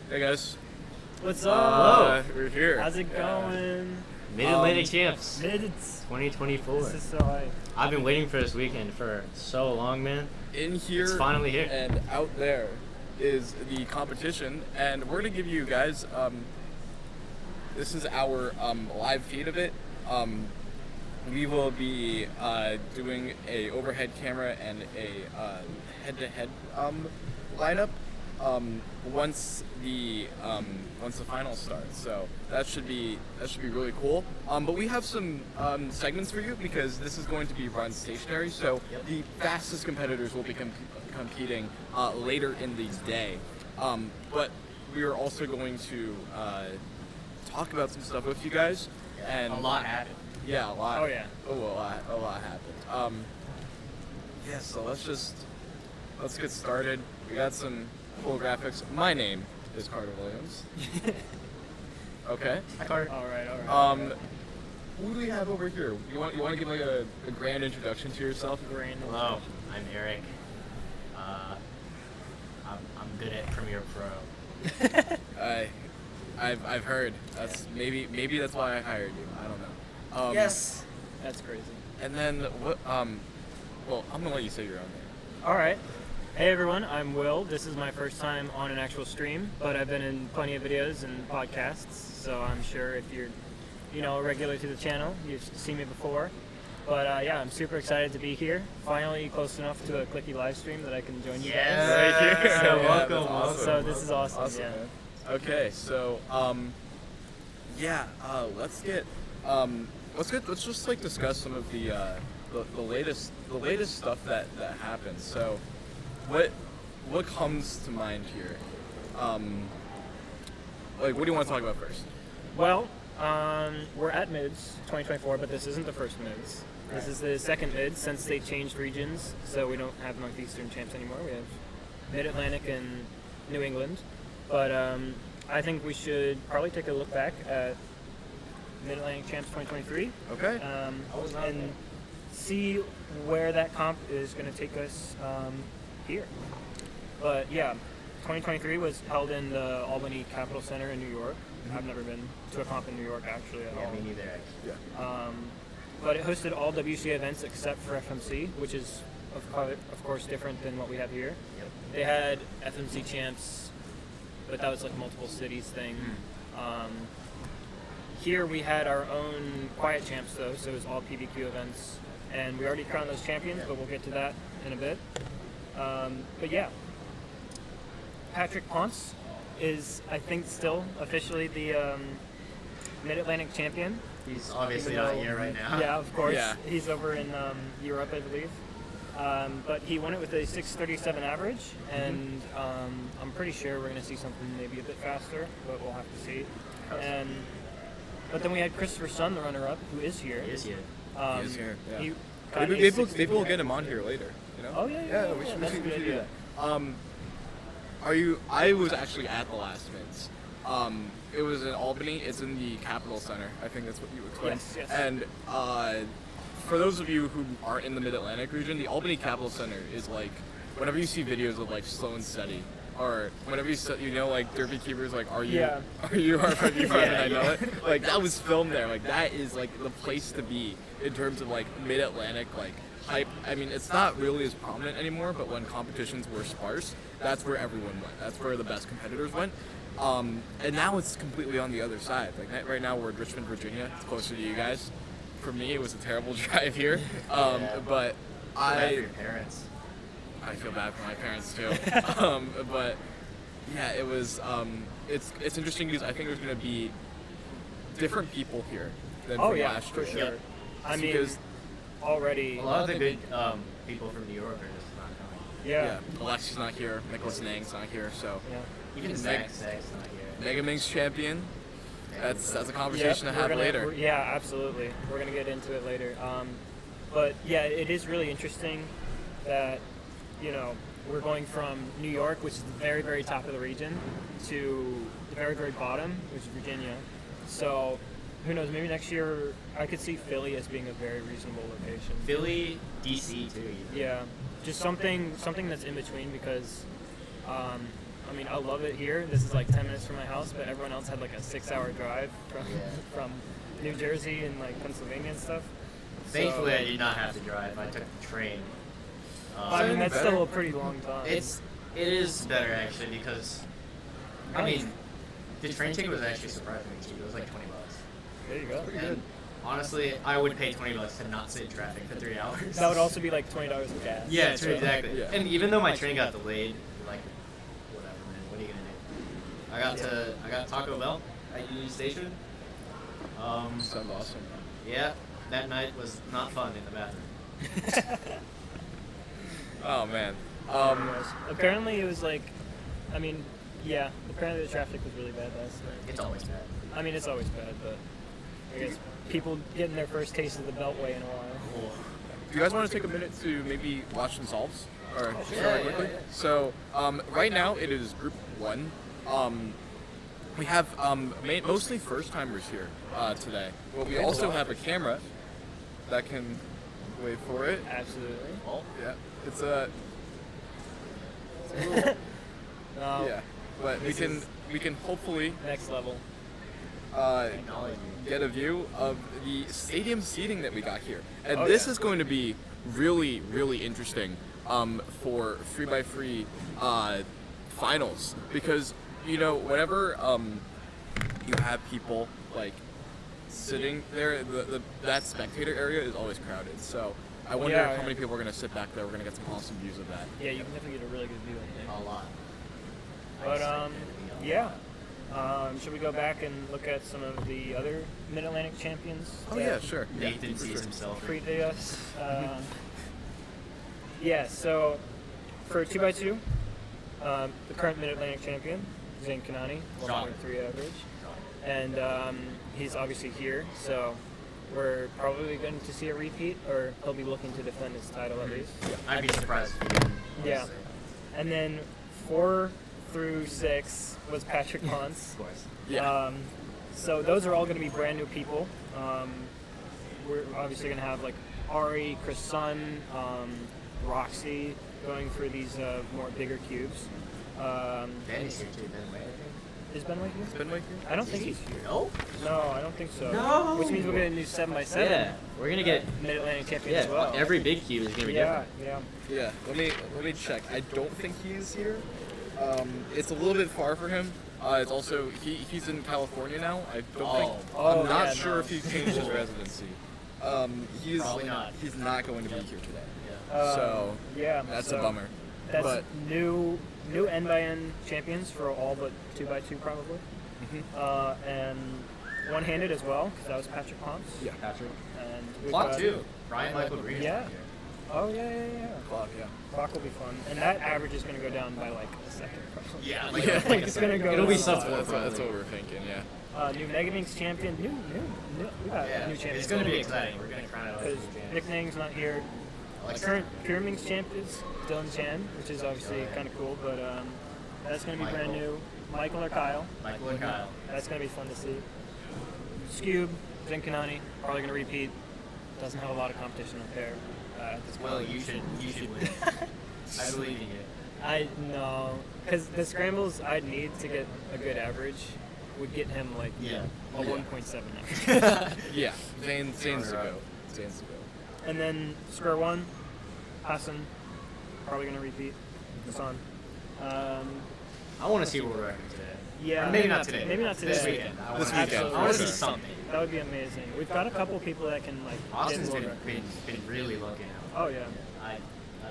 Hey guys. What's up? We're here. How's it going? Mid-Atlantic Champs Mid. 2024. This is so hype. I've been waiting for this weekend for so long, man. In here It's finally here. and out there is the competition, and we're gonna give you guys this is our live feed of it. We will be doing a overhead camera and a head-to-head lineup once the finals start. So that should be really cool. But we have some segments for you because this is going to be run stationary. So the fastest competitors will be competing later in the day. But we are also going to talk about some stuff with you guys. And A lot happened. yeah, a lot. Oh, yeah. Oh, a lot happened. Yeah, so let's get started. We got some cool graphics. My name is Carter Williams. Okay. Hi, Carter. All right. Who do we have over here? You want to give like a grand introduction to yourself? Grand. Hello, I'm Eric. I'm good at Premiere Pro. I've heard. That's maybe that's why I hired you. I don't know. Yes. That's crazy. And then what? Well, I'm gonna let you say your own name. All right. Hey everyone, I'm Will. This is my first time on an actual stream, but I've been in plenty of videos and podcasts, so I'm sure if you're, a regular to the channel, you've seen me before. But yeah, I'm super excited to be here. Finally, close enough to a Clicky live stream that I can join you guys. Yes. Right here. So Yeah, welcome, that's awesome. So this is awesome. Yeah. Man. Okay, so let's just like discuss some of the latest stuff that happened. So what comes to mind here? Like, what do you want to talk about first? Well, we're at Mids 2024, but this isn't the first Mids. This is the second Mids since they changed regions, so we don't have Northeastern champs anymore. We have Mid-Atlantic and New England. But I think we should probably take a look back at Mid-Atlantic champs 2023. Okay. And see where that comp is going to take us here. But yeah, 2023 was held in the Albany Capitol Center in New York. I've never been to a comp in New York actually at Yeah, all. me neither. Yeah. But it hosted all WC events except for FMC, which is of course different than what we have here. Yep. They had FMC champs, but that was like multiple cities thing. Here we had our own quiet champs though, so it was all PBQ events, and we already crowned those champions, but we'll get to that in a bit. But yeah, Patrick Ponce is, I think, still officially the Mid-Atlantic champion. He's obviously Even not though- here right now. Yeah, of course. Yeah. He's over in Europe, I believe. But he won it with a 6:37 average, and I'm pretty sure we're going to see something maybe a bit faster, but we'll have to see. But then we had Christopher Sun, the runner-up, who is here. He is here. He is here, yeah. He got Maybe a maybe we'll get him on here later. You know? Oh, yeah, we should that's a do good idea. that. I was actually at the last Mids. It was in Albany. It's in the Capitol Center. I think that's what you explained. Yes. And for those of you who aren't in the Mid-Atlantic region, the Albany Capitol Center is like, whenever you see videos of like Slow and Steady, or whenever like Derby Keepers, like, are you our friend? You friend? And I know it. Like, that was filmed there. Like, that is like the place to be in terms of like Mid-Atlantic like hype. I mean, it's not really as prominent anymore, but when competitions were sparse, that's where everyone went. That's where the best competitors went. And now it's completely on the other side. Like right now we're in Richmond, Virginia. It's closer to you guys. For me, it was a terrible drive here. But For your parents. I feel bad for my parents too. But yeah, it was. It's interesting because I think there's going to be different people here than Oh from yeah, last for year. sure. I mean, Because already. A lot of the good people from New York are just not coming. Yeah. Alexi's not here. Nicholas Nang's not here. So Yeah. Even Zach's not here. Mega Ming's champion. That's a conversation Yep, to have later. Yeah, absolutely. We're gonna get into it later. But yeah, it is really interesting that we're going from New York, which is the very, very top of the region, to the very, very bottom, which is Virginia. So who knows? Maybe next year I could see Philly as being a very reasonable location. Philly, DC too. Yeah, just something that's in between because I mean, I love it here. This is like 10 minutes from my house, but everyone else had like a 6-hour drive from New Jersey and like Pennsylvania and stuff. Thankfully, I did not have to drive. I took the train. I mean, that's still a pretty long time. It is better actually because, I mean, the train ticket was actually surprisingly cheap. It was like $20. There you go. And honestly, I would pay $20 to not sit in traffic for 3 hours. That would also be like $20 of gas. Yeah, so. exactly. Yeah. And even though my train got delayed, like, whatever, man. What are you gonna do? I got Taco Bell at Union Station. Sounds awesome. Yeah, that night was not fun in the bathroom. Oh man. Apparently it was like, I mean, yeah, apparently the traffic was really bad last night. It's always bad. I mean, it's always bad, but I guess people getting their first taste of the Beltway in a while. Do you guys want to take a minute to maybe watch some solves? Or Yeah, quickly? yeah. So right now it is group 1. We have mostly first timers here today. Well, we also have a camera that can wait for it. Absolutely. Well, Yeah, it's a No, yeah, but we can hopefully next level. technology. get a view of the stadium seating that we got here, and Oh, this yeah. is going to be really interesting for 3x3 finals, because whenever you have people like sitting there, that spectator area is always crowded. So I wonder Yeah, how many people are going to sit back there. We're going to get some awesome views of that. Yeah, you can definitely get a really good view, I think. A lot. But yeah. Should we go back and look at some of the other Mid-Atlantic champions? Oh that yeah, sure. Nathan for sees sure. himself. Predate us. Yeah, so for 2x2, the current Mid-Atlantic champion, Zane Kanani, 1.3 average. And he's obviously here, so we're probably going to see a repeat, or he'll be looking to defend his title at least. I'd be surprised if he didn't. Yeah. honestly. And then 4 through 6 was Patrick Ponce. Of course. Yeah. So those are all going to be brand new people. We're obviously going to have like Ari, Chris Sun, Roxy going for these more bigger cubes. Danny's here too, Ben Way, I think. Is Ben White here? Been like here? I don't think he's here. No? No, I don't think so. No. Which means we'll get a new 7x7 Yeah, we're gonna get Mid-Atlantic champion as well. every big cube is gonna be yeah, different. yeah. Yeah. Let me check. I don't think he's here. It's a little bit far for him. It's also he's in California now. I don't think. Oh, I'm not yeah, sure no. if he's changed his residency. He's Probably not. He's not going to be here today. Yeah. So Yeah, that's so a bummer. That's But new N by N champions for all but 2x2 probably. And one-handed as well, because that was Patrick Ponce. yeah, Patrick. And we've Clock got- too. Brian Michael Green. Yeah. Here. Oh yeah. Clock, yeah. Clock will be fun, and that average is going to go down by like a second. Probably. Yeah, Yeah. like It's a gonna second. go It'll be down. sub So four. that's what probably. we're thinking. Yeah. New Megaminx champion, new. We got Yeah, new champions. it's gonna be exciting. We're gonna crown out because Nick Nang's not here. Alex- Current Pyramix champ is Dylan Chan, which is obviously kind of cool, but that's going to be brand Michael. new. Michael or Kyle. Michael and Kyle. That's going to be fun to see. Scoob, Zen Kanani, probably going to repeat. Doesn't have a lot of competition up there at this point. Well, you should win. I believe in you. I know, because the scrambles I'd need to get a good average would get him like Yeah. a Yeah. 1.7 average. Yeah. Zane's the Runner-up. go. Zane's the go. And then square one, Hassan, probably going to repeat. Hassan. I want to see world record today. Yeah. Or maybe not today. Maybe not This today. weekend. I This wanna- weekend, I want for to see sure. something. That would be amazing. We've got a couple people that can like Austin's get been, world records. been really looking out. Oh yeah. I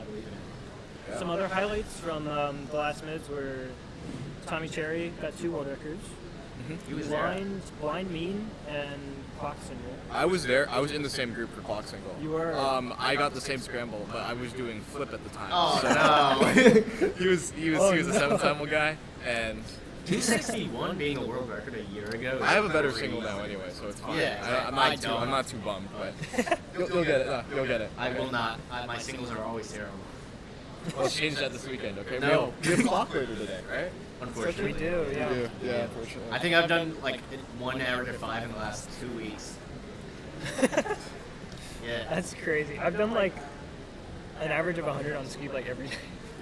believe in it. Yeah. Some other highlights from the last mids were Tommy Cherry got 2 world records. He was there. Blind Mean and Clock Single. I was there. I was in the same group for clock single. You were? I got the same scramble, but I was doing flip at the time. Oh so no. he was Oh, a no. 7-time guy, and 261 being a world record a year ago. I have a better is single crazy. now anyway, so it's fine. Yeah, I'm not too bummed, but you'll get it. You'll get it. I will not. My singles are always terrible. We'll change that this weekend, okay? No. We have clock later today, right? Unfortunately. We do, yeah. Yeah, unfortunately. I think I've done like one average of 5 in the last 2 weeks. Yeah. That's crazy. I've done like an average of 100 on Scoob like every day.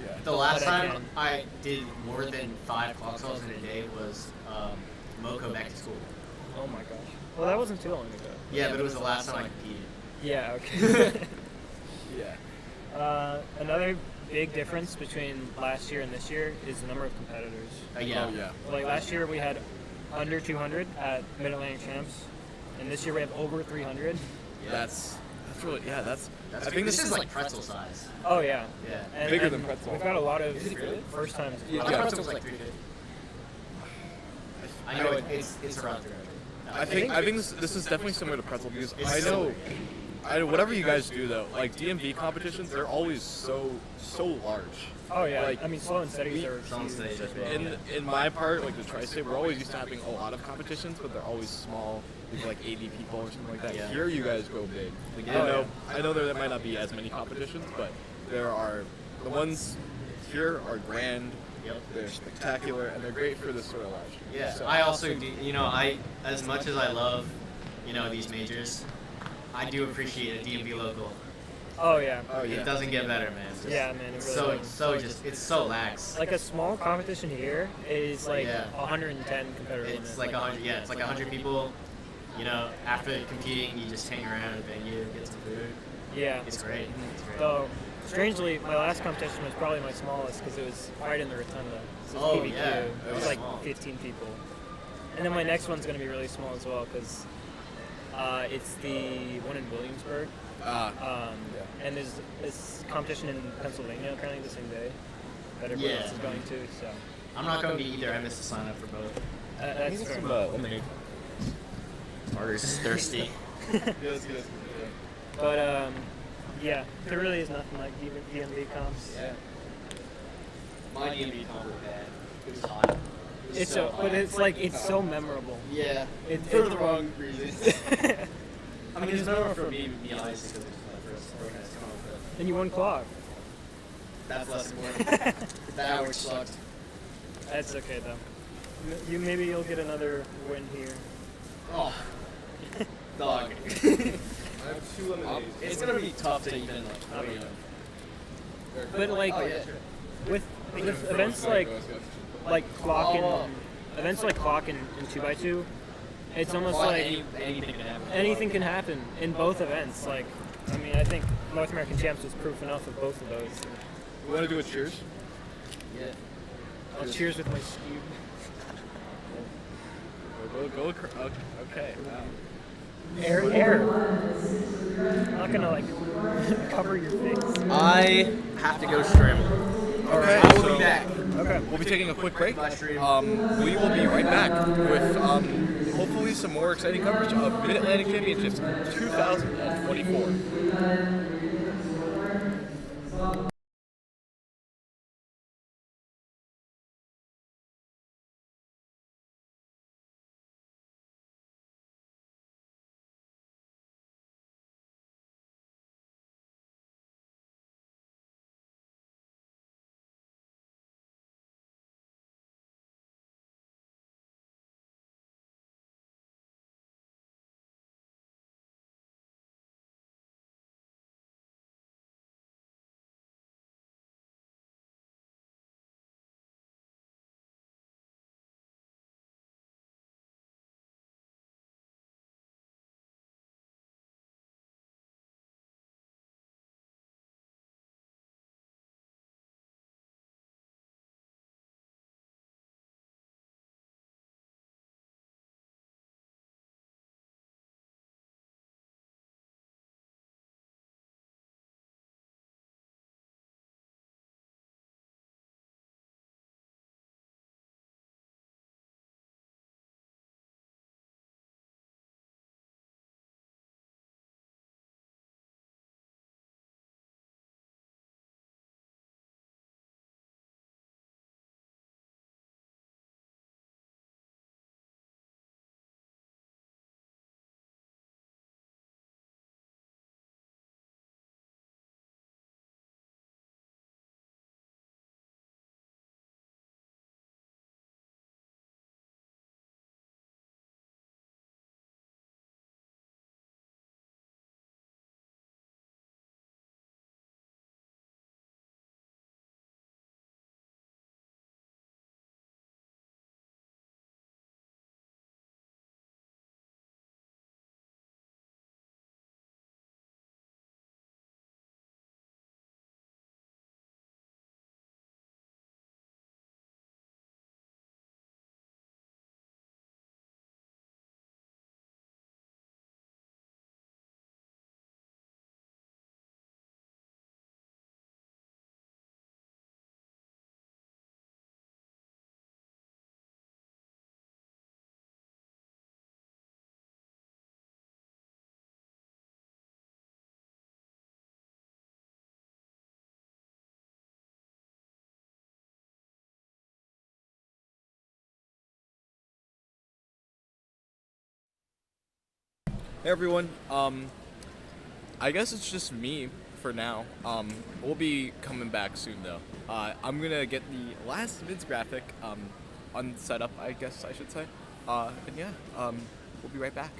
Yeah. The last But I time can. I did more than 5 clock calls in a day was Moco back to school. Oh my gosh. Well, that wasn't too long ago. Yeah, but it was the last time I competed. Yeah. Okay. Yeah. Another big difference between last year and this year is the number of competitors. Yeah. Oh yeah. Like last year we had under 200 at Mid Atlantic Champs, and this year we have over 300. Yeah. That's really that's. That's I think this is like pretzel size. Oh yeah. Yeah. And, Bigger and than pretzel. We've got a lot of Is it really? first times. Yeah. I thought pretzel was like 350. I know it's around 300. I think this is definitely similar to pretzel because I know whatever you guys do though, like DMV competitions, they're always so large. Oh yeah. Like, I mean, slow and steady are Slow and huge steady, as well. In my part, like the tri-state, we're always used to having a lot of competitions, but they're always small, with like 80 people or something like that. Yeah. Here, you guys go big. We I do. know, I know there might not be as many competitions, but there are. The ones here are grand. Yep. They're spectacular, and they're great for this sort of large. Yeah. So, I also do. I as much as I love, these majors, I do appreciate a DMV local. Oh yeah. Oh yeah. It doesn't get better, man. It's just, Yeah, man, it really does. it's so lax. Like a small competition here is like Yeah. 110 competitor limit. It's like 100. Yeah, it's like 100 people. After competing, you just hang around the venue, get some food. Yeah. It's great. It's great. Though, strangely, my last competition was probably my smallest because it was right in the rotunda. So it was Oh, PBQ. yeah. It was like 15 people. And then my next one's going to be really small as well because it's the one in Williamsburg. And there's this competition in Pennsylvania apparently the same day that everyone Yeah. else is going to. So I'm not going to either. I missed the sign up for both. that's fair enough. lemonade. Martyrs is thirsty. Yes. But yeah, there really is nothing like DMV comps. Yeah. My DMV comp was bad. It was hot. It's so, but it's like it's so memorable. Yeah. For the wrong reasons. I mean, it's memorable for me, obviously, because it was my first organized comp, but And you won clock. that's less important. That which sucked. That's okay though. Maybe you'll get another win here. Oh. Dog. I have 2 lemonades. It's going to be tough to even, But like Oh, yeah, sure. with events like clock and events like clock and 2x2, it's almost like anything can happen. anything can happen in both events. Like, I mean, I think North American Champs was proof enough of both of those. You want to do a cheers? Yeah. I'll cheers with my skew. Okay. Air. I'm not gonna like cover your face. I have to go stream. Okay. I will be back. Okay. We'll be taking a quick break. Bye, stream. We will be right back with hopefully some more exciting coverage of Mid Atlantic Championships 2024. Hey everyone. I guess it's just me for now. We'll be coming back soon though. I'm gonna get the last vids graphic on set up, I guess I should say. And yeah, we'll be right back.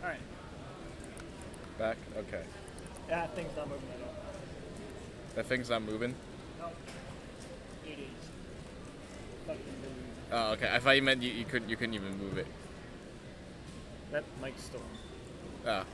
All right. Back? Okay. That thing's not moving at all. That thing's not moving? No. It is. Fucking moving. Oh, okay. I thought you meant you couldn't even move it. That mic's still on. Oh.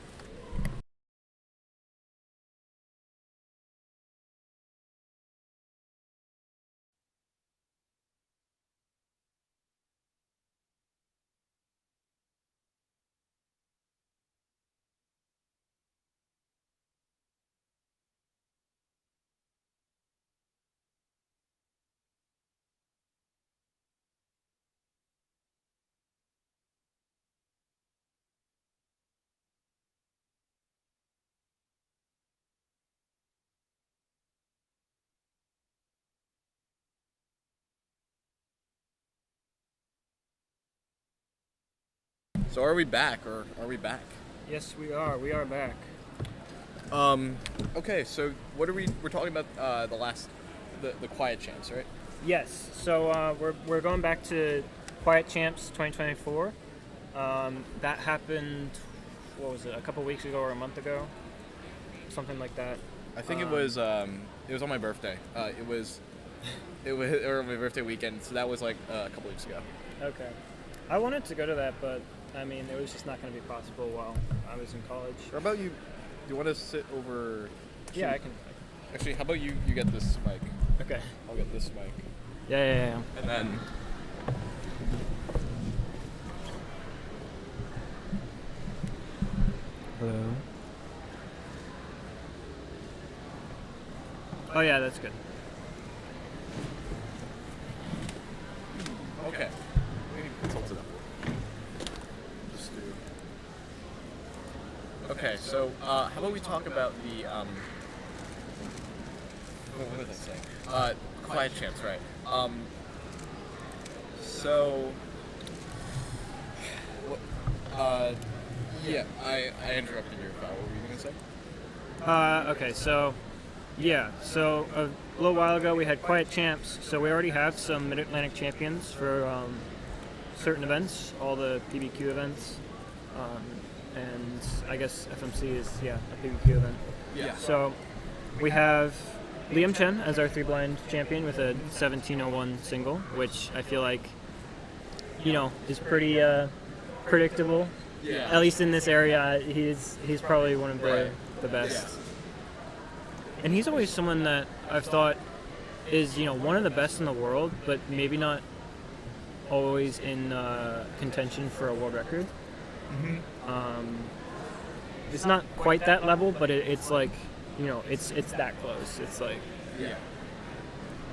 So are we back, or are we back? Yes, we are. We are back. Okay, so what are we're talking about the quiet chance, right? Yes. So we're going back to Quiet Champs 2024. That happened. What was it? A couple weeks ago or a month ago? Something like that. I think it was on my birthday. It was or my birthday weekend, so that was like a couple weeks ago. Okay. I wanted to go to that, but I mean, it was just not going to be possible while I was in college. Or about you? Do you want to sit over? Yeah, I can. Actually, how about you get this mic? Okay. I'll get this mic. Yeah. And then. Hello. Oh yeah, that's good. Okay. Tilt it up. Okay, so how about we talk about the what was I saying? Quiet chance, right? So yeah, I interrupted your thought. What were you gonna say? Okay, so yeah, so a little while ago we had Quiet Champs, so we already have some Mid-Atlantic champions for certain events, all the PBQ events, and I guess FMC is, a PBQ event. Yeah. So we have Liam Chen as our three-blind champion with a 1701 single, which I feel like, is pretty predictable. Yeah. At least in this area, he's probably one of the best. Yeah. And he's always someone that I've thought is, one of the best in the world, but maybe not always in contention for a world record. Mm-hmm. It's not quite that level, but it's like, it's that close. It's like,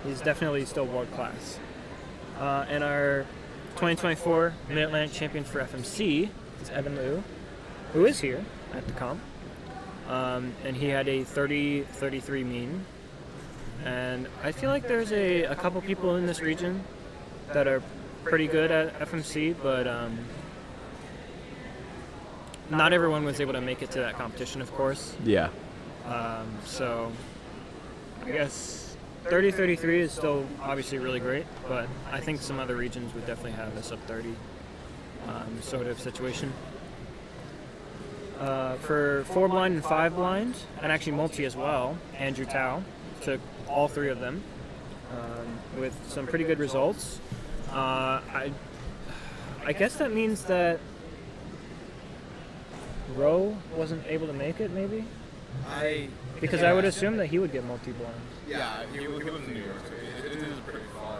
he's definitely still world class. And our 2024 Mid-Atlantic champion for FMC is Evan Liu, who is here at the comp. And he had a 30-33 mean. And I feel like there's a couple people in this region that are pretty good at FMC, but not everyone was able to make it to that competition, of course. Yeah. So I guess 30-33 is still obviously really great, but I think some other regions would definitely have a sub-30 sort of situation. For 4-blind and 5-blind, and actually multi as well, Andrew Tao took all three of them. with some pretty good results. I guess that means that Roe wasn't able to make it, maybe? Because I would assume that he would get multi-blinds. Yeah, he lives in New York, so it is a pretty far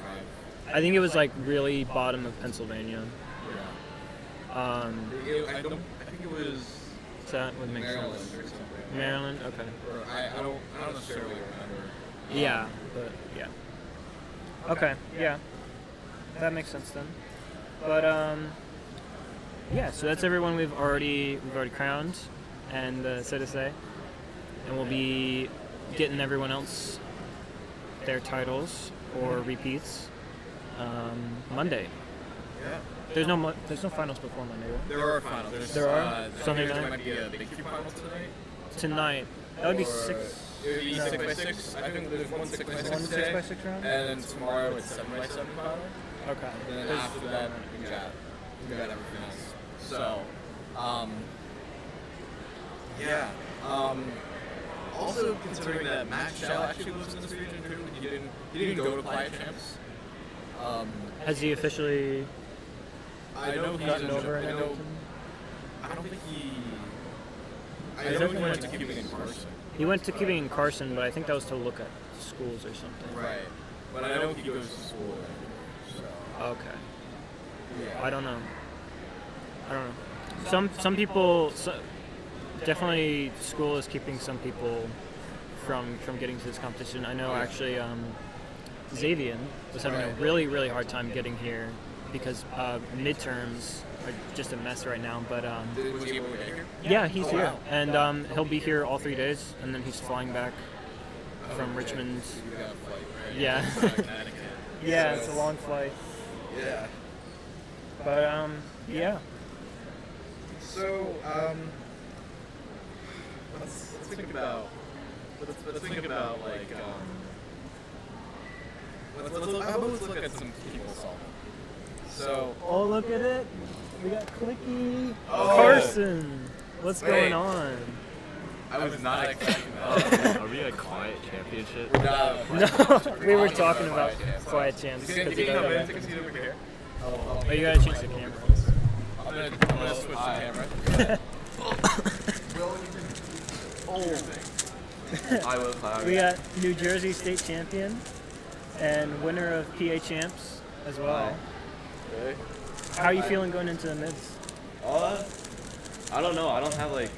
drive. I think it was like really bottom of Pennsylvania. Yeah. I think it was That would make Maryland sense. or something. Maryland, okay. Or I don't necessarily remember. Yeah, but yeah. Okay, yeah. That makes sense then. But yeah, so that's everyone we've already crowned and so to say. And we'll be getting everyone else their titles or repeats Monday. Yeah. There's no finals before Monday, right? There are finals. There are? Sunday there night? might be a Big Q final tonight. Tonight. That would be Or 6. It would be No. 6x6. I think there's one 6x6 One today. 6x6 round? And then tomorrow it's 7x7 final. Okay. And then after that, we got everything else. So, yeah. Also considering that Max Shell actually lives in this region too, he didn't go to Quiet Champs. Has he officially I know he's gotten in over in I know. Edmonton? I don't think he. I know he went to keeping in Carson. He went to keeping in Carson, but I think that was to look at schools or something. Right. But I know he goes to school there. So. Okay. Yeah. I don't know. Some people definitely school is keeping some people from getting to this competition. I know actually Xavier was having a really hard time getting here because midterms are just a mess right now. But Was he able to get here? yeah, he's here, Wow. and he'll be here all 3 days, and then he's flying back from Richmond. You got a flight, right? Yeah. It's Connecticut. Yeah, it's a long flight, Yeah. but yeah. So, let's think about like let's look at some people solving. So, Oh, look at it. We got Clicky. Oh. Carson. What's Wait. going on? I was not expecting that. Are we a quiet championship? No, we were talking about quiet champs. You can come in, take a seat over here. Oh, you gotta change the camera. I'm gonna switch the camera. I will cloud. We got New Jersey state champion and winner of PA champs as well. Okay. How are you feeling going into the mids? I don't know. I don't have like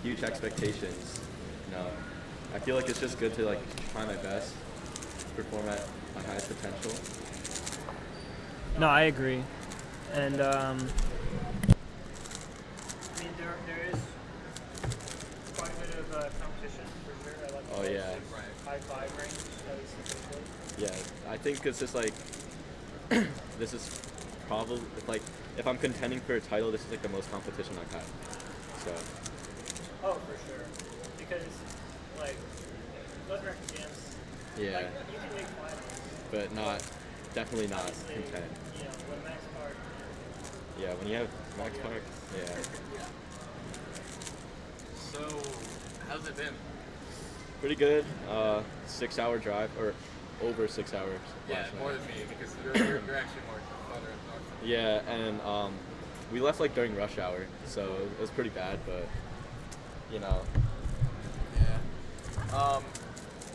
huge expectations. No. I feel like it's just good to like try my best, perform at my highest potential. No, I agree. And I mean, there is quite a bit of competition for sure. I like Oh, yeah. high five range. That is good. Yeah, I think it's just like this is probably like if I'm contending for a title, this is like the most competition I've had. So Oh, for sure. Because like those record champs, yeah, like you can make finals. but definitely not Obviously, contend. you know, when Max Park. Yeah, when you have Max Park, yeah. So, how's it been? Pretty good. 6-hour drive, or over 6 hours. Yeah, last more night. than me because you're actually more further north. Yeah, and we left like during rush hour, so it was pretty bad, but you know, Yeah.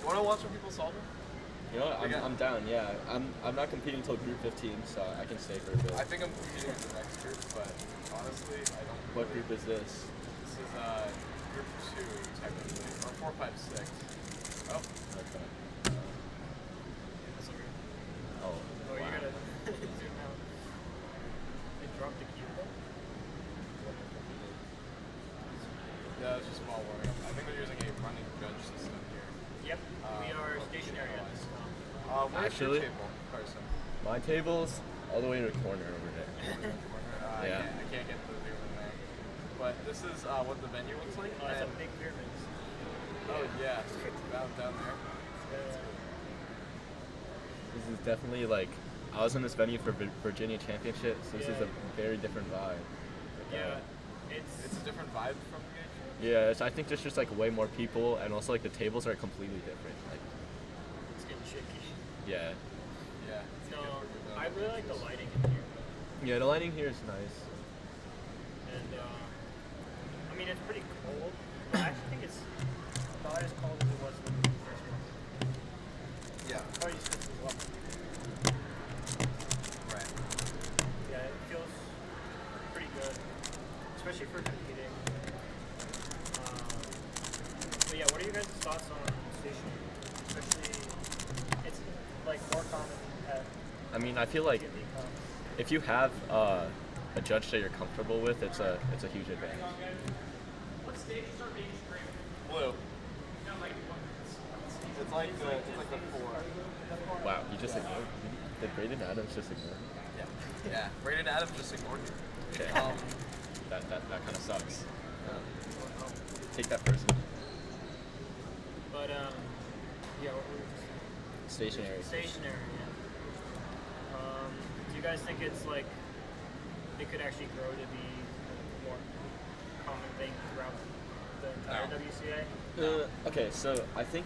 Want to watch some people solve it? you know, I'm down. Yeah, I'm not competing until group 15, so I can stay for a bit. I think I'm competing with the next group, but honestly, I don't. What group is this? This is group 2 technically, or 4, 5, 6. Oh, Okay. Oh. Oh, you're gonna zoom out. It dropped the cube. yeah, it's just small warming up. I think they're using a running bench system here. Yep, we are stationary at this time. Where's Actually- your table, Carson? My table's all the way to the corner over there. Yeah. I can't get the view in there. But this is what the venue looks like. Oh, that's a and- big pyramid. Oh yeah, down there. This is definitely like I was in this venue for Virginia Championship, so this is a very different vibe. Yeah, It's a different vibe from the Yeah, I think there's just like way more people, and also like the tables are completely different. Like, it's getting shaky. Yeah. Yeah. No, I really like the lighting in here. Yeah, the lighting here is nice. And, I mean, it's pretty cold, but I actually think it's not as cold as it was when we first walked. Yeah. Oh, you switched as well. Right. Yeah, it feels pretty good, especially for competing. But yeah, what are you guys' thoughts on stationary? Especially, it's like more common at I mean, I feel like Clicky comps. if you have a judge that you're comfortable with, it's a huge advantage. Blue. It's like the 4. Wow, you just ignored. Did Braden Adams just ignore? Yeah. Yeah. Braden Adams just ignored you. Okay. Um, That kind of sucks. Take that person. But yeah, what were we just Stationary. stationary? Yeah. Do you guys think it's like it could actually grow to be a more common thing throughout the entire No. WCA? Okay, so I think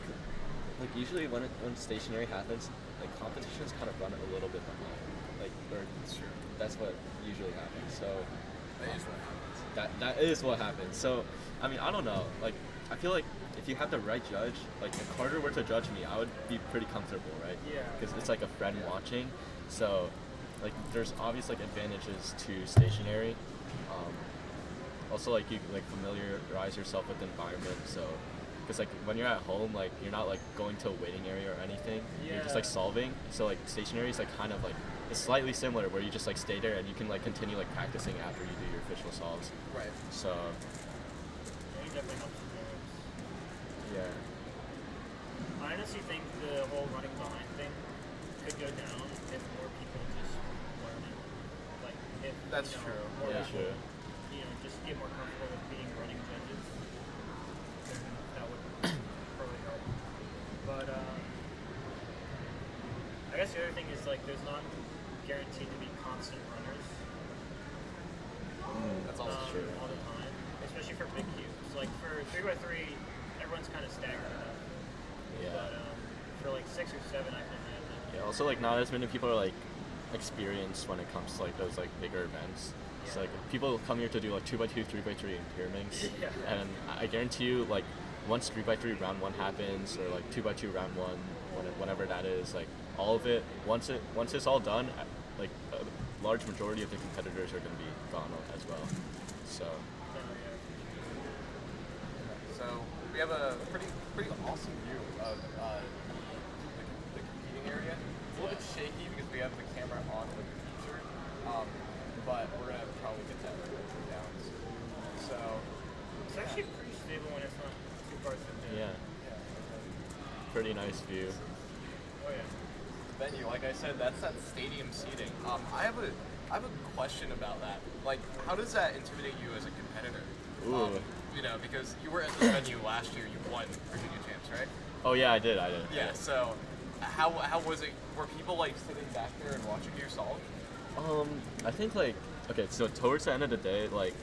like usually when stationary happens, like competitions kind of run a little bit behind. Like That's true. that's what usually happens. So That is what happens. that is what happens. So I mean I don't know. Like I feel like if you have the right judge, like if Carter were to judge me, I would be pretty comfortable, right? Yeah. Because it's like a friend watching. So like there's obvious like advantages to stationary. Also like you like familiarize yourself with the environment. So because like when you're at home, like you're not like going to a waiting area or anything. You're just like Yeah. solving. So like stationary is like kind of like it's slightly similar where you just like stay there and you can like continue like practicing after you do your official solves. Right. So Yeah, it definitely helps with nerves. yeah. I honestly think the whole running behind thing could go down if more people just learn it. Like if That's you know, true. more Yeah, people, true. you know, just get more comfortable with being running judges, then that would probably help. But I guess the other thing is like there's not guaranteed to be constant runners That's also true. all the time, especially for big cubes. Like for 3x3, everyone's kind of staggered enough. Yeah. But for like 6 or 7, I can imagine. Yeah, also like not as many people are like experienced when it comes to like those like bigger events. It's Yeah. like people come here to do like 2x2, 3x3 and pyraminx. Yeah. And I guarantee you like once 3x3 round 1 happens or like 2x2 round 1, whenever that is, like all of it once it's all done, like a large majority of the competitors are going to be gone as well. So So we have a pretty awesome view of the competing area. It's a little bit shaky because we have the camera on the feature, but we're gonna probably get that down soon. So It's actually pretty stable when it's not too far zoomed in. yeah, pretty nice view. Oh yeah. venue, like I said, that's that stadium seating. I have a question about that. Like, how does that intimidate you as a competitor? Ooh. You know, because you were at this venue last year, you won Virginia Champs, right? Oh yeah, I did. Yeah. So, how was it? Were people like sitting back there and watching you solve? I think like okay, so towards the end of the day, like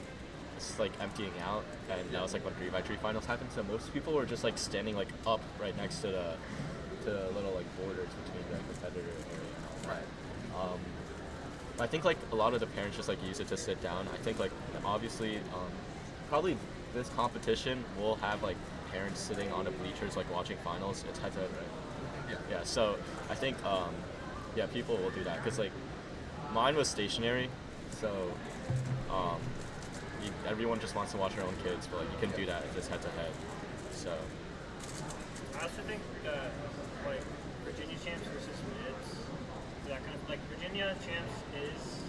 it's like emptying out, and that was like when 3x3 finals happened. So most people were just like standing like up right next to the little like borders between the competitor area and all that. Right. I think like a lot of the parents just like use it to sit down. I think like obviously probably this competition will have like parents sitting on the bleachers like watching finals. It's head to head, right? Yeah. Yeah, so I think yeah, people will do that because like mine was stationary, so everyone just wants to watch their own kids, but like you can do that if it's head to head. So I also think like Virginia Champs versus Mids, that kind of like Virginia Champs is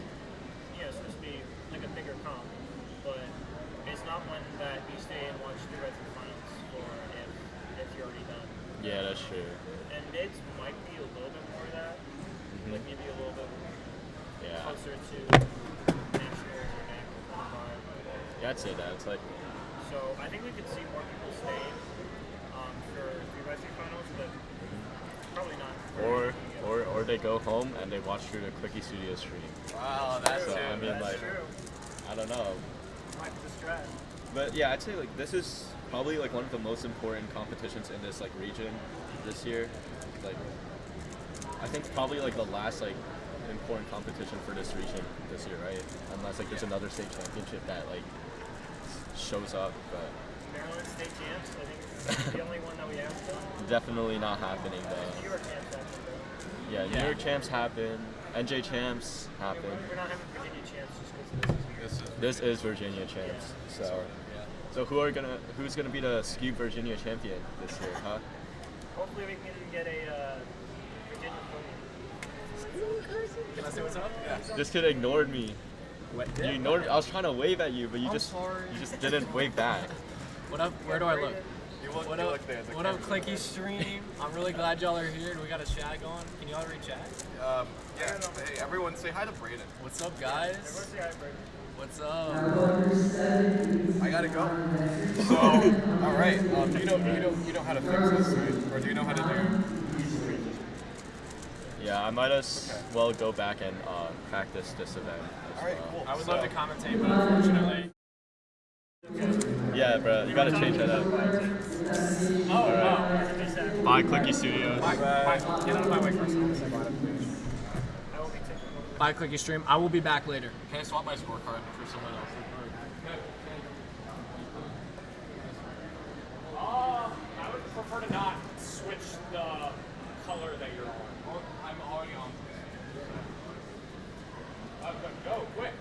supposed to be like a bigger comp, but it's not one that you stay and watch the rest of the finals for if you're already done. yeah, that's true. And Mids might be a little bit more of that, like maybe a little bit Yeah, closer to nationals or NAC kind of vibe. yeah, I'd say that. It's like So I think we could see more people stay for 3x3 finals, but probably not. for anything else. or they go home and they watch through the Clicky Studio stream. Wow, that's So, it. I mean, That's like, true. I don't know. Might distract. But yeah, I'd say like this is probably like one of the most important competitions in this like region this year. Like I think it's probably like the last like important competition for this region this year, right? Unless like there's another state championship that like shows up, but Maryland State Champs, I think it's the only one that we have still. definitely not happening though. New York Champs actually. Yeah, New York champs happen, NJ champs happen. We're not having Virginia Champs just because This is Virginia champs. So who's gonna be the Skew Virginia champion this year, huh? hopefully we can get a Virginia podium. Can I say what's up? Yeah. This kid ignored me. You ignored me. I was trying to wave at you, but you just didn't wave back. What up? Where do I look? What up? What up, Clicky stream? I'm really glad y'all are here. Do we got a chat going? Can you all read chat? Yeah. Hey, everyone, say hi to Brayden. What's up, guys? Everyone say hi, Brady. What's up? I gotta go. So, all right. You know how to fix this, right? Or do you know how to do? Yeah, I might as well go back and practice this event. All right, cool. I would love to commentate, but unfortunately. Yeah, bro, you gotta change that up. Oh, Bye, Clicky Studios. Bye. Get out of my way first. Bye, Clicky stream. I will be back later. Can I swap my scorecard for someone else? I would prefer to not switch the color that you're on. I'm already on. Go, quick.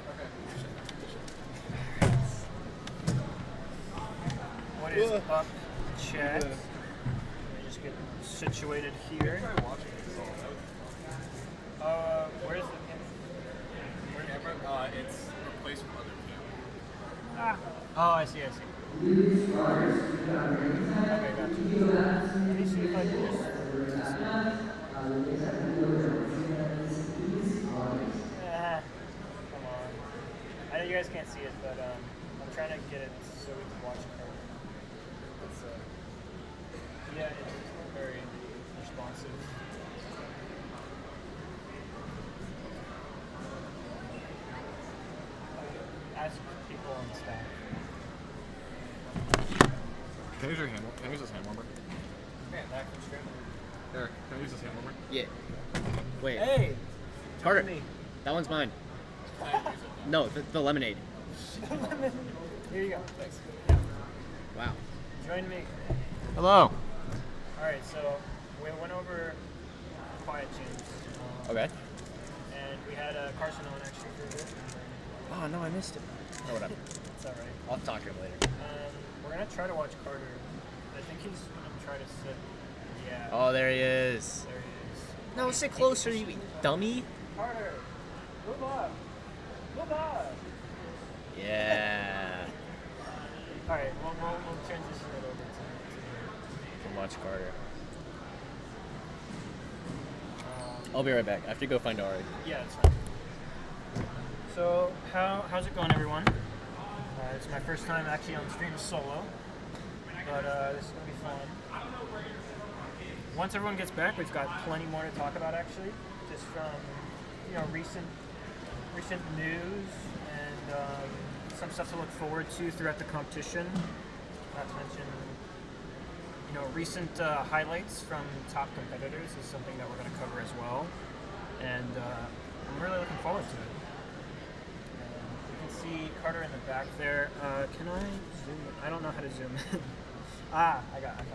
What is up, chat? Let me just get situated here. Where's the It's replaced with other camera. Oh, I see. Okay, gotcha. Let me see if I can just. Come on. I know you guys can't see it, but I'm trying to get it so we can watch it. It's, yeah, it's very responsive. Ask people on the staff. Can I use your hand? Can I use this hand warmer? Back from stream. Eric, can I use this hand warmer? Yeah. Wait. Hey! Carter, me. that one's mine. No, the lemonade. Here you go. Thanks. Wow. Join me. Hello. Alright, so we went over quiet tunes. Okay. And we had Carson on actually for a bit. Oh no, I missed it. Oh, whatever. It's alright. I'll talk to him later. We're gonna try to watch Carter. I think he's gonna try to sit. Yeah. Oh, there he is. There he is. No, sit closer, you dummy. Carter, move up. Move up. Yeah. Alright, we'll transition it over to Can watch Carter. I'll be right back. I have to go find Ari. yeah, it's fine. So, how's it going, everyone? It's my first time actually on stream solo, but this is gonna be fun. Once everyone gets back, we've got plenty more to talk about actually, just from recent news and some stuff to look forward to throughout the competition. Not to mention, recent highlights from top competitors is something that we're going to cover as well, and I'm really looking forward to it. You can see Carter in the back there. Can I zoom in? I don't know how to zoom in. I got it.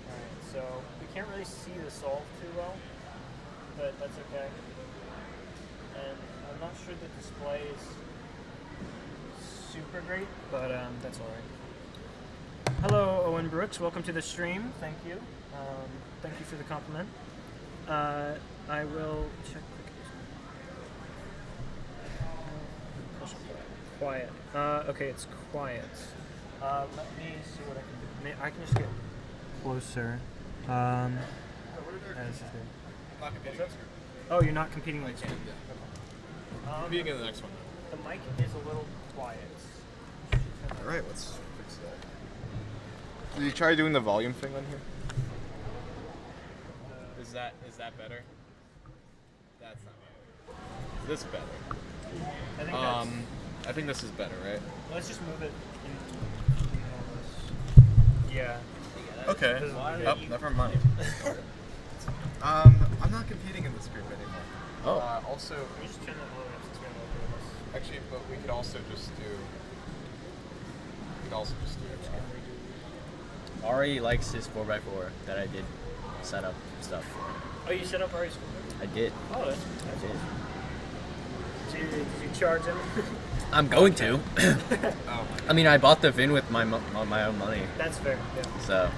Alright, so we can't really see the solve too well, but that's okay. And I'm not sure the display is super great, but that's alright. Hello, Owen Brooks. Welcome to the stream. Thank you. Thank you for the compliment. I will check. Quiet. Okay, it's quiet. Let me see what I can do. I can just get closer. Yeah, this is good. I'm not competing against you. Oh, you're not competing with I can, yeah. Competing in the next one. The mic is a little quiet. All right, let's fix that. Did you try doing the volume thing on here? Is that better? That's not better. Is this better? I think I think this is better, right? let's just move it. Yeah. Okay. Oh, never mind. I'm not competing in this group anymore. Oh. Also, We just turn that volume up since we have multiple of us. actually, but we could also just do. We could also just do. Ari likes his 4x4 that I did set up stuff for. Oh, you set up Ari's school? I did. Oh, that's I did. Did you charge him? I'm going to. Oh. I mean, I bought the VIN with my own money, That's fair, yeah. so.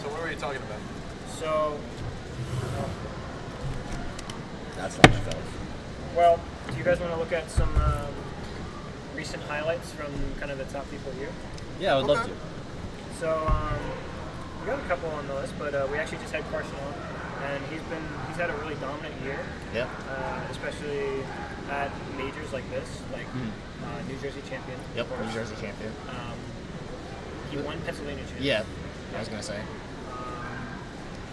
So what are we talking about? So, That's not my fault. well, do you guys want to look at some recent highlights from kind of the top people here? Yeah, I would love Okay. to. So, we got a couple on the list, but we actually just had Carson on, and he's had a really dominant year, Yep. especially at majors like this, like New Jersey champion. Yep. of course. New Jersey champion. He won Pennsylvania champion. Yeah. I was gonna say.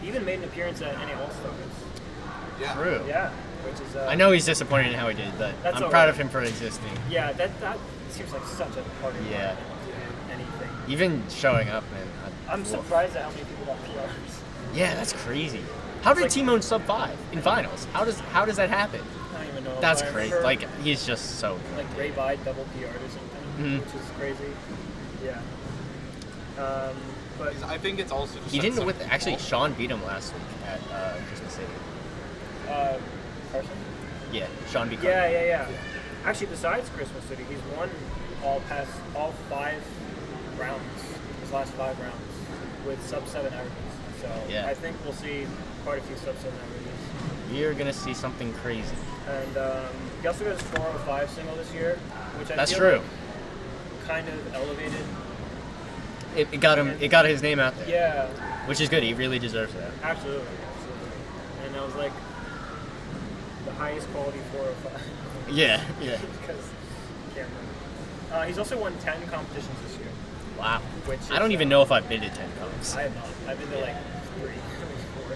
He even made an appearance at NA All-Stars. Yeah. True. Yeah, which is. I know he's disappointed in how he did, but That's I'm all proud right. of him for existing. Yeah, that seems like such a hard Yeah. environment to do anything. Even showing up, man. I'm surprised at how many people got PRs. Yeah, that's crazy. How did Like- Timon sub 5 in finals? How does that happen? I don't even know. That's if I crazy. remember, Like he's just so good. like Ray Bide double PR'd or something, Mhm. which is crazy. Yeah. But I think it's also just. He that didn't some with people- actually Sean beat him last week at Christmas City. Carson. Yeah, Sean beat Yeah, Carter. yeah. Actually, besides Christmas City, he's won all 5 rounds. His last 5 rounds with sub-7 averages. So Yeah. I think we'll see quite a few sub-7 averages. You're gonna see something crazy. And he also got his 405 single this year, which I That's feel true. like kind of elevated. It got him. It got his name out there, Yeah, which is good. He really deserves that. absolutely. And that was like the highest quality 405. Yeah. Yeah. Because I can't remember. He's also won 10 competitions this year. Wow. Which I don't is, even know if I've been to 10 comps. I have not. I've been to like 3, 4.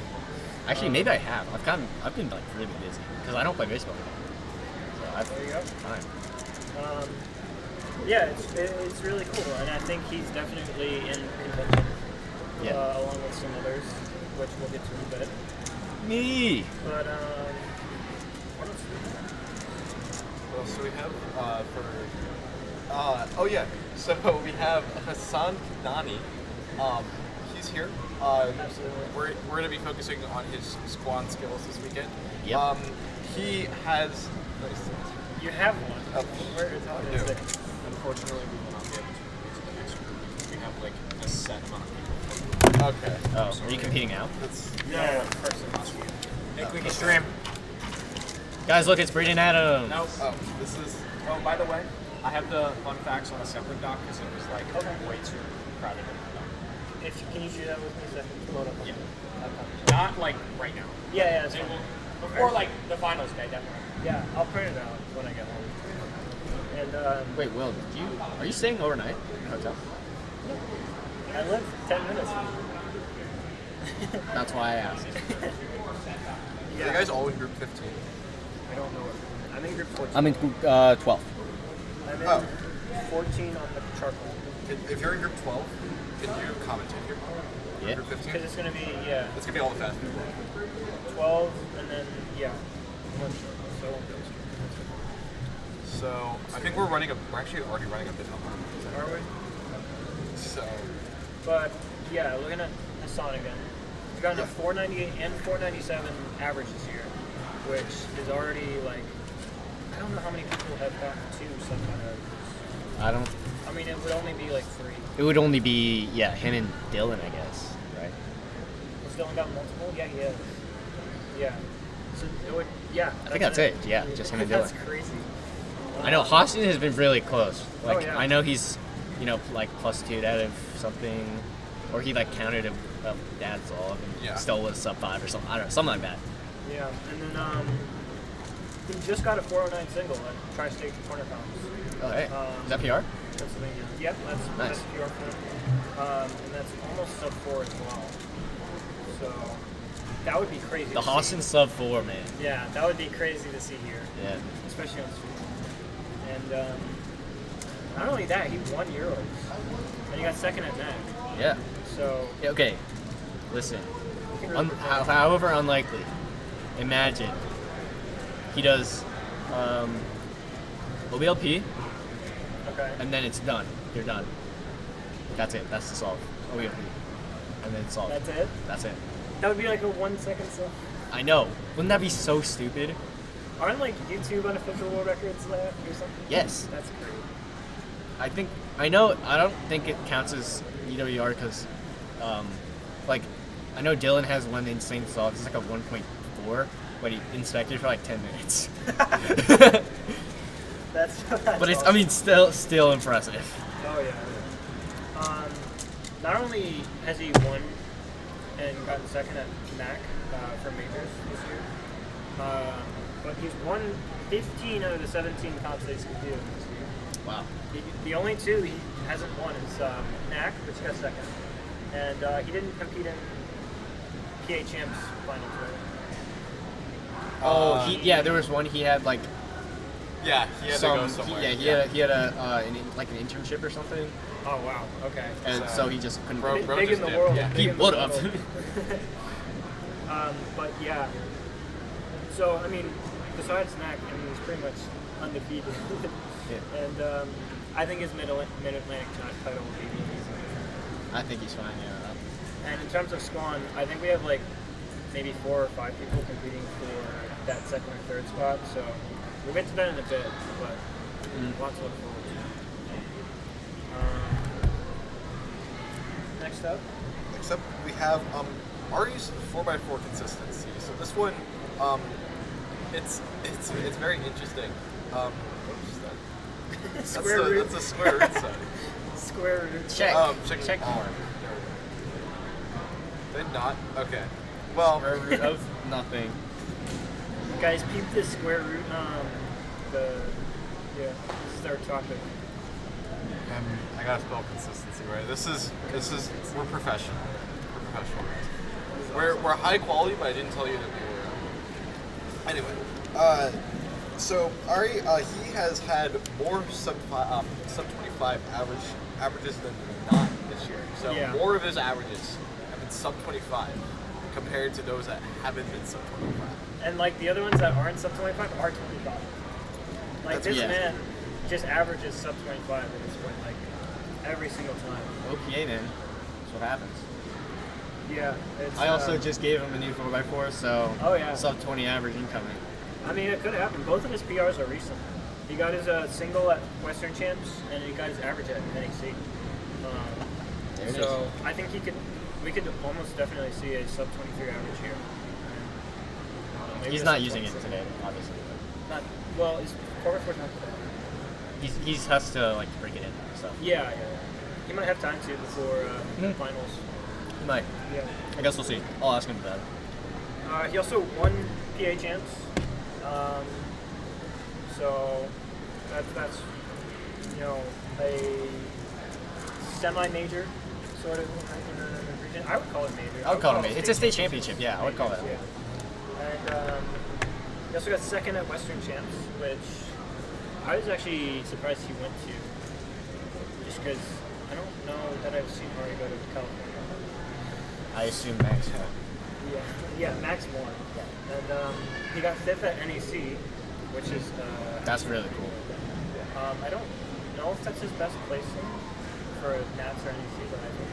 Actually, maybe I have. I've been like really busy because I don't play baseball anymore. So I've There you go. time. Yeah, it's really cool, and I think he's definitely in contention, Yeah. along with some others, which we'll get to in a bit. Me. But what else do we have? What else do we have oh yeah. So we have Hassan Kanani. He's here. Absolutely. We're gonna be focusing on his squad skills this weekend. Yep. He has. You have one. Oh, Where is I it? do. Unfortunately, we will not be able to do the next week. We have like a set amount of people. Okay. Oh, are you competing now? That's. Yeah. Hey, Clicky stream. Guys, look, it's Braden Adams. No. Oh, this is. Oh, by the way, I have the fun facts on a separate doc because it was like way too crowded in my doc. Can you share that with me a second? Load up. Yeah. Not like right now. Yeah, that's It fine. will, before like the finals day, definitely. Yeah, I'll print it out when I get home. And Wait, Will, are you staying overnight in a hotel? I live 10 minutes from you. That's why I asked. Are you guys all in group 15? I don't know what. I'm in group 14. I'm in group 12. I'm in Oh. 14 on the charcoal. If you're in group 12, can you commentate here? Yeah. Group 15? Because it's going to be, yeah, It's gonna be all the fast people. 12 and then, yeah, one short. So, So I think we're actually already running a bit behind. are we? So But, yeah, looking at Hassan again. He's gotten a 498 and 497 average this year, which is already like, I don't know how many people have gotten 2 some kind of. I don't. I mean, it would only be like 3. It would only be him and Dylan, I guess, right? Has Dylan got multiple? Yeah, he has. Yeah. So it would, yeah. I think that's it. Yeah, just him and That's Dylan. crazy. I know Austin has been really close. Like yeah. I know he's, like +2 out of something, or he like counted a dad's log and Yeah. still was sub 5 or something. I don't know, something like that. Yeah, and then he just got a 409 single at Tri-State Corner Comps, Oh hey, is that PR? Pennsylvania. Yep, that's Nice. PR for him. And that's almost sub 4 as well. So that would be crazy. The to see. Austin sub 4, man. Yeah, that would be crazy to see here, Yeah. especially on street. And Not only that, he won Euros, and he got second at NAC. Yeah. So Yeah, okay. Listen. he can really perform. However unlikely, imagine he does OBLP, Okay. and then it's done. You're done. That's it. That's the solve. OBLP. And then it's solved. That's it. That's it. That would be like a 1 second song. I know. Wouldn't that be so stupid? Aren't like YouTube unofficial world records that or something? Yes. That's great. I think I know. I don't think it counts as EWR because, like, I know Dylan has one insane solve. It's like a 1.4, but he inspected for like 10 minutes. That's But it's, I awesome. mean, still impressive. Oh yeah. Not only has he won and gotten second at NAC for majors this year, but he's won 15 out of the 17 comps that he's competed in this year. Wow. The only two he hasn't won is NAC, which got second, and he didn't compete in PA Champs finals, right? Yeah. There was one he had like Yeah, he had to go somewhere. he had an internship or something, Oh wow. Okay. and so he just couldn't. Bro- Big, bro big in just the did, world. yeah. big He in the would have. world. But yeah. So I mean, besides NAC, I mean, he's pretty much undefeated. Yeah. And I think his Mid-Atlantic title will be easy. I think he's fine. Yeah. And in terms of Squan, I think we have like maybe 4 or 5 people competing for that second or third spot. So we'll get to that in a bit, but lots to look forward to. Next up. Except we have Ari's 4x4 consistency. So this one, it's very interesting. What is that? Square root. That's a square root sign. Square root. Check. Check mark. Did not? Okay. Well, Square root of nothing. Guys, peep this square root. This is our topic. I gotta spell consistency right. This is we're professional. We're professional guys. We're high quality, but I didn't tell you that we were. Anyway, so Ari, he has had more sub 25 averages than not this year. So Yeah. more of his averages have been sub 25 compared to those that haven't been sub 25. And like the other ones that aren't sub 25 are 25. Like That's- this yeah. man just averages sub 25 at this point, like every single time. OPA then. That's what happens. Yeah. It's, I also just gave him a new 4x4, so Oh, yeah. sub 20 average incoming. I mean, it could happen. Both of his PRs are recent. He got his single at Western Champs, and he got his average at NEC. There it So I think we could almost definitely see a sub 23 average here. Maybe He's a not sub using it 26. today, obviously. Not well. His 4x4's not today. He has to like break it in. So Yeah. He might have time to before finals. he might. Yeah. I guess we'll see. I'll ask him about it. He also won PA Champs. So that's a semi-major sort of in the region. I would call it major. I would call it. It's a state championship. Yeah, I would call it. Yeah. And he also got second at Western Champs, which I was actually surprised he went to. Just because I don't know that I've seen Ari go to California. I assume Max. Yeah, Max won. And he got fifth at NEC, which is That's really cool. I don't know if that's his best placing for Nats or NEC, but I think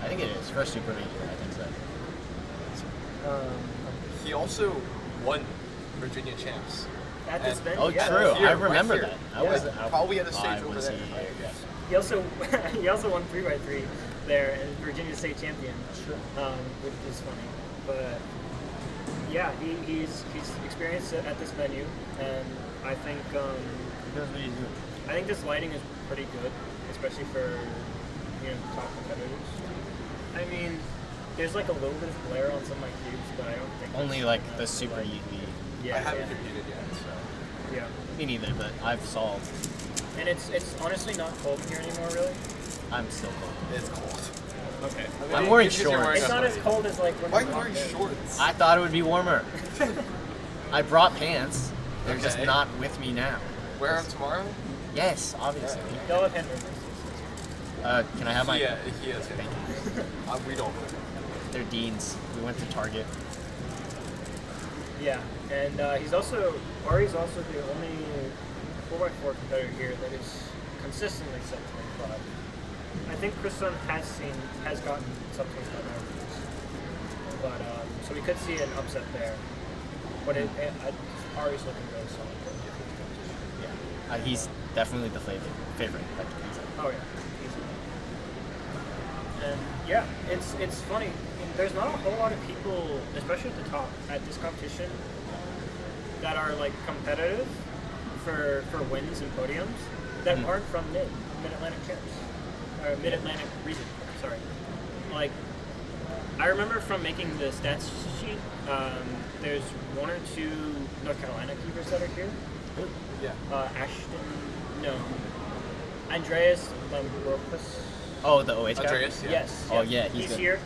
I think it is. First super major, I think so. He also won Virginia champs. at this And- venue. Oh, yeah. true. Here, I right remember here. that. I Yeah, was probably at a stage I over was there. here, yes. He also he also won 3x3 there and Virginia State champion, which is funny. But yeah, he's experienced it at this venue, and I think I think this lighting is pretty good, especially for top competitors. I mean, there's like a little bit of glare on some of my cubes, but I don't think Only it's like enough the to, super like- UV. Yeah, I haven't yeah, competed yet, so. yeah. Me neither, but I've solved. And it's honestly not cold in here anymore, really. I'm still cold. It's cold. Okay. I'm wearing Because you're shorts. wearing It's a not as hoodie. cold as like when Why are we you wearing walked in. shorts? I thought it would be warmer. I brought pants. They're just Okay. not with me now. Wear them tomorrow? Yes, obviously. Go with Henry. Can I have my? Yeah, he is. We don't. They're deans. We went to Target. Yeah, and he's also Ari's also the only 4x4 competitor here that is consistently sub 25. I think Chris has gotten sub 25 averages, but so we could see an upset there. But Ari's looking really solid. Yeah, he's definitely the favorite. Like, Oh yeah, easily. And yeah, it's funny. There's not a whole lot of people, especially at the top, at this competition, that are like competitive for wins and podiums that aren't from Mid-Atlantic champs or Mid-Atlantic region. Sorry. Like, I remember from making the stats sheet. There's 1 or 2 North Carolina keepers that are here. Yeah. Andreas Lambropoulos. oh, the OH guy. Andreas. Yeah. Yes. Oh, yeah, he's he's good. here.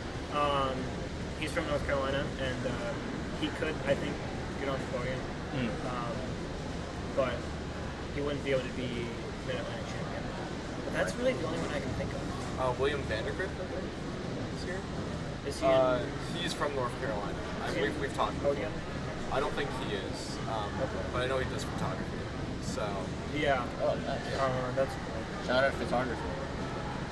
He's from North Carolina, and he could, I think, get on the podium. But he wouldn't be able to be Mid-Atlantic champion. But that's really the only one I can think of. William Vandergrift, I think, is here. Is he in He's from North Carolina. he We've talked. podium? I don't think he is, but I know he does photography. So Yeah. Oh, nice. That's cool. Shout out photography.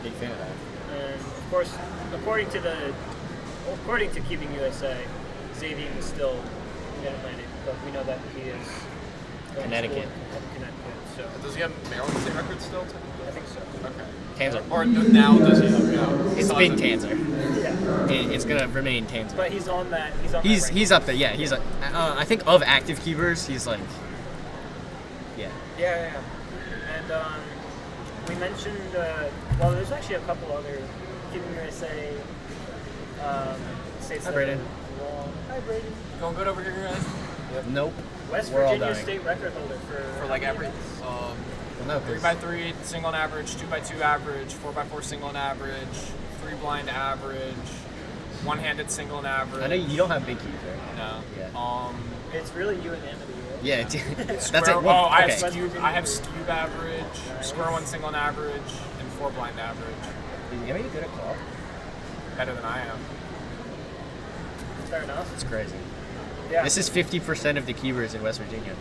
Big fan of that. And of course, according to Keeping USA, Xavier is still Mid-Atlantic, but we know that he is going to Connecticut. school in Connecticut. So does he have Maryland state record still? I think so. Okay. Tanzer. Or now does he? No. It's been Tanzer. Yeah. It's gonna remain Tanzer. But he's on that. He's on. He's that he's up there. Yeah, he's like I think of active keepers, he's like yeah. Yeah. And we mentioned. Well, there's actually a couple other Keeping USA states. Hi, that Brayden. are wrong. Hi, Brayden. Going good over here, guys? Nope. West We're all Virginia dying. state record holder For like every Well, no, 3x3 single and average, 2x2 average, 4x4 single and average, 3 blind average, one-handed single and average. I know you don't have big keys, right? No. Yeah. It's really you and Amity, right? Yeah, that's Square, it. Well, I okay. have skewed average, square one single and average, and 4 blind average. Is Yami good at claw? Better than I am. Fair enough. It's crazy. Yeah. This is 50% of the keepers in West Virginia.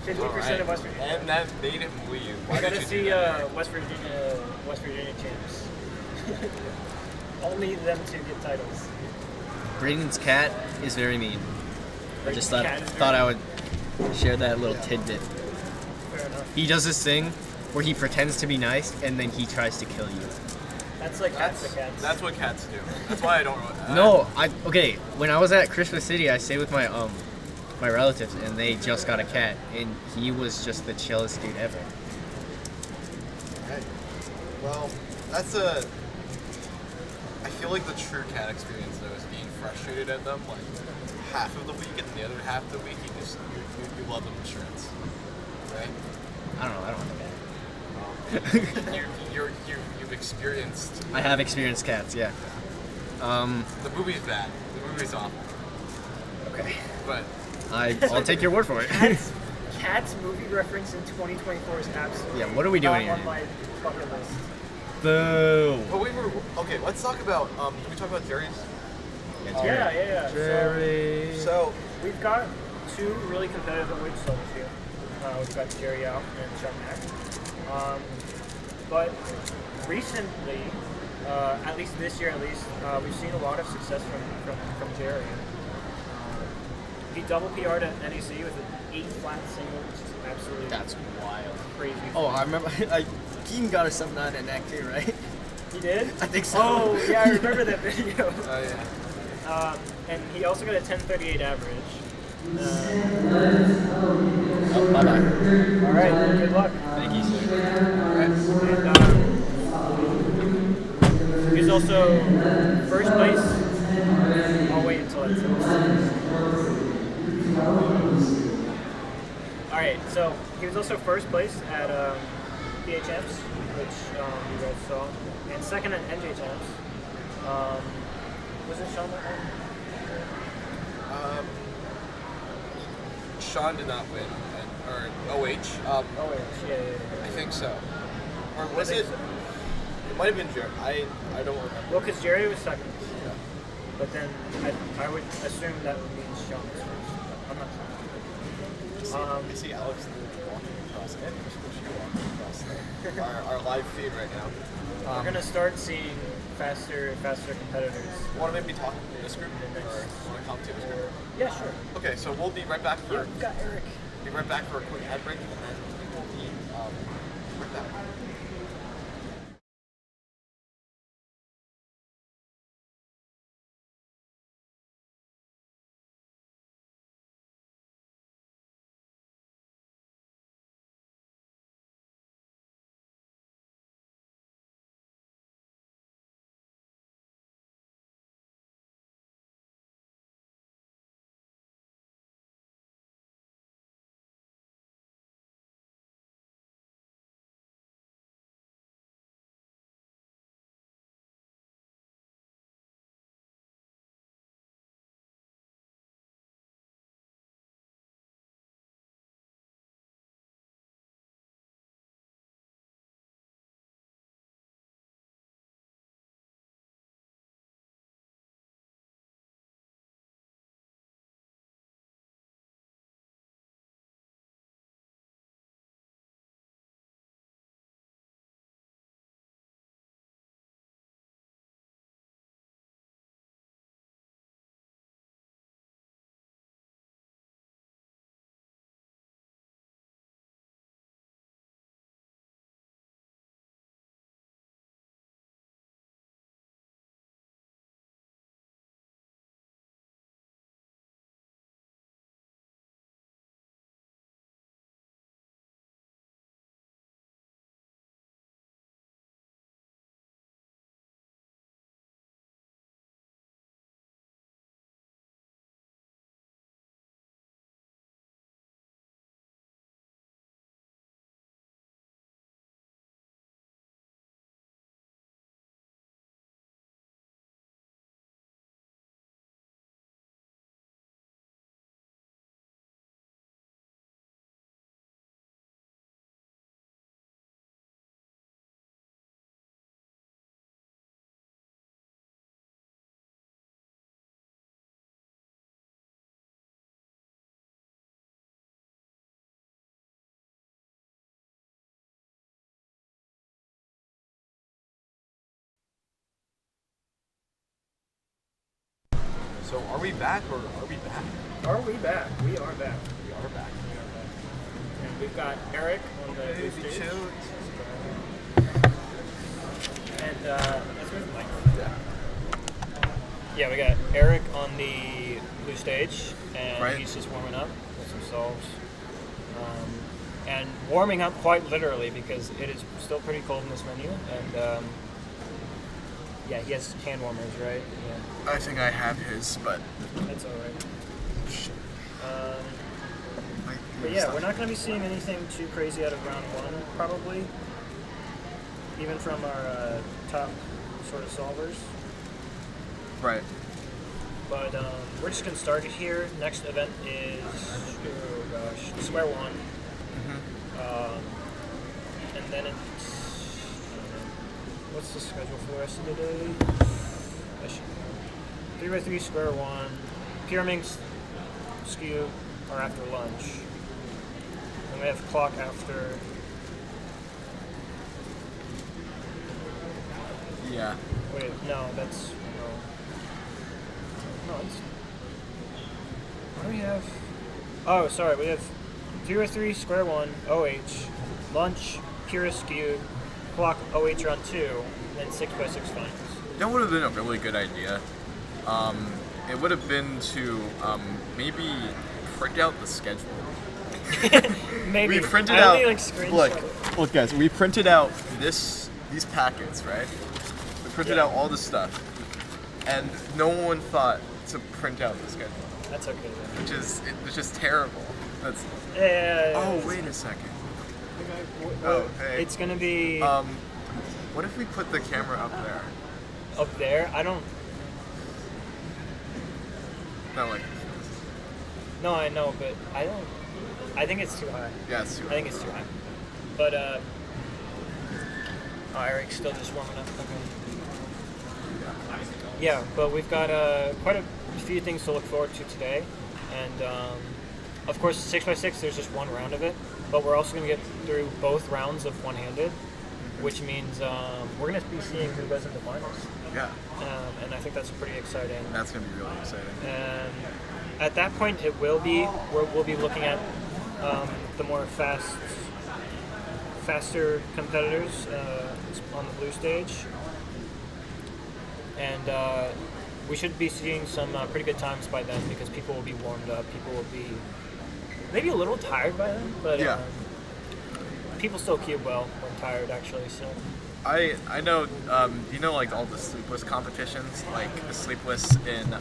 50% of West Virginia. And that made him leave. Why I did gotta you see do that? West Virginia champs. Only them to get titles. Braden's cat is very mean. I just thought Cat is thought I very- would share that little tidbit. Fair enough. He does this thing where he pretends to be nice and then he tries to kill you. That's like cats to cats. That's what cats do. That's why I don't. No, okay. When I was at Christmas City, I stayed with my my relatives, and they just got a cat, and he was just the chillest dude ever. Okay. Well, that's a. I feel like the true cat experience though is being frustrated at them like half of the week, and the other half of the week you love them to shreds, right? I don't know. I don't want a cat. You've experienced. I have experienced cats. Yeah. The movie's bad. The movie's awful. Okay. But I'll take your word for it. Cats movie reference in 2024 is absolutely. Yeah, what are we doing not here? on my bucket list. Boo. but we were okay. Let's talk about. Can we talk about Jerry's? Yeah. Jerry. So We've got 2 really competitive wage sellers here. We've got Jerry out and Sean Mack. But recently, at least this year, we've seen a lot of success from Jerry. He double PR'd at NEC with an 8 flat single, which is absolutely That's wild. crazy. Oh, I remember. Keaton got a 7-9 in that too, right? He did? I think so. Oh, yeah, I remember that video. oh yeah. And he also got a 1038 average. Oh, bye bye. All right, good luck. Thank you, sir. And he's also first place. I'll wait until it's All right, so he was also first place at PA Champs, which you guys saw, and second at NJ Champs. Was it Sean that won? Sean did not win, or OH. Oh wait, yeah. I think so. Or was I think it? so. It might have been Jerry. I don't remember. Well, because Jerry was second. But then I would assume that means Sean was first. But I'm not sure. I see Alex walking across it. Walking across our live feed right now. We're gonna start seeing faster competitors. Want to maybe talk in this group, or want to come to this group? Yeah, sure. Okay, so we'll be right back for Yeah, we've got Eric. be right back for a quick ad break, and then we'll be right back. So are we back or are we back? Are we back? We are back. We are back. And we've got Eric on the Baby stage. chill. And let's move the mic. Yeah. Yeah, we got Eric on the blue stage, and Right. he's just warming up with some solves. And warming up quite literally because it is still pretty cold in this venue. And yeah, he has hand warmers, right? Yeah, I think I have his, but that's all right. But yeah, we're not going to be seeing anything too crazy out of round one, probably. Even from our top sort of solvers. right. But we're just going to start it here. Next event is, oh gosh, Square One. And then it's, what's the schedule for the rest of the day? I should know. 3x3 Square One. Pyramid Skew are after lunch. And we have Clock after. Yeah. Wait, no, that's no, it's. What do we have? Oh, sorry, we have 3x3 Square One, OH, lunch, Purist Skew, Clock, OH round 2, then 6x6 finals. That would have been a really good idea. It would have been to maybe print out the schedule. Maybe. We printed I out. only, like, screenshot it. Look, guys. We printed out these packets, right? We printed Yeah. out all the stuff, and no one thought to print out the schedule, That's okay then. which is terrible. That's. Yeah. Oh, wait a second. Well, hey. it's gonna be What if we put the camera up there? up there. I don't. Not like. No, I know, but I don't. I think it's too high. Yeah, it's I think it's too high. But oh, Eric's still just warming up. Okay. Yeah, but we've got quite a few things to look forward to today, and of course 6x6. There's just one round of it, but we're also going to get through both rounds of one-handed, which means we're going to be seeing who goes into finals. Yeah. And I think that's pretty exciting. That's gonna be really exciting. And at that point, we'll be looking at the more faster competitors on the blue stage, and we should be seeing some pretty good times by then because people will be warmed up. People will be maybe a little tired by then, but Yeah. people still cube well when tired actually. So. I know, you know, like all the sleepless competitions, like the sleepless in,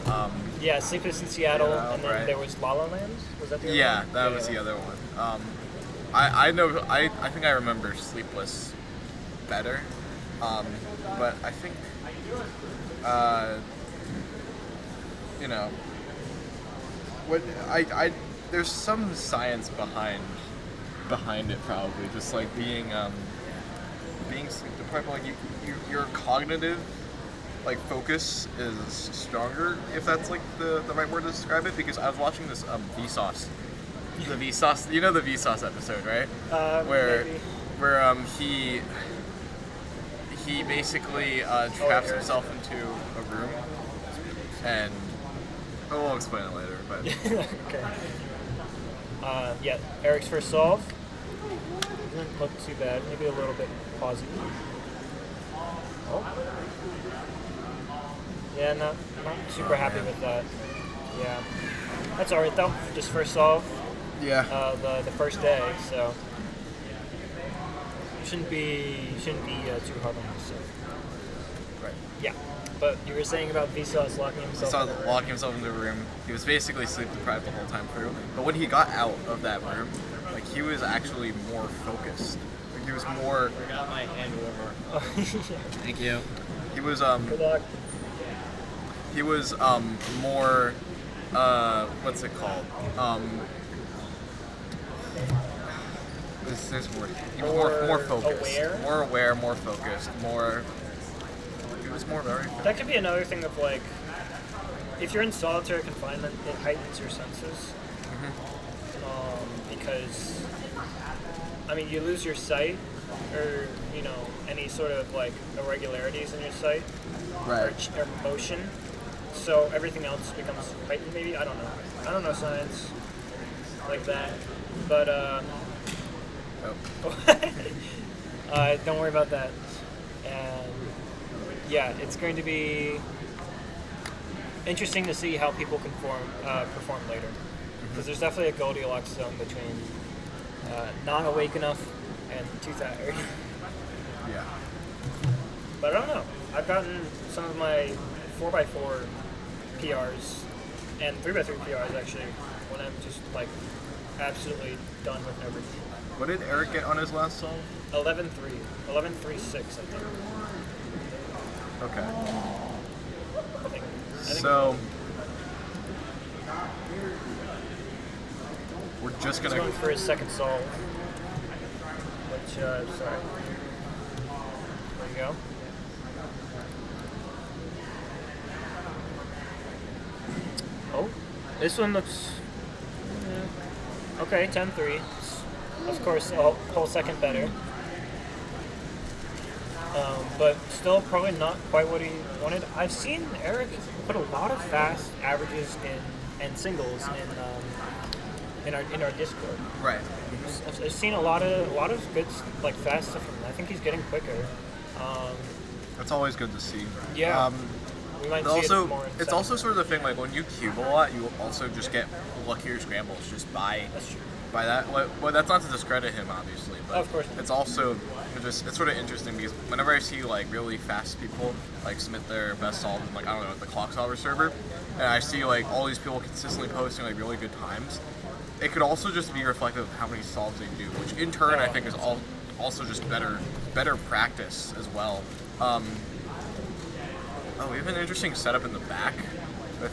Yeah, Sleepless in Seattle, Yeah, and then right. there was La La Land. Was that the other yeah, one? that was the other one. I know, I think I remember Sleepless better, but I think, you know, what there's some science behind it probably, just like being sleep deprived, like your cognitive like focus is stronger, if that's like the right word to describe it, because I was watching this Vsauce, you know the Vsauce episode, right? Maybe. Where he basically traps Eric. himself into a room, and we'll explain it later, but Okay. Yeah, Eric's first solve. Doesn't look too bad. Maybe a little bit positive. Oh. Yeah, not super happy with that. Yeah. That's alright though. Just first solve. yeah. The first day, so shouldn't be too hard on himself. Right. Yeah. But you were saying about Vsauce locking He himself saw in a room. locking himself in the room. He was basically sleep deprived the whole time through. But when he got out of that room, like he was actually more focused. Like he was more. I got my hand warmer. Thank you. He was Good luck. He was more. What's it called? There's more. He was more More focused. aware? More aware. More focused. More. He was more very. That could be another thing of like, if you're in solitary confinement, it heightens your senses. Because, I mean, you lose your sight, or any sort of like irregularities in your sight, or motion. So everything else becomes heightened. Maybe I don't know science like that, but don't worry about that. And yeah, it's going to be interesting to see how people can perform later. Because there's definitely a Goldilocks zone between not awake enough and too tired. Yeah. But I don't know. I've gotten some of my 4x4 PRs and 3x3 PRs actually when I'm just like absolutely done with everything. What did Eric get on his last song? 11.3. 11.36, I think. Okay. I think So we're just he's gonna. going for his second solve. Which, sorry. There you go. Oh, this one looks okay. 10-3. Of course, a whole second better. But still, probably not quite what he wanted. I've seen Eric put a lot of fast averages and singles in our Discord. Right. I've seen a lot of good like fast stuff from him. I think he's getting quicker. That's always good to see. Yeah. We might see Also, it more in it's also sort of the thing, like when you cube a lot, you also just get luckier scrambles just by That's true. that. Well, that's not to discredit him, obviously, but Of course. it's also it's sort of interesting because whenever I see like really fast people like submit their best solves in like I don't know the clock solver server, and I see like all these people consistently posting like really good times, it could also just be reflective of how many solves they do, which in turn I think is also just better practice as well. We have an interesting setup in the back with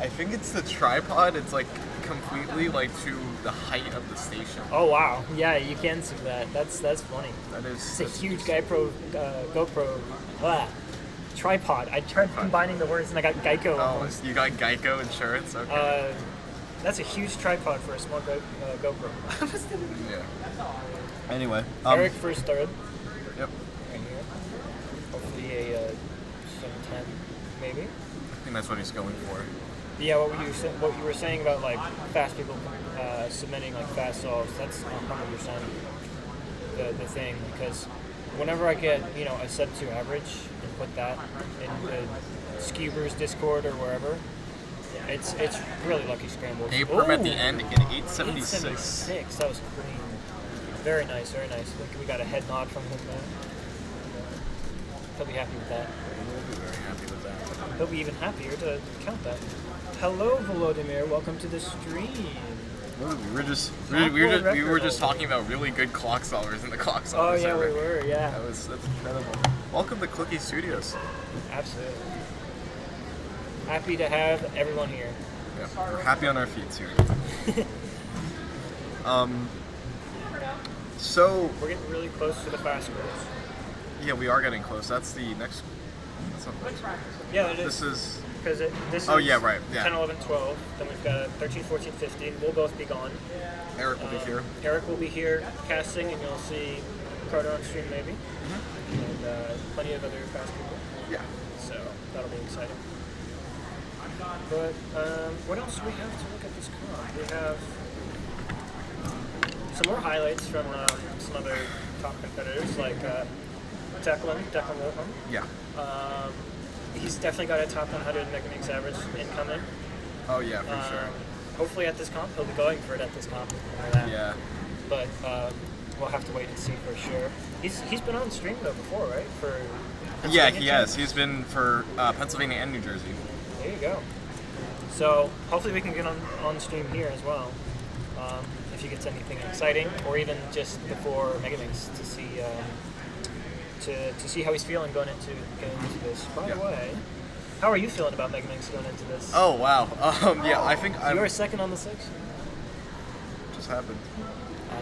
I think it's the tripod. It's like completely like to the height of the station. Oh wow, yeah, you can see that. That's funny. That is. It's a huge GoPro tripod. I tried combining the words and I got Geico Oh, almost. you got Geico insurance. Okay. That's a huge tripod for a small GoPro. Yeah. Anyway. Eric first third. Yep. Right here. Hopefully a 710 maybe. I think that's what he's going for. Yeah, what you were saying about like fast people submitting like fast solves, that's 100% the thing, because whenever I get a sub 2 average and put that in the Skewbers Discord or wherever, it's really lucky scrambles. Abram at the end in 876. 876, that was clean. Very nice, very nice. Look, we got a head nod from him there. He'll be happy with that. We'll be very happy with that. He'll be even happier to count that. Hello, Volodymyr. Welcome to the stream. We were just talking about really good clock solvers in the clock solver. Oh yeah, server. we were. Yeah. That's incredible. Welcome to Clicky Studios. Absolutely. Happy to have everyone here. Yeah, we're happy on our feet here. So We're getting really close to the fast scores. yeah, we are getting close. That's the next. That's not the next one. Yeah, it This is. is. Because this Oh, is yeah, right, yeah. 10, 11, 12. Then we've got 13, 14, 15. We'll both be gone. Eric will be here. Eric will be here casting, and you'll see Carter on stream maybe. And plenty of other fast people. Yeah. So that'll be exciting. But what else do we have to look at this con? We have some more highlights from some other top competitors like Declan Wilhelm. Yeah. He's definitely got a top 100 Megamix average incoming. Oh yeah, for sure. Hopefully at this comp, he'll be going for it at this comp. That. Yeah. But we'll have to wait and see for sure. He's been on stream though before, right? For Yeah, Pennsylvania he has. champs? He's been for Pennsylvania and New Jersey. There you go. So hopefully we can get on stream here as well. If he gets anything exciting, or even just before Megamix to see to see how he's feeling going into this. By the way, how are you feeling about Megamix going into this? Oh wow. Yeah, I think So I'm. you were second on the section. Just happened. I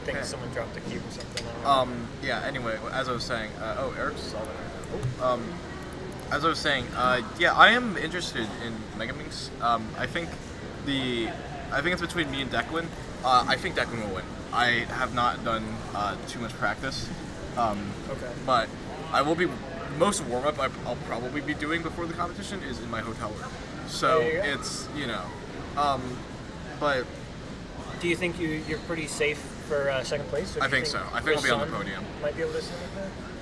think Okay. someone dropped a cube or something. I don't know. Yeah. Anyway, as I was saying, Eric's solving. As I was saying, yeah, I am interested in Megaminx. I think it's between me and Declan. I think Declan will win. I have not done too much practice. Okay. But I will be. Most warm up I'll probably be doing before the competition is in my hotel room. So There you go. it's but Do you think you're pretty safe for second place? Or do I you think so. I think I'll be on the Rasan podium. Might be able to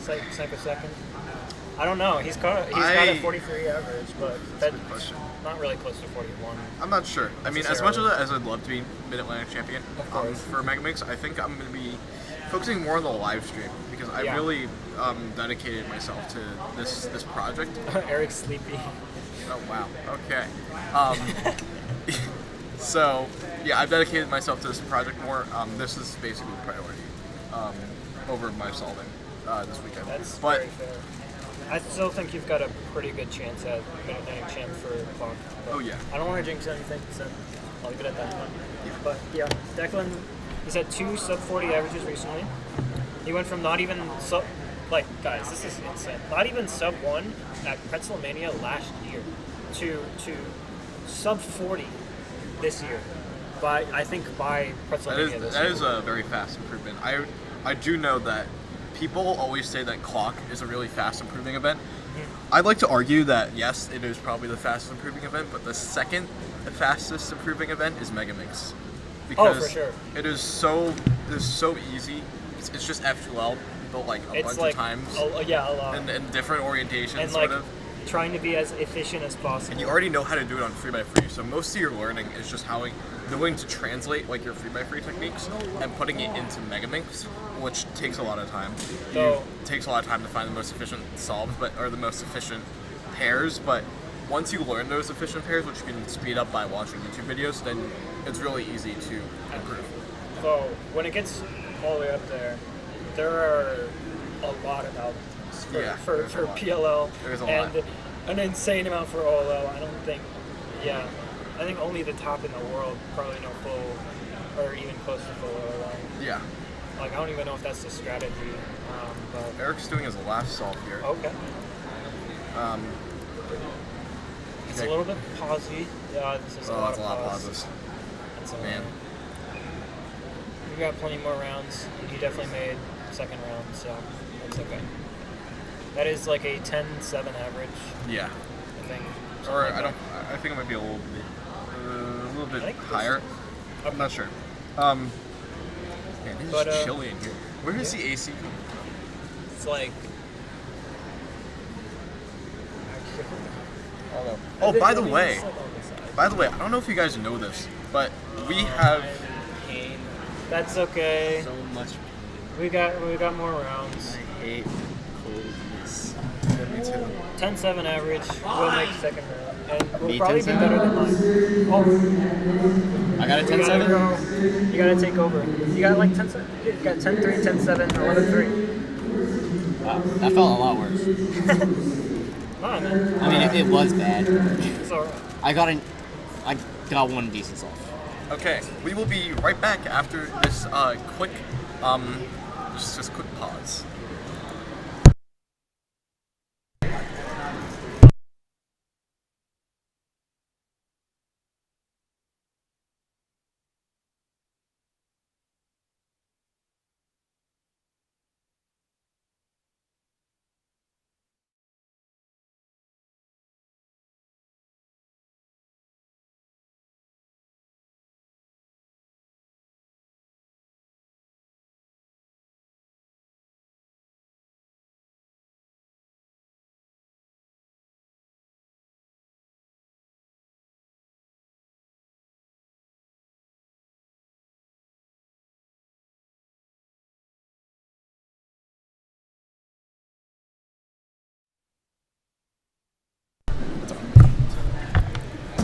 snipe a second. I don't know. He's got a I- 43 average, but That's a that's good question. not really close to 41. I'm not sure. I mean, as much Necessarily. as I'd love to be Mid-Atlantic champion Of course. for Megamix, I think I'm going to be focusing more on the live stream because I Yeah. really dedicated myself to this project. Eric's sleepy. Oh wow. Okay. So yeah, I've dedicated myself to this project more. This is basically the priority over my solving this weekend. That's but very fair. I still think you've got a pretty good chance at Mid-Atlantic champ for Clock. Oh, yeah. I don't want to jinx anything, so I'll leave it at that. Yeah. But yeah, Declan, he's had 2 sub 40 averages recently. He went from not even sub, like guys, this is insane. Not even sub 1 at Pretzelmania last year to sub 40 this year. I think by Pretzelmania this that year. is a very fast improvement. I do know that people always say that Clock is a really fast improving event. I'd like to argue that yes, it is probably the fastest improving event, but the second fastest improving event is Megamix. Because for sure. it is so easy. It's just F2L built like a It's bunch like, of times yeah, a lot. and different orientations And sort like of. trying to be as efficient as possible. And you already know how to do it on 3x3, so most of your learning is just knowing to translate like your 3x3 techniques and putting it into Megamix, which takes a lot of time. So- It takes a lot of time to find the most efficient solves, or the most efficient pairs. But once you learn those efficient pairs, which you can speed up by watching YouTube videos, then it's really easy to improve. So when it gets all the way up there are a lot of algorithms Yeah, for there's a lot. PLL There's a and lot. an insane amount for OLL. I don't think Yeah, I think only the top in the world probably know full, or even close to full lower line. Yeah. Like, I don't even know if that's the strategy. But Eric's doing his last solve here. okay. It's Okay. a little bit pausey. Yeah, this is Oh, that's a lot of pause. pauses. That's a Man. We got plenty more rounds. He definitely made second round, so that's okay. That is like a 10-7 average, Yeah. I think. Or Something like I think it might be a little bit I think this higher. is- I'm not sure. Man, it's But, chilly in here. Where does the AC come that. It's like. from? Oh, by the way, I don't know if you guys know this, but we have. Pain. That's okay. So much. We got more rounds. I hate coldness. Me too. 10-7 average. We'll make second round, and we'll Me probably be 10-7? better than mine. Oh, I got a you gotta 10-7. go. You gotta take over. You got like 10-7. You got 10-3, 10-7, 11-3. Wow, that felt a lot worse. Nah, man. I mean, it was bad. It's alright. I got one decent solve. Okay, we will be right back after this quick, just quick pause.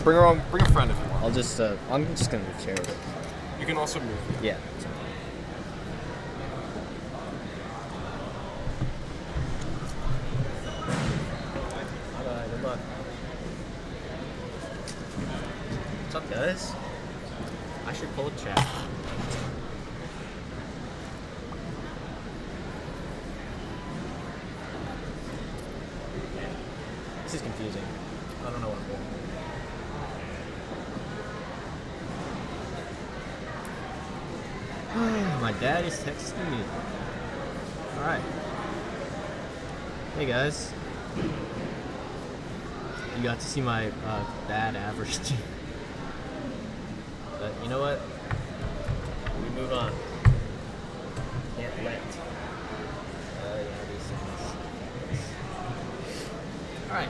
Bring a friend if you want. I'm just gonna move chairs. You can also move. Yeah. Good luck. What's up, guys? I should pull a chat. This is confusing. I don't know what I'm doing. My dad is texting me. Alright. Hey guys. You got to see my bad average. But you know what? We move on. Can't let. Yeah, these things. Alright.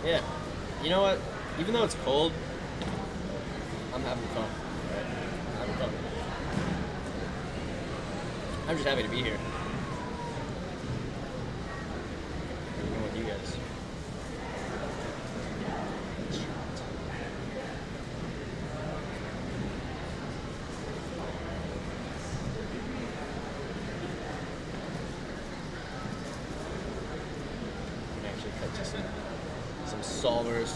Yeah. You know what? Even though it's cold, I'm having fun. Right? I'm having fun. I'm just happy to be here. Even with you guys. I can actually cut to some solvers.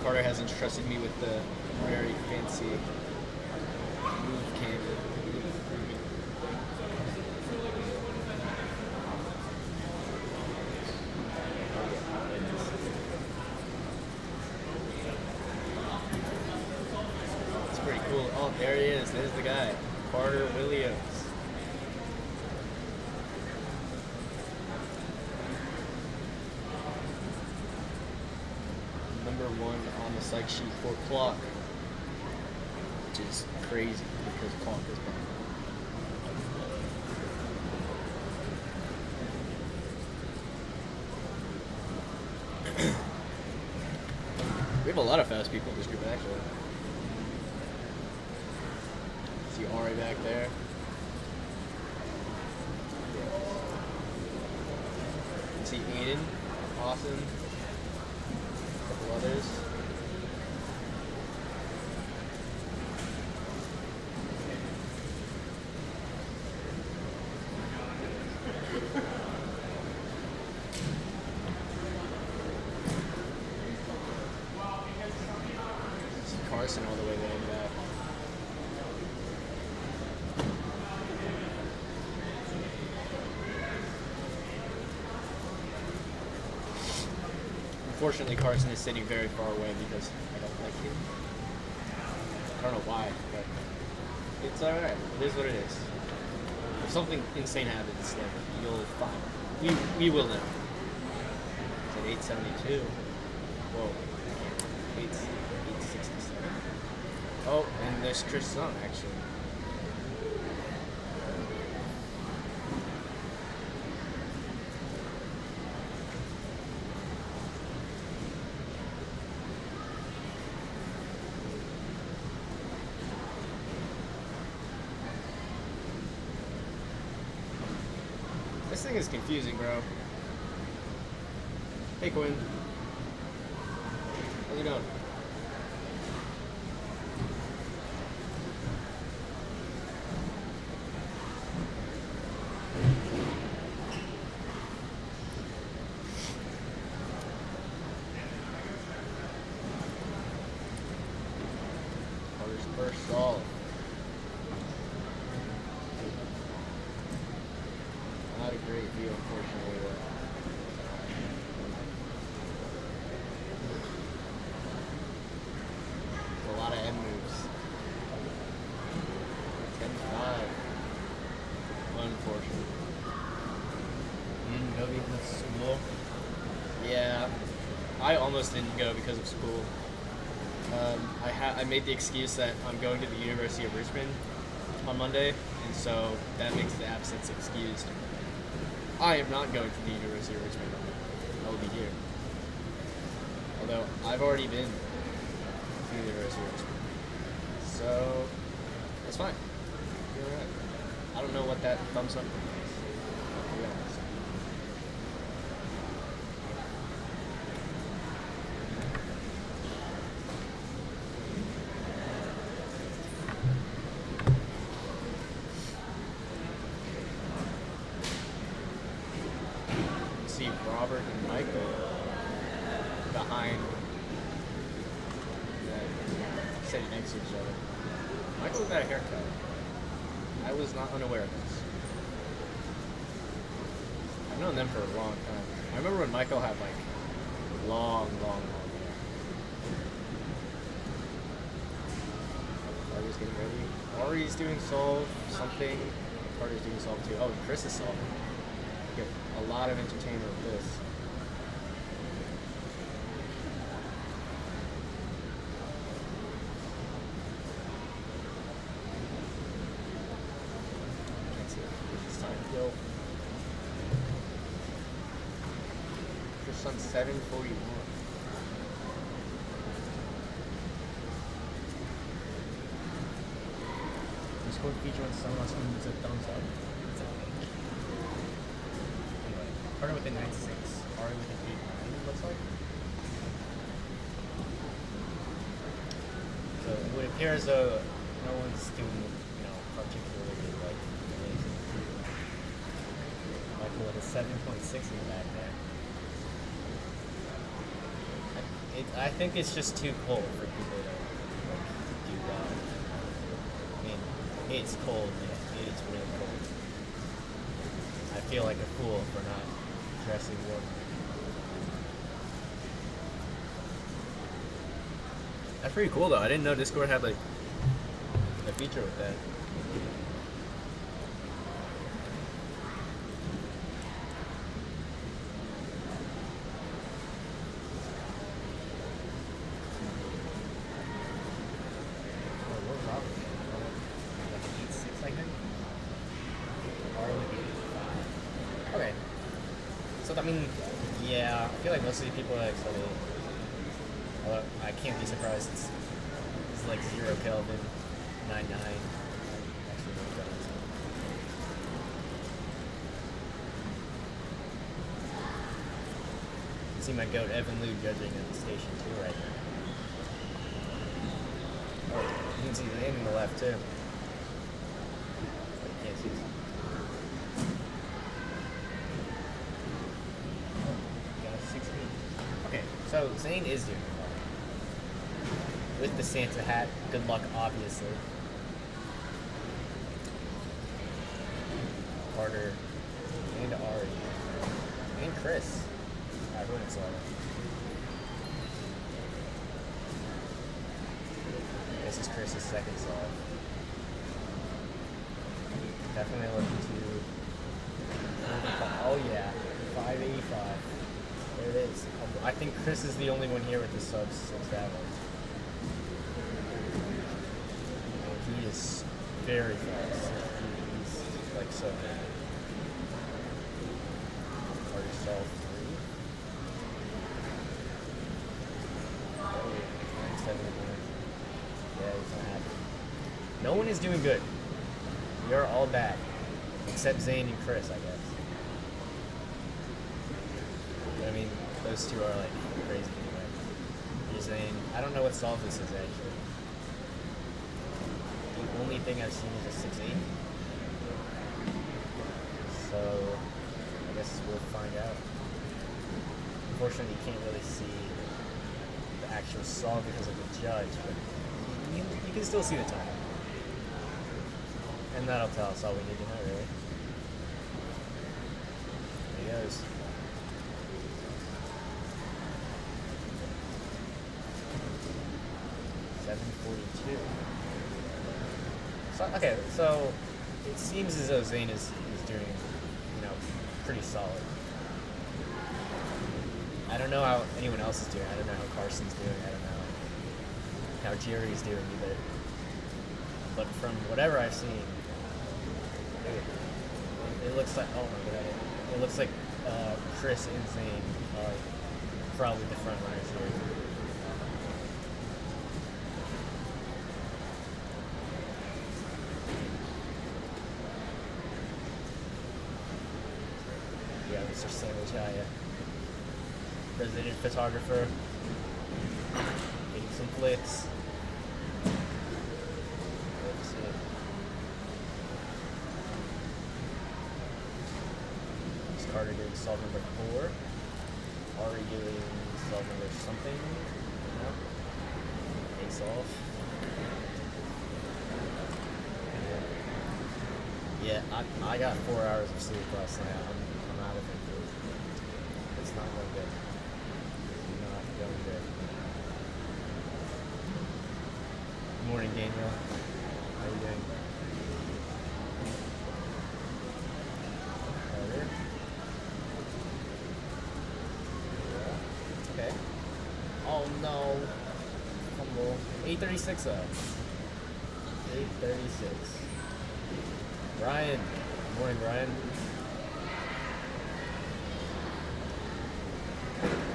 Carter has entrusted me with the very fancy move candy. It's pretty cool. Oh, there he is. There's the guy, Carter Williams. Number 1 on the psych sheet for clock, which is crazy because clock is bad. We have a lot of fast people in this group, actually. See Ari back there. You can see Aiden, Austin, a couple others. unfortunately, Carson is sitting very far away because I don't like him. I don't know why, but it's alright. It is what it is. If something insane happens, like, you'll find. We will know. It's at 872. Whoa. 867. Oh, and there's Chris Sung, actually. This thing is confusing, bro. Hey, Quinn. How's it going? Carter's first solve. Not a great view, unfortunately. A lot of end moves. 10-5. Unfortunate. Go because of school? Yeah. I almost didn't go because of school. I made the excuse that I'm going to the University of Richmond on Monday, and so that makes the absence excused. I am not going to the University of Richmond. I will be here. Although I've already been to the University of Richmond. So that's fine. You're right. I don't know what that thumbs up means. To be honest. See Robert and Michael behind sitting next to each other. Michael got a haircut. I was not unaware of this. I've known them for a long time. I remember when Michael had like long hair. Carter's getting ready. Ari's doing solve something. Carter's doing solve too. Oh, and Chris is solving. Get a lot of entertainment with this. Can't see it. It's time to go. Just on 741. Discord feature when someone else gives a thumbs up. Carter with a 9-6. Ari with an 8-9, it looks like. So it would appear as though no one's doing, particularly like amazing. Michael with a 7.6 in the back there. I think it's just too cold for people to do that. I mean, it's cold, man. It is really cold. I feel like a fool for not dressing warm. That's pretty cool though. I didn't know Discord had like a feature with that. Okay. So I mean, yeah, I feel like most of the people that excited. Although I can't be surprised. It's like 0 Kelvin, 9.9. Actually, no Kelvin. See my goat Evan Liu judging at the station too right now. Oh, you can see the name on the left too. You can't see. Got 16. Okay, so Zane is doing well. With the Santa hat, good luck, obviously. Carter and Ari and Chris. Everyone's this is Chris's second solve. Definitely looking to. Oh yeah, 585. There it is. I think Chris is the only one here with the sub 6 average. He is very fast. He's like so good. Carter solve 3. Oh, 971. Yeah, he's not happy. No one is doing good. We are all bad. Except Zane and Chris, I guess. But, I mean, those two are like crazy anyway. You're Zane. I don't know what solve this is actually. The only thing I've seen is a 6-8. So I guess we'll find out. Unfortunately, you can't really see the actual solve because of the judge, but you can still see the time. And that'll tell us all we need to know, really. There he goes. $742. So, okay, so it seems as though Zane is doing, pretty solid. I don't know how anyone else is doing. I don't know how Carson's doing. I don't know how Jerry's doing either. But from whatever I've seen, it looks like, oh my god, it looks like Chris and Zane are probably the front runners here. Yeah, Mr. Sandwichaya, resident photographer, getting some flicks. Carter doing solve number 4. Ari doing solve number something. No. Ace off. Yeah, I got 4 hours of sleep last night. I'm out of it, dude. It's not going good. It's not going good. Good morning, Daniel. How are you doing? Carter. Okay. Oh no. Fumble. 836 though. 836. Brian. Good morning, Brian.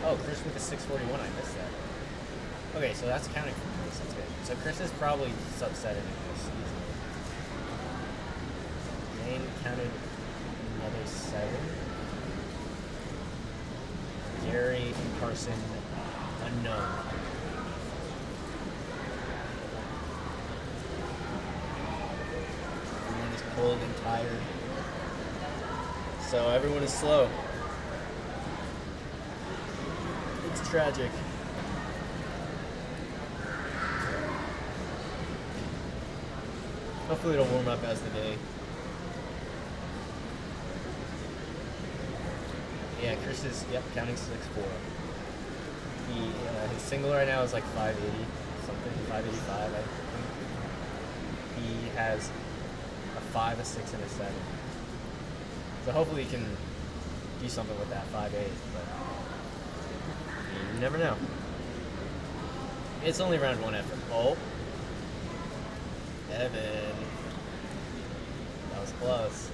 Oh, Chris with a 641. I missed that. Okay, so that's counting for Chris. That's good. So Chris is probably subsetting this easily. Zane counted another 7. Gary and Carson, unknown. Everyone is cold and tired. So everyone is slow. It's tragic. Hopefully it'll warm up as the day. Yeah, Chris is, counting 6'4". His single right now is like 580 something, 585 I think. He has a 5, a 6, and a 7. So hopefully he can do something with that 5'8", but you never know. It's only round 1 effort. Oh. Evan. That was close.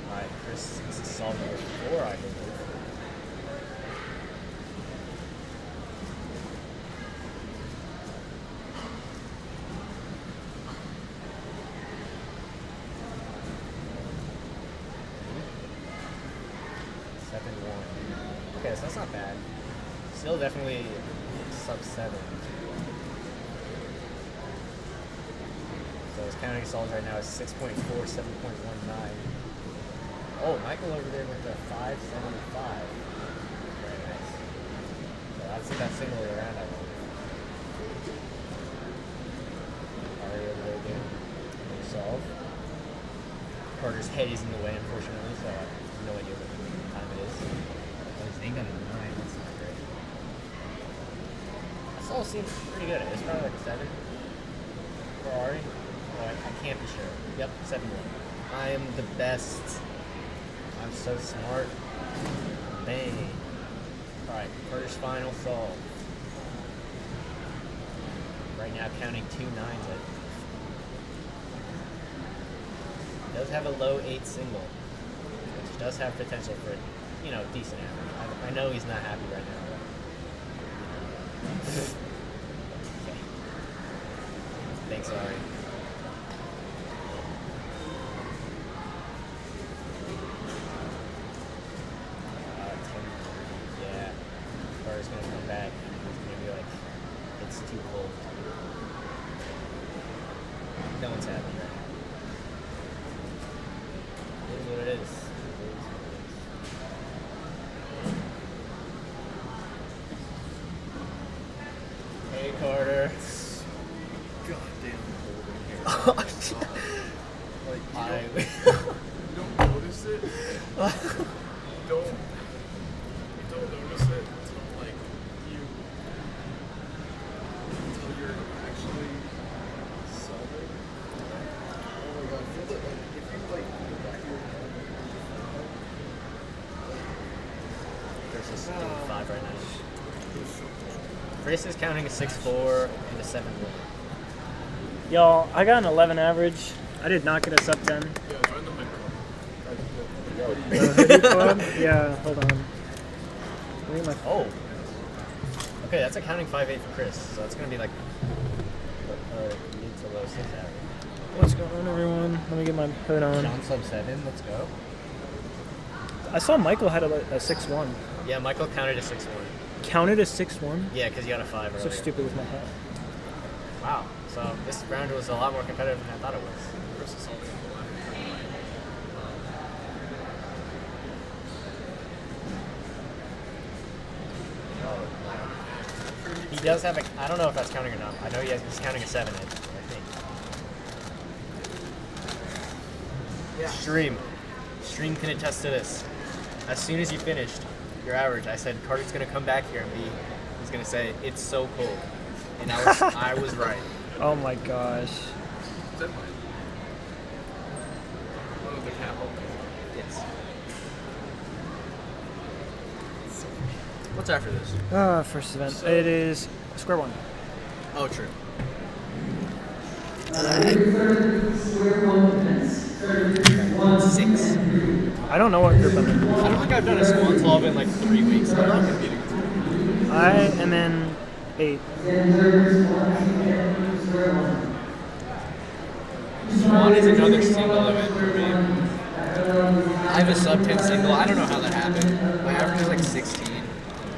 Alright, Chris, this is solve number 4, I believe. Okay, so that's not bad. Still definitely sub 7. So his counting solves right now is 6.4, 7.19. Oh, Michael over there with the 575. Very nice. So that's that single of the round, I believe. Ari over there doing solve. Carter's head is in the way, unfortunately, so I have no idea what time it is. Oh, he's ain't got a 9. all seems pretty good. It's probably like a 7 for Ari. Oh, I can't be sure. Yep, 7-1. I am the best. I'm so smart. Bang. Alright, first final solve. Right now counting 2 9s. It does have a low 8 single, which does have potential for, decent average. I know he's not happy right now. Okay. Thanks, Ari. Yeah. Ari's gonna come back. He's gonna be like, it's too cold. No one's happy right now. It is what it is. Hey, Carter. Goddamn cold in here. Like, you don't notice it. You don't notice it until you're actually solid. Oh my god, feel it like if you like go back of your head. Chris is doing 5 right now. Chris is counting a 6-4 and a 7-1. Y'all, I got an 11 average. I did not get a sub 10. Yeah, join the Hoodie club? Yeah, hold on. Let me get my Oh. Okay, that's a counting 5-8 for Chris. So it's gonna be like mid to low 6 average. What's going on, everyone? Let me get my hood on. John sub 7. Let's go. I saw Michael had a 6-1. Yeah, Michael counted a 6-1. Counted a 6-1? Yeah, because you got a 5 So earlier. stupid with my hat. Wow. So this round was a lot more competitive than I thought it was. He does have a. I don't know if that's counting or not. I know he's counting a 7 I think. Yeah. Stream can attest to this. As soon as you finished your average, I said Carter's gonna come back here and he's gonna say it's so cold, and I was right. Oh my gosh. Yes. What's after this? First event. It is square one. Oh, true. Six. I don't know what group I'm in. I don't think I've done a swan 12 in like 3 weeks. I'm not competing. I am in 8. Swan is another single event for me. I have a sub 10 single. I don't know how that happened. My average is like 16.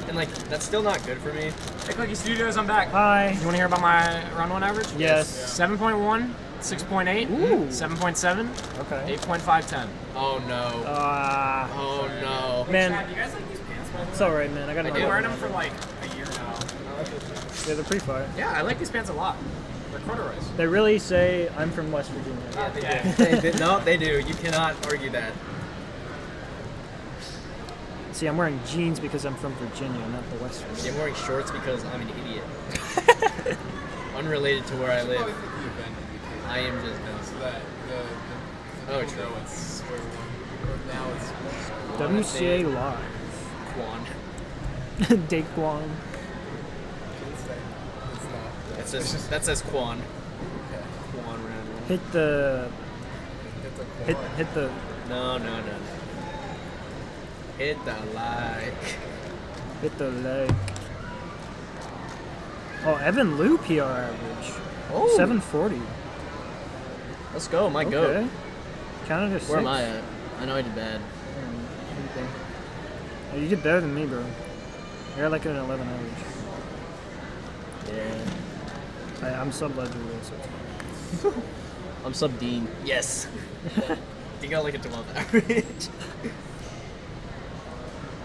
And like, that's still not good for me. Hey, Clicky Studios, I'm back. Hi. You want to hear about my round 1 average? Yes. 7.1, 6.8, Ooh. 7.7, Okay. 8.510. Oh no. Oh no. Man, Chad, you guys like these pants, man? it's alright, man. I got I've another been wearing one. them for like a year now. Yeah, they're pretty fire. Yeah, I like these pants a lot. They're corduroys. They really say I'm from West Virginia. Yeah. No, they do. You cannot argue that. See, I'm wearing jeans because I'm from Virginia, not the West Virginia. I'm wearing shorts because I'm an idiot. Unrelated to where I live. I am just So that the Oh, people true. know it's square one. Now it's WCA Live. Quan. Daquan. it's not. That says Quan. Okay. Quan Randall. Hit the. It's a Hit, quad. hit the. No. Hit the like. Hit the leg. Oh, Evan Lou PR average. Oh. 740. Let's go, my Okay. goat. Counted a 6. Where am I at? I know I did bad. Oh, you did better than me, bro. You're like an 11 average. Yeah. I'm sub legendary, so it's fine. I'm sub Dean. Yes. You got like a 12 average.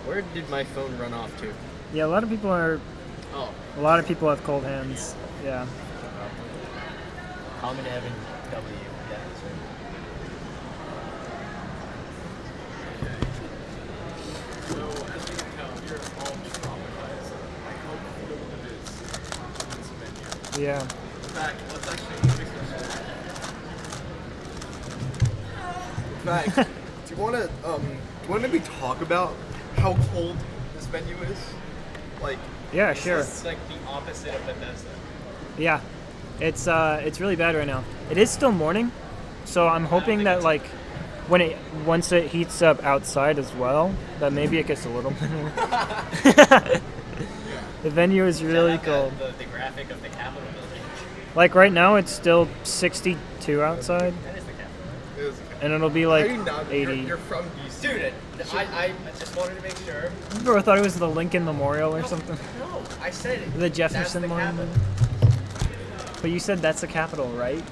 Where did my phone run off to? Yeah, a lot of people are. Oh. A lot of people have cold hands. Yeah. Common Evan W. Yeah, that's right. So as you can tell, you're all traumatized. Like how cold it is. Yeah. In fact, let's actually fix this. In fact, do you want to maybe talk about how cold this venue is? Like, Yeah, sure. It's like the opposite of Bethesda. Yeah. It's really bad right now. It is still morning, so I'm hoping that like once it heats up outside as well, that maybe it gets a little better. The venue is really cold. The graphic of the Capitol building. Like right now, it's still 62 outside, That is the Capitol. it is. and it'll be How like are you not- 80. You're from DC. Dude, I just wanted to make sure. Bro, I thought it was the Lincoln Memorial or something. No, I said it. The Jefferson That's the Monument. Capitol. But you said that's the Capitol, right?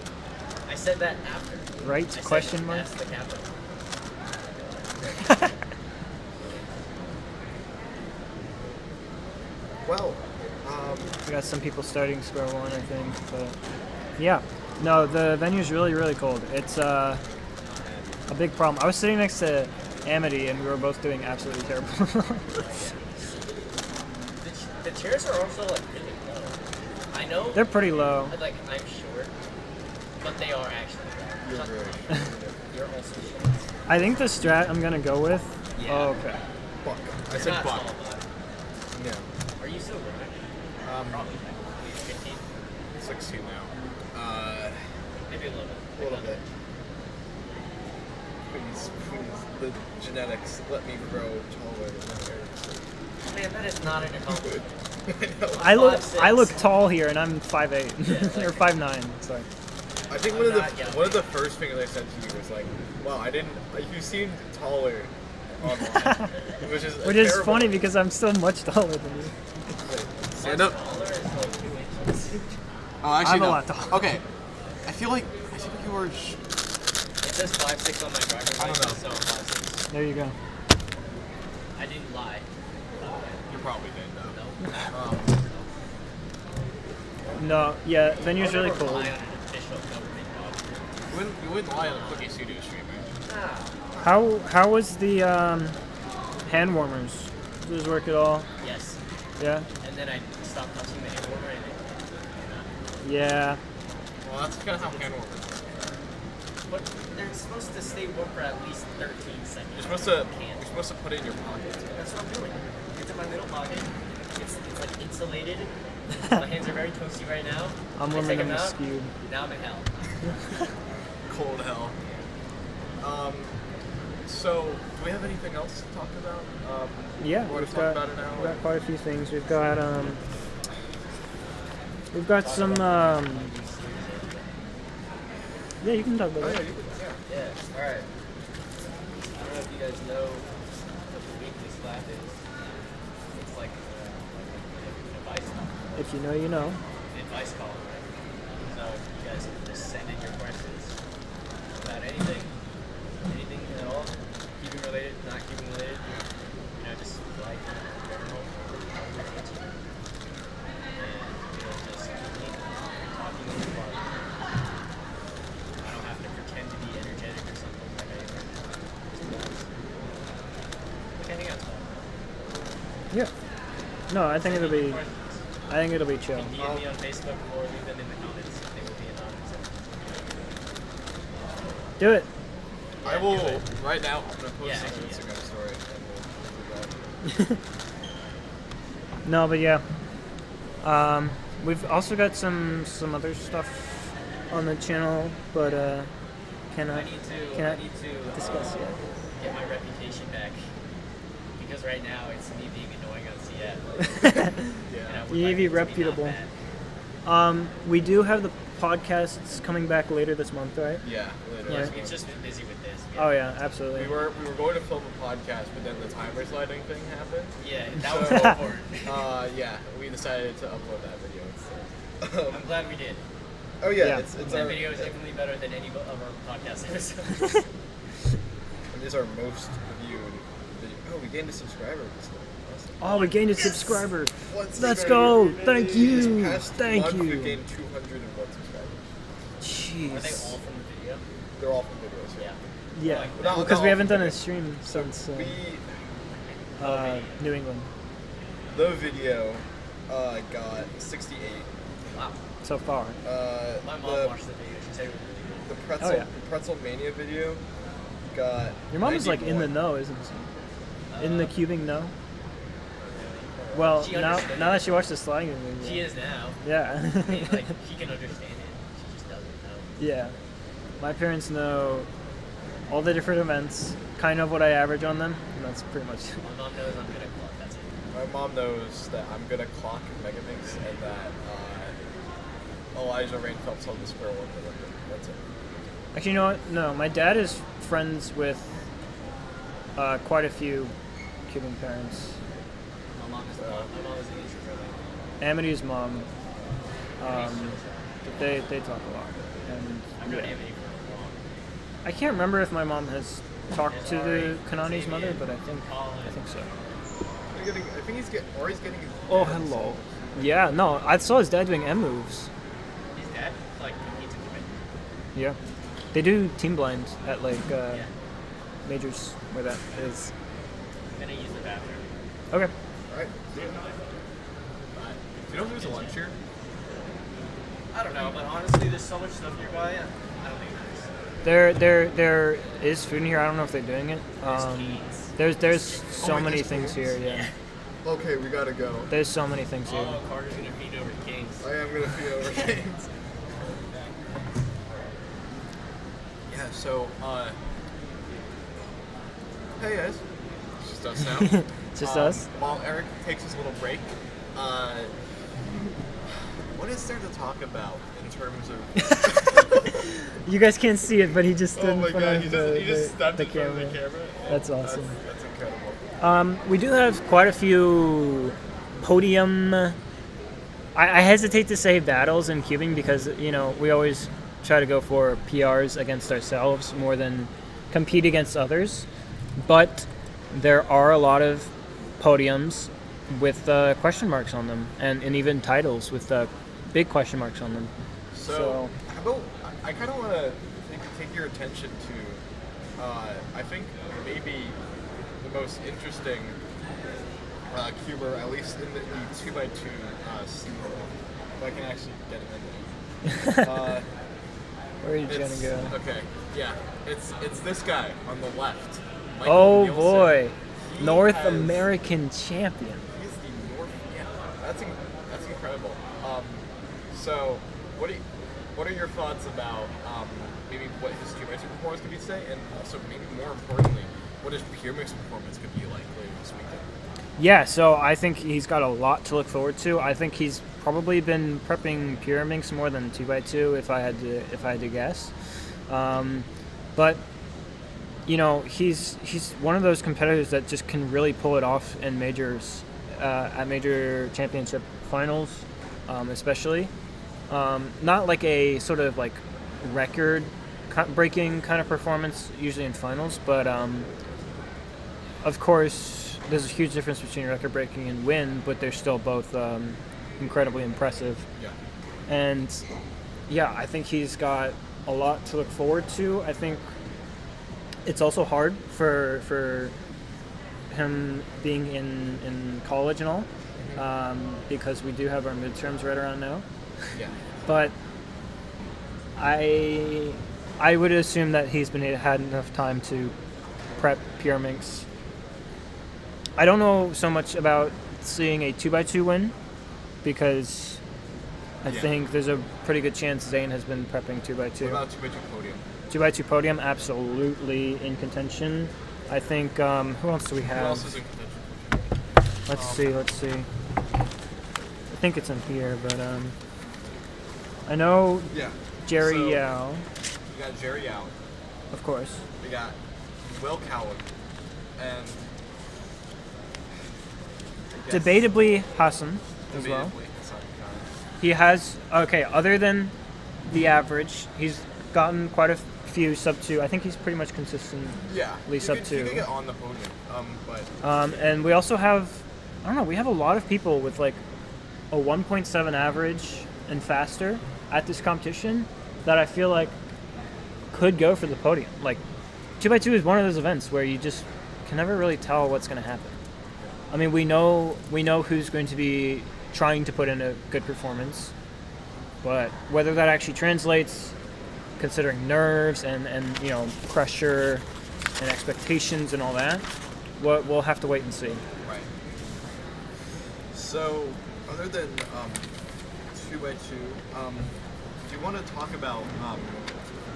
I said that after. Right? I said Question mark. That's the Capitol. Well, We got some people starting square one, I think. But yeah, no, the venue's really, really cold. It's a big problem. I was sitting next to Amity, and we were both doing absolutely terrible. The chairs are also like really low. I know. They're pretty low. Like I'm short, but they are actually low. you're very. You're also short. I think the strat I'm gonna go with. Yeah. Oh, okay. Buck. I You're said not buck. tall, bud. No. Are you still growing? Probably. 15. 16 now. Maybe a little bit. A little bit. Please, the genetics let me grow taller than Eric. Man, that is not an accomplishment. I look 5'6". tall here, and I'm 5'8" Yeah, or 5'9". Sorry. I think one of the first things I said to you was like, "Wow, I didn't. You seemed taller online," which is Which funny because I'm still much taller than you. Stand up. Taller is like 2 inches. Oh, actually, I'm a no. lot taller. Okay, I feel like you were. It says 5'6" on my driver's I don't license, know. so I'm 5'6". There you go. I didn't lie. You probably did though. No, yeah, venue's really Never cold. lie on an official government document. You wouldn't lie on a Clicky Studio stream, right? How was the hand warmers? Did those work at all? Yes. Yeah. And then I stopped touching the hand warmer and it. Yeah. Well, that's kind of how hand warmers work. But they're supposed to stay warm for at least 13 seconds. You're supposed to put it in your pocket. That's what I'm doing. It's in my middle pocket. It's like insulated. My hands are very toasty right now. I'm I warming take them them out. skewed. Now I'm in hell. Cold hell. So, do we have anything else to talk about? Yeah, we want we've to talk about it now. we've got quite a few things. We've got some yeah, you can talk about it. Yeah. All right. I don't know if you guys know what the weekly slap is. It's like an advice column. If you know, you know. The advice column, right? So you guys can just send in your questions about anything at all, keeping related, not keeping related. You know, just like general answer. And it'll just keep me talking in the bar. I don't have to pretend to be energetic or something like I am. Like I think that's fun. Yeah. No, I think it'll be. I think it'll be chill. You can DM me on Facebook or leave them in the comments. They will be anonymous. Do it. I will, right now, I'm going to post Yeah, an actually, Instagram story and we'll do that. No, but yeah. We've also got some other stuff on the channel, but cannot I need to discuss yet. get my reputation back because right now it's me being annoying on CF. And I would You need to like be it not reputable. bad. We do have the podcasts coming back later this month, right? Yeah, later. Yeah. We've just been busy with this. Oh yeah, absolutely. We were going to film a podcast, but then the timer sliding thing happened. Yeah, that was so important. Yeah, we decided to upload that video instead. I'm glad we did. Oh yeah, Yeah. it's That our video is definitely better than any of our podcast episodes. it is our most viewed video. Oh, we gained a subscriber this time. Awesome. Oh, we gained a subscriber. One Let's subscriber. go. Thank This you. past Thank month, you. We gained 201 subscribers. Are they Jeez. all from the video? They're all from videos. Yeah. Yeah, Like, No, because no, we haven't done a stream since We New England. the video got 68 Wow. so far. My mom watched the video. She said it was really The pretzel, Oh, yeah. the pretzel mania video got. Your mom is like in the 91. know, isn't she? In the cubing know. Well, She now understood now it. that she watched the sliding good. video. She is now. Yeah. I mean, like, she can understand it. She just doesn't know. Yeah. My parents know all the different events, kind of what I average on them, and that's pretty much it. My mom knows I'm good at clock. That's it. My mom knows that I'm good at clock and Megaminx, and that Elijah Rain Phelps held the square one with him. That's it. Actually, you know what? No, my dad is friends with quite a few cubing parents. My mom is the mom. My mom is the easiest brother. Amity's mom. They talk a lot. And I've known yeah. Amity for a long. I can't remember if my mom has talked to the Kanani's mother, but I think so. I think he's getting his Oh, dad's hello. soul. Yeah, no, I saw his dad doing M moves. His dad, like, competes in Japan. Yeah. They do team blind at like majors where that is. I'm gonna use the bathroom. Okay. Alright. Do you know if there's a lunch here? I don't know, but honestly, there's so much stuff nearby. I don't think There is food in here. I don't know if they're doing it. There's There's so wait, many there's things foods? here. Yeah. Okay, we gotta go. There's so many things here. Oh, Carter's gonna feed over Kings. I am gonna feed over games. Yeah, so, hey guys. It's just us now. It's just us. While Eric takes his little break, what is there to talk about in terms of... You guys can't see it, but he just stood Oh my in front god, of he just stepped the in front of camera. the camera. That's awesome. That's incredible. We do have quite a few podium. I hesitate to say battles in cubing because we always try to go for PRs against ourselves more than compete against others. But there are a lot of podiums with question marks on them, and even titles with big question marks on them. So how about, I kind of want to take your attention to, I think maybe the most interesting cuber, at least in the 2x2 scene, if I can actually get him in there. Where are you trying to go? Okay, yeah, it's this guy on the left. Michael Oh Nielsen. boy, He North has- American champion. He's the North. Yeah, that's incredible. So what are your thoughts about maybe what his 2x2 performance could be today, and also maybe more importantly, what his pure mix performance could be like later this weekend? Yeah, so I think he's got a lot to look forward to. I think he's probably been prepping pure minx more than 2x2 if I had to guess. But he's one of those competitors that just can really pull it off in majors, at major championship finals, especially. Not like a sort of like record breaking kind of performance usually in finals, but of course there's a huge difference between record breaking and win, but they're still both incredibly impressive. Yeah. And yeah, I think he's got a lot to look forward to. I think it's also hard for him being in college and all, because we do have our midterms right around now. Yeah. But I would assume that he's had enough time to prep pure minx. I don't know so much about seeing a 2x2 win because I think there's a pretty good chance Zane has been prepping 2x2. What about 2x2 podium? 2x2 podium, absolutely in contention. I think, who else do we have? Who else is in contention? Let's see. I think it's in here, but I know Yeah. Jerry So- Yao, We got Jerry Yao. of course. We got Will Cowan. And I guess- Debatably Hassan as well. Debatably Hassan Khan. He has, other than the average, he's gotten quite a few sub 2. I think he's pretty much consistently Yeah. sub He 2. could get on the podium. But And we also have, I don't know, we have a lot of people with like a 1.7 average and faster at this competition that I feel like could go for the podium. Like 2x2 is one of those events where you just can never really tell what's going to happen. I mean, we know who's going to be trying to put in a good performance, But whether that actually translates, considering nerves and pressure and expectations and all that, we'll have to wait and see. Right. So, other than 2x2, do you want to talk about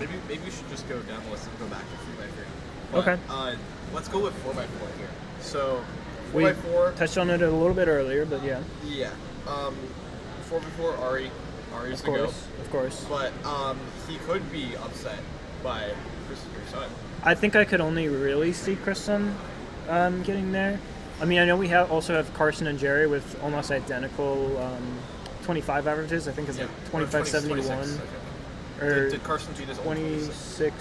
maybe we should just go down the list and go back to 3x3. But, Okay. Let's go with 4x4 here. So, We 4x4. touched on it a little bit earlier, but yeah. Yeah. 4x4 Ari's Of the go. course. But he could be upset by Christopher's son. I think I could only really see Kristen getting there. I mean, I know we also have Carson and Jerry with almost identical 25 averages. I think it's like 25.71 or Did Carson beat his old 26.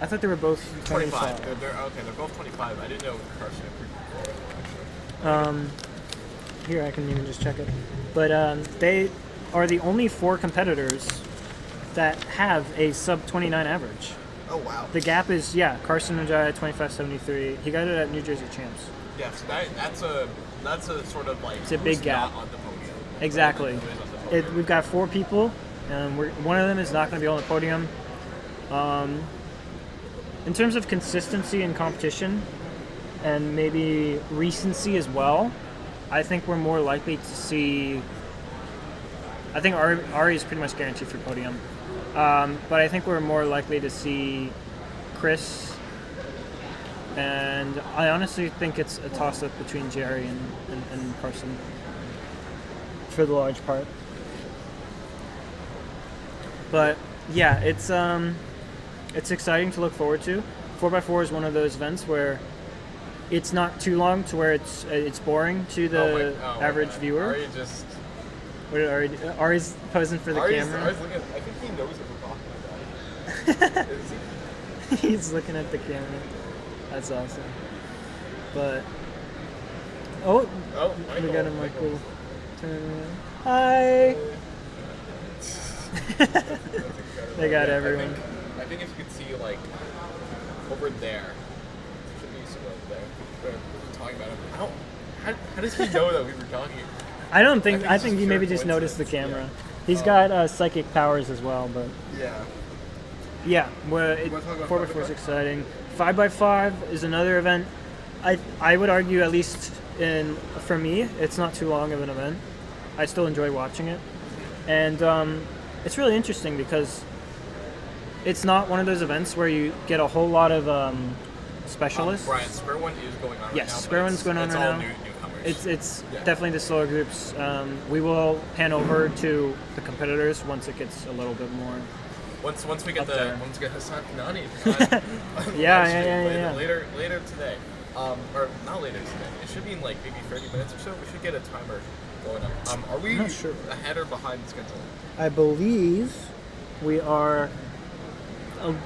I thought they were both 25. 25. They're both 25. I didn't know Carson improved. Here, I can even just check it. But they are the only 4 competitors that have a sub 29 average. Oh wow. The gap is Carson and Jai at 25.73. He got it at New Jersey Champs. Yeah, so that's a sort of like It's a big who's gap. not on the podium. Exactly. Who is on the podium. We've got 4 people, and one of them is not going to be on the podium. In terms of consistency in competition, and maybe recency as well, I think we're more likely to see. I think Ari is pretty much guaranteed for podium, but I think we're more likely to see Chris, and I honestly think it's a toss-up between Jerry and Carson for the large part. But yeah, it's exciting to look forward to. 4x4 is one of those events where it's not too long to where it's boring to the average viewer. Ari just. What did Ari do? Ari's posing for the camera. Ari's looking. I think he knows what we're talking about. Is he? He's looking at the camera. That's awesome. But we got a Michael. Turn around. Hi. They got everyone. I think if you could see like over there, should be somewhere over there. We're talking about him. How does he know that we were talking? I think you maybe just noticed the camera. He's got psychic powers as well, but Yeah. yeah, wanna talk about 4x4 is exciting. 5x5 is another event. I would argue, at least for me, it's not too long of an event. I still enjoy watching it, and it's really interesting because it's not one of those events where you get a whole lot of specialists. Brian, Square One is going on right now. Yes, Square One's going on it's right all now. Newcomers. It's definitely the slower groups. We will pan over to the competitors once it gets a little bit more. Once we get there. once we get Hassan Kanani. Yeah. Later today, or not later today. It should be in like maybe 30 minutes or so. We should get a timer going up. Are we not sure. ahead or behind schedule? I believe we are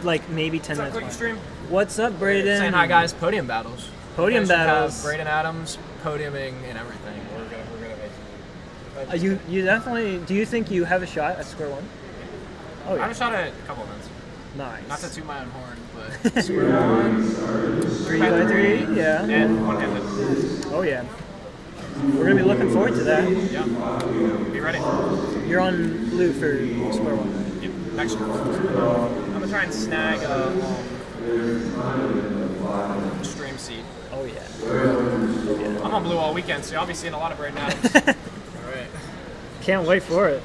like maybe 10 What's up, minutes. Clicky Stream? What's up, Braden? Saying hi, guys. Podium battles. Podium You guys should battles. Have Braden Adams podiuming and everything. We're gonna make You definitely. Do you think you have a shot at Square One? Oh I yeah. have a shot at a couple events. Nice. Not to toot my own horn, but Square One 3x3, yeah. and one-handed. Oh yeah. We're gonna be looking forward to that. Yeah. Be ready. You're on blue for Square One. Yep. Next year. I'm gonna try and snag a stream seat. Oh yeah. I'm on blue all weekend, so I'll be seeing a lot of Braden Adams. All right. Can't wait for it.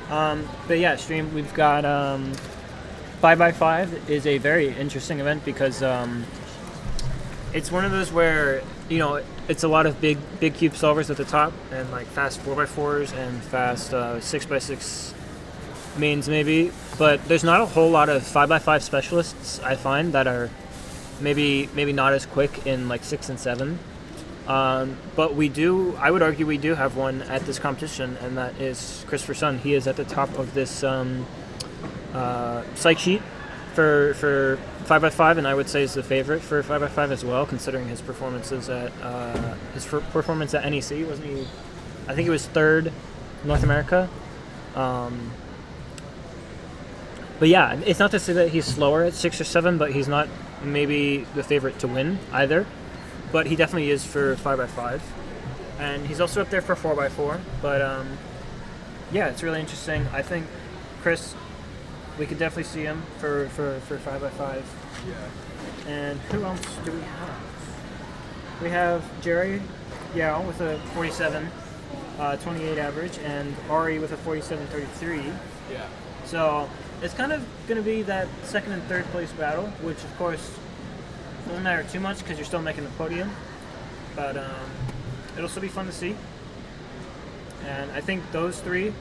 But yeah, stream. We've got 5x5 is a very interesting event because it's one of those where it's a lot of big cube solvers at the top and like fast 4x4s and fast 6x6 mains maybe, but there's not a whole lot of 5x5 specialists I find that are maybe not as quick in like 6 and 7. But I would argue we do have one at this competition, and that is Christopher Sun. He is at the top of this psych sheet for 5x5, and I would say is the favorite for 5x5 as well, considering his performances at performance at NEC. Wasn't he? I think he was 3rd North America. But yeah, it's not to say that he's slower at 6 or 7, but he's not maybe the favorite to win either. But he definitely is for 5x5. and he's also up there for 4x4. But yeah, it's really interesting. I think Chris, we could definitely see him for 5x5. Yeah. And who else do we have? We have Jerry Yao with a 47, 28 average, and Ari with a 47.33. Yeah. So it's kind of going to be that second and third place battle, which of course doesn't matter too much because you're still making the podium. But it'll still be fun to see. And I think those three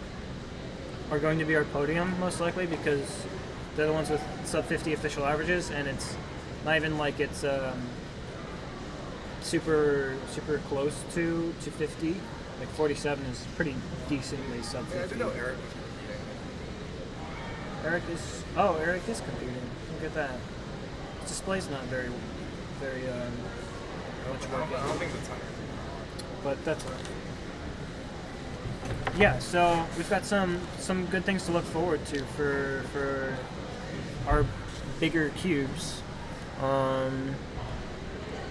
are going to be our podium most likely because they're the ones with sub 50 official averages, and it's not even like it's super close to 50. Like 47 is pretty decently sub 50. Yeah, I didn't know Eric was competing. Eric is competing. Look at that. His display's not very much I work. don't think the time. But that's all right. Yeah, so we've got some good things to look forward to for our bigger cubes.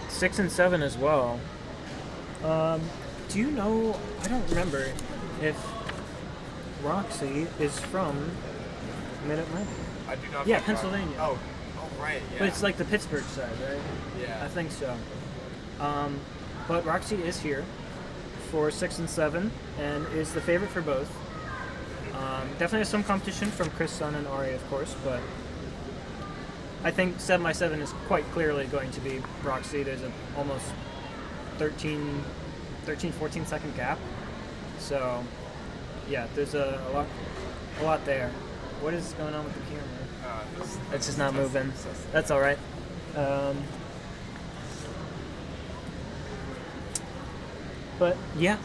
6 and 7 as well. Do you know? I don't remember if Roxy is from Mid-Atlantic. I do not. Yeah, think Pennsylvania. Oh, right. Yeah. But it's like the Pittsburgh side, right? Yeah. I think so. But Roxy is here for 6 and 7 and is the favorite for both. Definitely has some competition from Chris, Sun, and Ari, of course, but I think 7x7 is quite clearly going to be Roxy. There's an almost 13, 14 second gap. So, yeah, there's a lot there. What is going on with the camera? It's just not moving. That's all right. But yeah,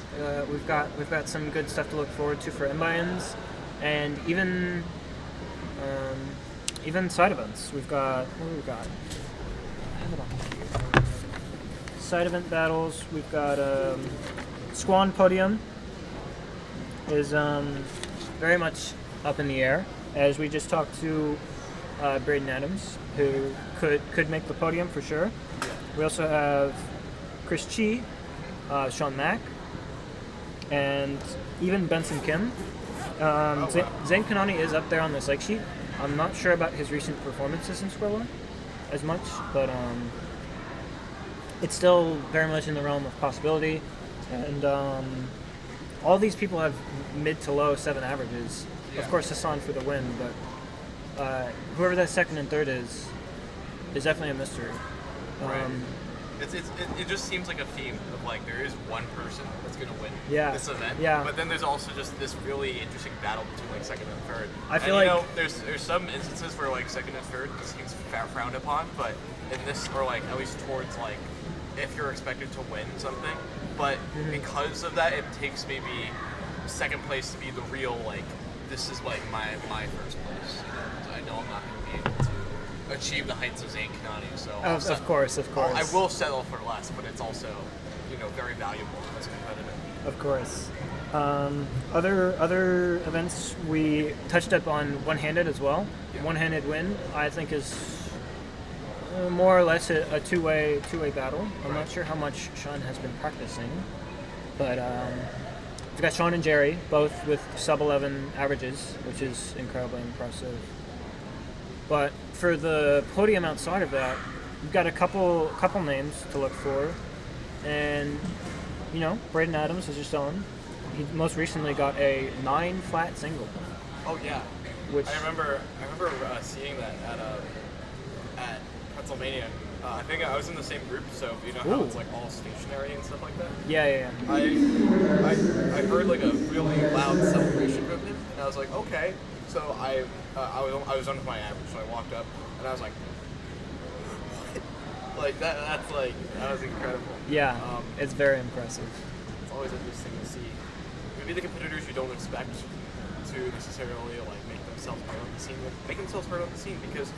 we've got some good stuff to look forward to for M-Buy-ins, and even side events. We've got what do we got? I have it on here. Side event battles. We've got Squan Podium is very much up in the air, as we just talked to Braden Adams, who could make the podium for sure. We also have Chris Chi, Sean Mack, and even Benson Kim. Zane Kanani is up there on the psych sheet. I'm not sure about his recent performances in Square One as much, but it's still very much in the realm of possibility. And all these people have mid to low 7 averages. Yeah. Of course, Hassan for the win, but whoever that second and third is definitely a mystery. Right. It just seems like a theme of like there is one person that's gonna win this event. Yeah. But then there's also just this really interesting battle between like second and third. I feel and, like there's some instances where like second and third seems frowned upon, but in this, or like at least towards like if you're expected to win something, but because of that, it takes maybe second place to be the real like this is like my first place. I know I'm not gonna be able to achieve the heights of Zane Kanani, so of course. I will settle for less, but it's also, very valuable as competitive. Of course. Other events we touched up on one-handed as well. Yeah. One-handed win, I think, is more or less a two-way battle. I'm not sure how much Sean has been practicing, but we've got Sean and Jerry both with sub-11 averages, which is incredibly impressive. But for the podium outside of that, we've got a couple names to look for, and Braden Adams is just on. He most recently got a 9 flat single. Oh yeah, Which I remember seeing that at Pennsylvania. I think I was in the same group, so how it's like all stationary and stuff like that. Yeah. I heard like a really loud celebration from him, and I was like, okay. So I was under my average, so I walked up and I was like, what? Like that was incredible. Yeah, it's very impressive. It's always interesting to see maybe the competitors you don't expect to necessarily like make themselves heard on the scene because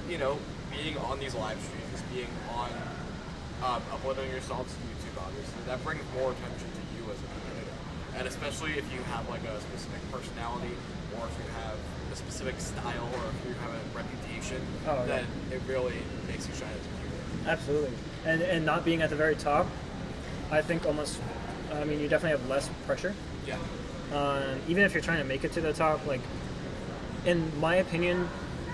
being on these live streams, being on uploading yourself to YouTube, obviously that brings more attention to you as a competitor, and especially if you have like a specific personality, or if you have a specific style, or if you have a reputation, then it really makes you shine as a viewer. Absolutely. And not being at the very top, I think almost I mean, you definitely have less pressure. Yeah. Even if you're trying to make it to the top, like, in my opinion,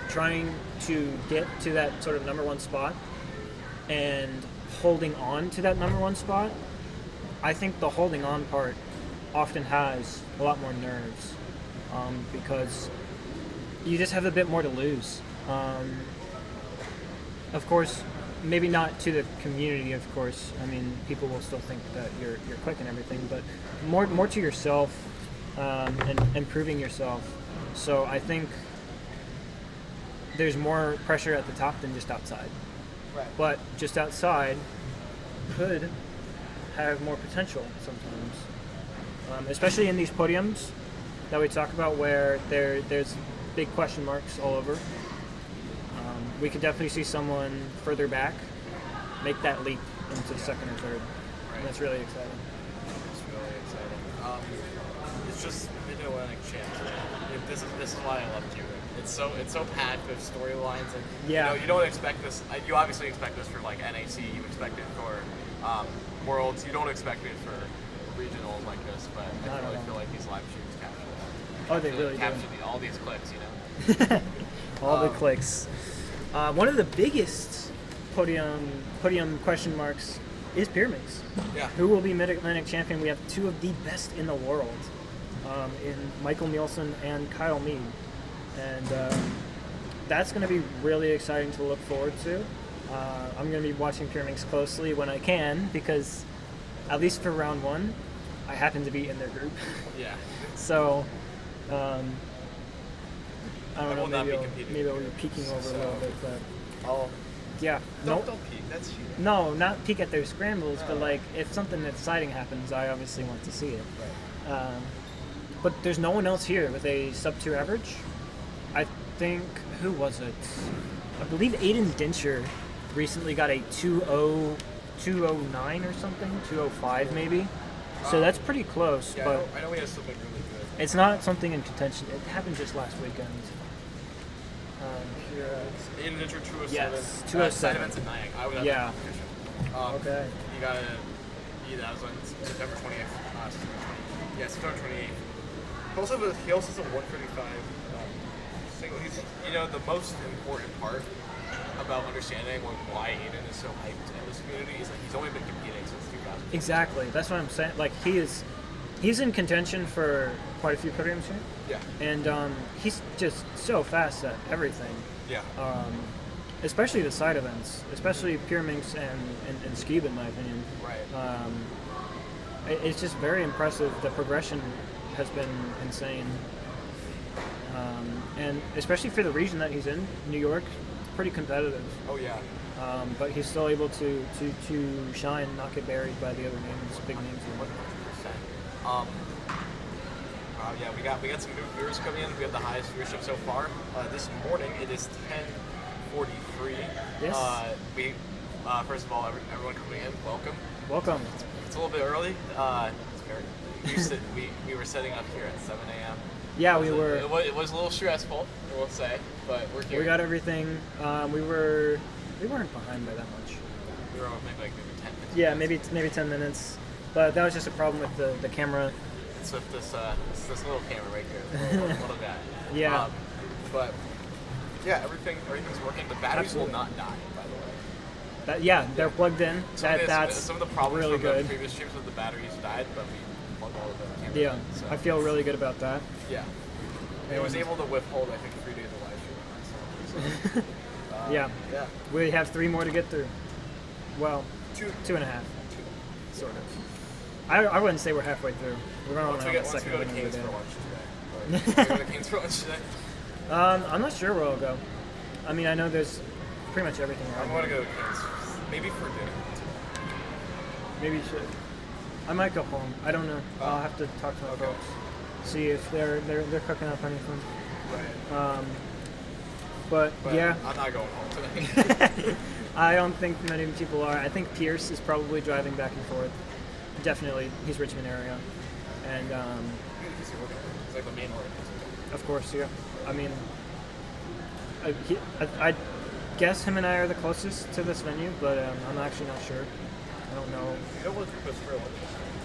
trying to get to that sort of number one spot and holding on to that number one spot, I think the holding on part often has a lot more nerves because you just have a bit more to lose. Of course, maybe not to the community, of course. I mean, people will still think that you're quick and everything, but more to yourself and improving yourself. So I think there's more pressure at the top than just outside. Right. But just outside could have more potential sometimes, especially in these podiums that we talk about where there's big question marks all over. We could definitely see someone further back make that leap into second or third. And that's really exciting. It's really exciting. It's just Mid-Atlantic Championship. This is why I love Cuba. It's so packed with storylines and Yeah. you don't expect this. You obviously expect this for like NAC. You expect it for Worlds. You don't expect it for regionals like this. But I Not at really all. feel like these live streams capture that. Oh, they really do. capture all these clicks. You know. All the clicks. One of the biggest podium question marks is Pyramids. Yeah. Who will be Mid-Atlantic champion? We have two of the best in the world, in Michael Nielsen and Kyle Mead. And that's going to be really exciting to look forward to. I'm going to be watching Pyramids closely when I can because, at least for round one, I happen to be in their group. Yeah. So, I I don't know, will not be maybe competing I'll be peeking over a little bit, but Oh. yeah. Don't peek. That's cheating. No, not peek at their scrambles, but like if something exciting happens, I obviously want to see it. But there's no one else here with a sub 2 average. I think, who was it? I believe Aiden Dincher recently got a 209 or something, 205 maybe. So that's pretty close, Yeah, but I know he has something really good. it's not something in contention. It happened just last weekend. In Venture 207. Yes, Side 207. events in Nyack. I would have Yeah. the competition. Okay. You got to. Yeah, that was on September 20th. Yeah, September 28th. He also has a 135 single. He's, the most important part about understanding why Aiden is so hyped in this community is that he's only been competing since 2000. Exactly. That's what I'm saying. Like he's in contention for quite a few podiums here, Yeah. and he's just so fast at everything. Yeah. Especially the side events, especially Pyramids and Skib, in my opinion. Right. It's just very impressive. The progression has been insane, and especially for the region that he's in, New York, it's pretty competitive. Oh yeah. But he's still able to shine, not get buried by the other names, big names. Yeah, we got some new viewers coming in. We have the highest viewership so far. This morning it is 10:43. Yes. First of all, everyone coming in, welcome. Welcome. It's a little bit early. We were setting up here at 7 a.m. Yeah, we were. It was a little stressful, I will say, but we're here. We got everything. We weren't behind by that much. We were maybe 10 minutes. Yeah, maybe 10 minutes. But that was just a problem with the camera. It's with this little camera right here, little guy. Yeah. But yeah, everything's working. The batteries Absolutely. will not die, by the way. Yeah, they're plugged in. That's some of the problems really from good. the previous streams with the batteries died, but we plugged all of them. Yeah, So, I feel really good about that. yeah. It was able to withhold, I think, 3 days of live stream. So, Yeah. yeah. We have 3 more to get through. Well, Two. 2.5, sort of. I wouldn't say we're halfway through. We're going Once on we the go second to one of the Canes day. for lunch today. Go to Canes for lunch today. I'm not sure where I'll go. I mean, I know there's pretty much everything around I'm gonna here. go to Canes. Maybe for dinner. Maybe you should. I might go home. I don't know. I'll have to talk to my Okay. folks. See if they're cooking up anything. Right. But yeah, I'm not going home today. I don't think many people are. I think Pierce is probably driving back and forth. Definitely, he's Richmond area, and It's like the main one. of course, yeah. I mean, I guess him and I are the closest to this venue, but I'm actually not sure. I don't know. You know what group is for lunch?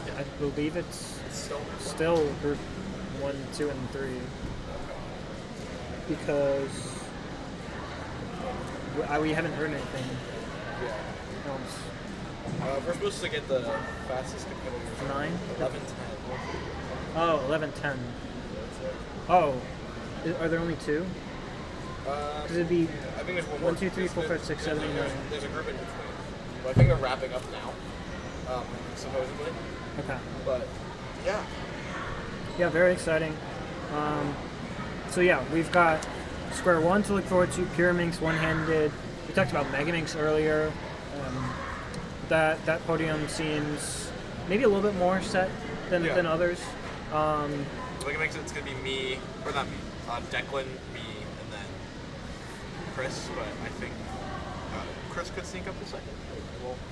Yeah. I believe it's Still. still group 1, 2, and 3 because we haven't heard anything Yeah. else. We're supposed to get the fastest competitors. 9? 11, 10. Oh, 11, 10. Oh, are there only 2? Because it'd be I think there's one 1, more. 2, 3, 4, 5, 6, 7, 8, 9. There's a group in between. But I think they're wrapping up now, supposedly. Okay. But yeah, Yeah, very exciting. So yeah, we've got Square 1 to look forward to, Pyraminx one-handed. We talked about Megaminx earlier. That podium seems maybe a little bit more set than others. like it makes it. It's gonna be me, or not me. Declan, me, and then Chris. But I think Chris could sneak up to second.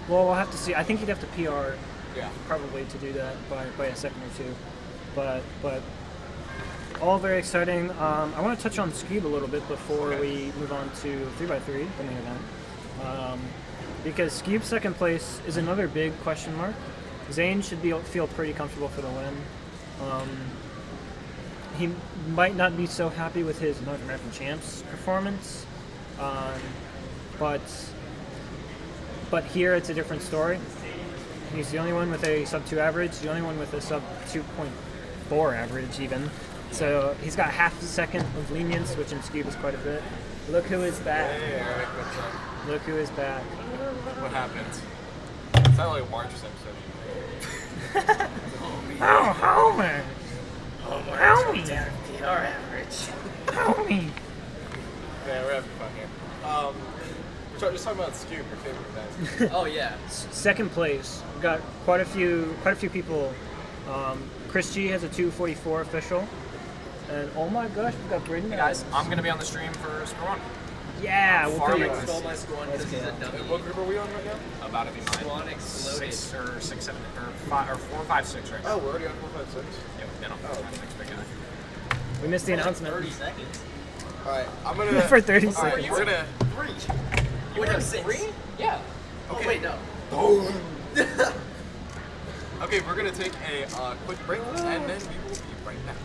Well, we'll have to see. I think you'd have to PR Yeah. probably to do that by a second or two. But all very exciting. I want to touch on Scube a little bit before we move on to 3x3, the main event. Because Scube's second place is another big question mark. Zane should feel pretty comfortable for the win. He might not be so happy with his North American Champs performance, but here it's a different story. He's the only one with a sub 2 average, the only one with a sub 2.4 average even. So he's got half a second of lenience, which in Scube is quite a bit. Look who is back. Hey, Eric, what's up? Look who is back. What happened? It's not like March episode. Oh, Homer! Homie! PR average. Homie! Yeah, we're having fun here. We're just talking about Scube, your favorite event. Oh yeah. Second place. We've got quite a few people. Chris G has a 2:44 official. And oh my gosh, we've got Braden. Hey guys, I'm gonna be on the stream for Square 1. Yeah, we'll put you Farming. on. Stole my score because he's a dummy. What group are we on right now? About to be mine. Swan exploded. 6 or 6, 7, or 5, or 4, 5, 6 right now. Oh, we're already on 4, 5, 6. Yeah, we've been on 4, 5, 6 big guy. We missed the announcement. 30 seconds. Alright, I'm gonna. For 30 Alright, seconds. we're gonna. 3. You would have 6. Yeah. Oh wait, no. Okay, we're gonna take a quick break and then we will be right back.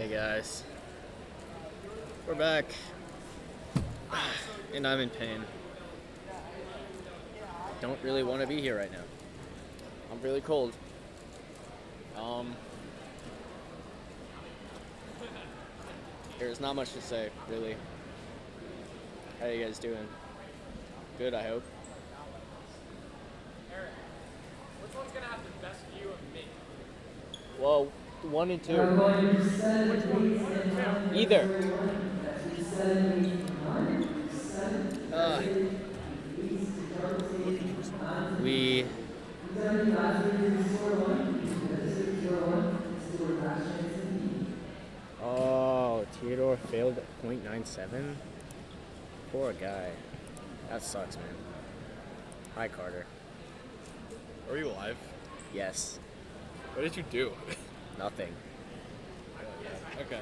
Hey guys. We're back. And I'm in pain. Don't really want to be here right now. I'm really cold. There's not much to say, really. How you guys doing? Good, I hope. Eric, which one's gonna have the best view of me? Well, 1 and 2. Which one? 1 or 2? Either. We. Oh, Theodore failed at .97? Poor guy. That sucks, man. Hi, Carter. Are you alive? Yes. What did you do? Nothing. Okay.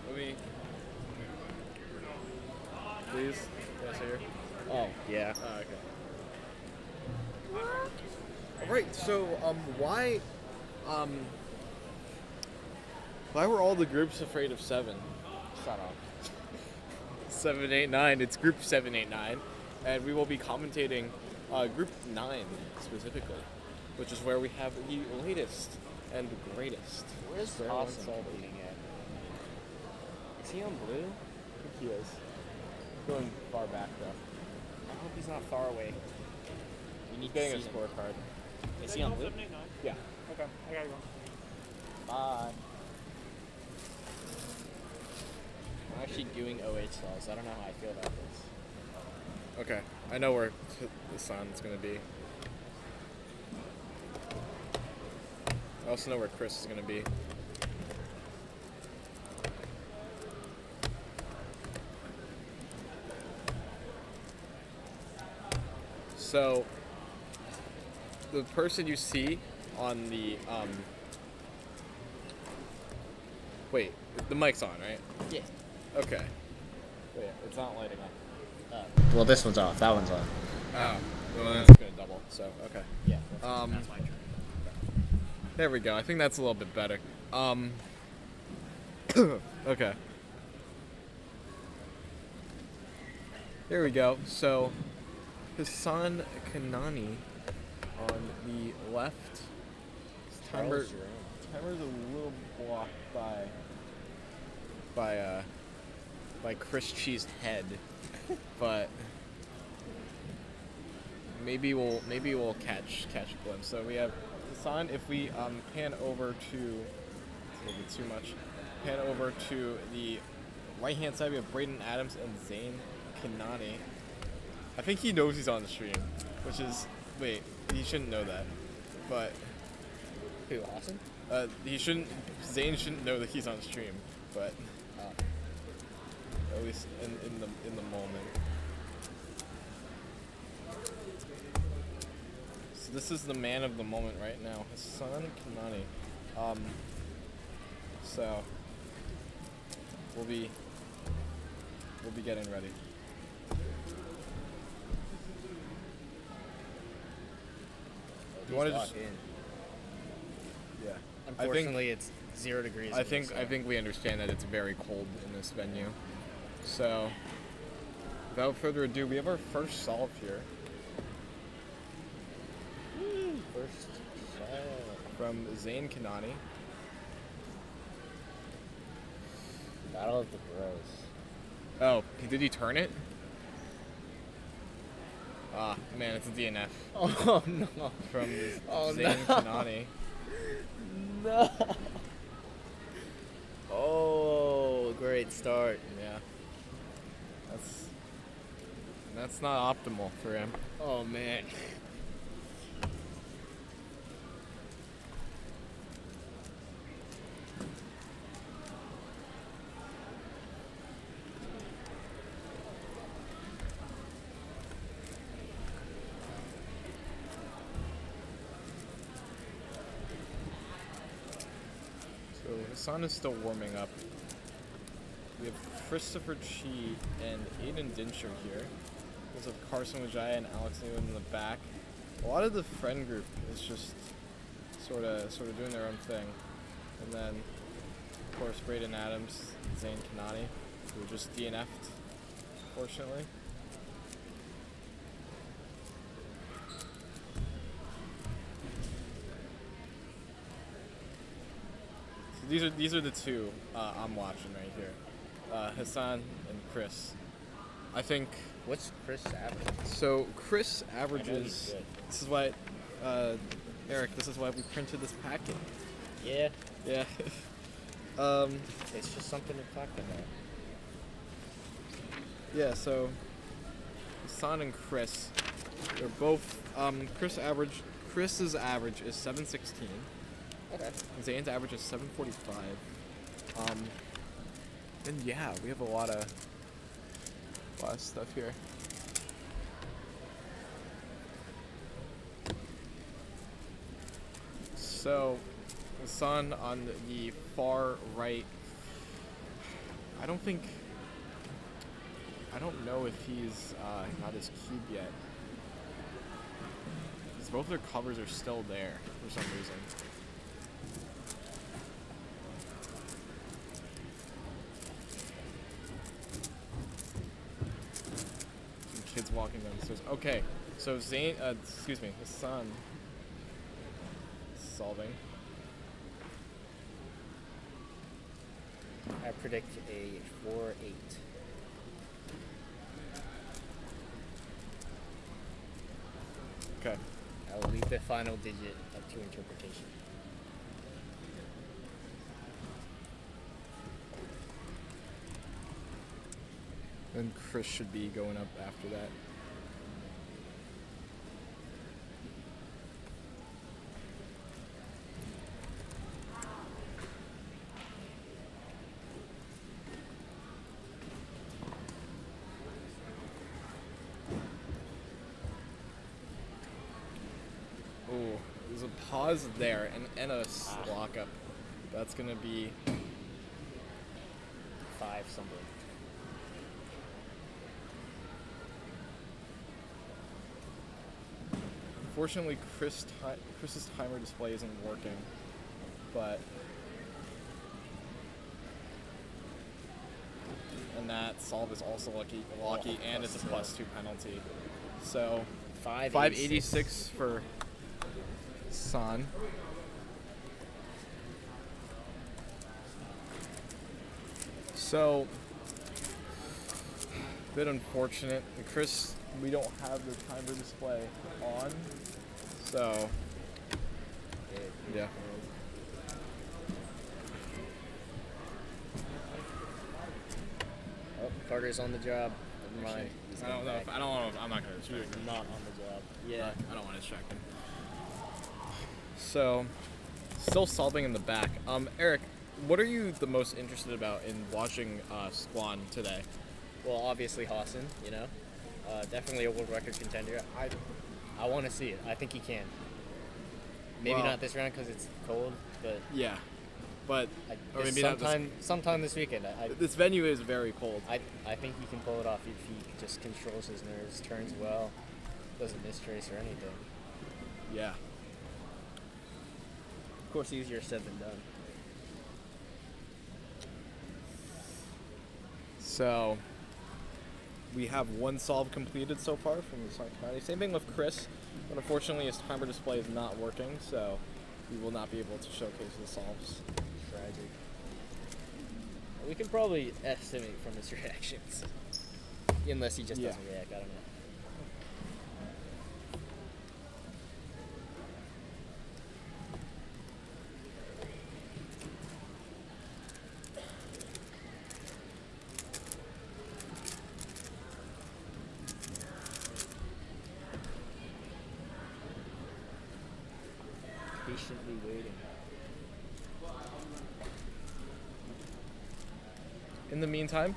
Let me. Please. Yes, here. Oh, yeah. Oh, okay. All right. So, why were all the groups afraid of 7? Shut up. 7, 8, 9. It's group 7, 8, 9, and we will be commentating group 9 specifically, which is where we have the latest and greatest. Where's Square Austin one solid. leading at? Is he on blue? I think he is. Going far back though. I hope he's not far away. You need Getting to a see him. scorecard. Is he on blue? Yeah. Okay, I gotta go. Bye. I'm actually doing OH stalls. I don't know how I feel about this. Okay. I know where the sun's gonna be. I also know where Chris is gonna be. So, the person you see on the wait, the mic's on, right? Yes. Okay. Wait, it's not lighting up. Well, this one's off. That one's on. Oh, well, that's gonna double. So, okay. Yeah. That's my turn. There we go. I think that's a little bit better. Okay. There we go. So, Hassan Kanani on the left. His timer's a little blocked by Chris Cheese's head, but maybe we'll catch a glimpse. So we have Hassan. If we pan over to, it's a little bit too much. Pan over to the right hand side. We have Braden Adams and Zane Kanani. I think he knows he's on the stream, which is wait, he shouldn't know that, but Who, Austin? he shouldn't. Zane shouldn't know that he's on stream, but at least in the moment. So this is the man of the moment right now, Hassan Kanani. So we'll be getting ready. You want to just? Yeah. Unfortunately, it's 0 degrees. I think we understand that it's very cold in this venue. So, without further ado, we have our first solve here. First From Zane Kanani. Battle of the Bros. Oh, did he turn it? Ah, man, it's a DNF. Oh no. From Oh, Zane no. Kanani. No. Oh, great start. Yeah. That's not optimal for him. Oh man. So Hassan is still warming up. We have Christopher Chi and Aiden Dinsher here. There's of Carson Wajaya and Alex Newman in the back. A lot of the friend group is just sort of doing their own thing. And then of course, Braden Adams, Zane Kanani, who just DNF'd, unfortunately. So these are the two I'm watching right here, Hassan and Chris. I think. What's Chris average? So Chris I know he's averages. good. This is why, Eric. This is why we printed this packet. Yeah, Yeah. it's just something to talk about. Yeah. So Hassan and Chris, they're both. Chris's average is 716. Okay. Zane's average is 745. And yeah, we have a lot of stuff here. So, Hassan on the far right. I don't know if he's got his cube yet. Because both their covers are still there for some reason. Some kids walking down the stairs. Okay, so Zane, his son is solving. I predict a 4-8. Okay. I'll leave the final digit up to interpretation. And Chris should be going up after that. Oh, there's a pause there and a lock up. That's gonna be 5 something. Unfortunately, Chris's timer display isn't working, but and that solve is also lucky, and it's a +2 penalty. So 586 for San. So bit unfortunate. And Chris, we don't have the timer display on, so yeah. Oh, Carter's on the job. Never mind. He's I don't know. back. I don't know. I'm not gonna distract him. Not on the job. Yeah. I don't want to distract him. So, still solving in the back. Eric, what are you the most interested about in watching Squan today? Well, obviously Hassan, you know, definitely a world record contender. I want to see it. I think he can. Maybe Well- not this round because it's cold, but Yeah, but or maybe not sometime this weekend. this venue is very cold. I think he can pull it off if he just controls his nerves, turns well, doesn't miss trace or anything. Yeah. Of course, easier said than done. So we have one solve completed so far from the Sonic County. Same thing with Chris, but unfortunately his timer display is not working, so we will not be able to showcase the solves. Tragic. We can probably estimate from his reactions, unless he just doesn't react. I don't know. Patiently waiting. In the meantime,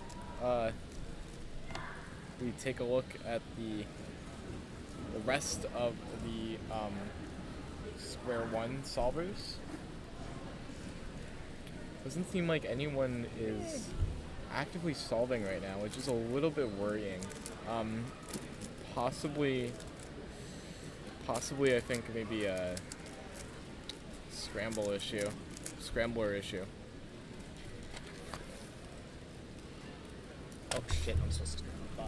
we take a look at the rest of the square one solvers. Doesn't seem like anyone is actively solving right now, which is a little bit worrying. Possibly I think maybe a scrambler issue. Oh shit, I'm supposed to buy.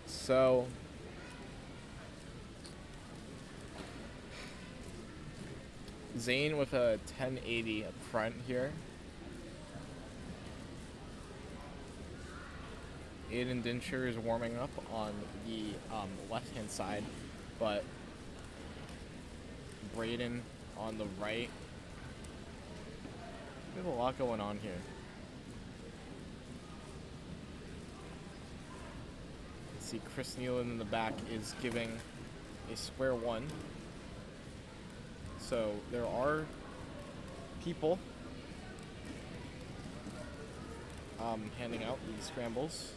So Zane with a 1080 up front here. Aiden Dincher is warming up on the left-hand side, but Braden on the right. We have a lot going on here. Let's see, Chris Nealon in the back is giving a square one. So there are people handing out these scrambles.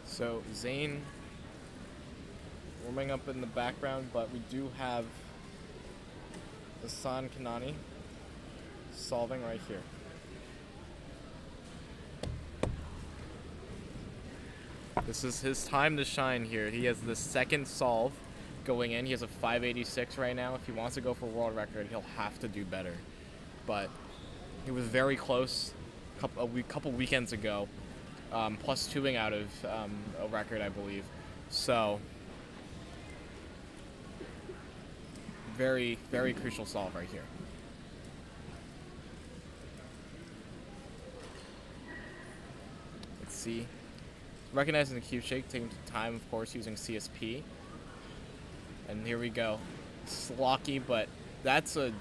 So Zane warming up in the background, but we do have Hassan Kanani solving right here. This is his time to shine here. He has the second solve going in. He has a 586 right now. If he wants to go for world record, he'll have to do better. But he was very close a couple weekends ago, plus 2ing out of a record, I believe. So very, very crucial solve right here. Let's see. Recognizing the cue shake, taking time, of course, using CSP. And here we go. Slocky, but that's a...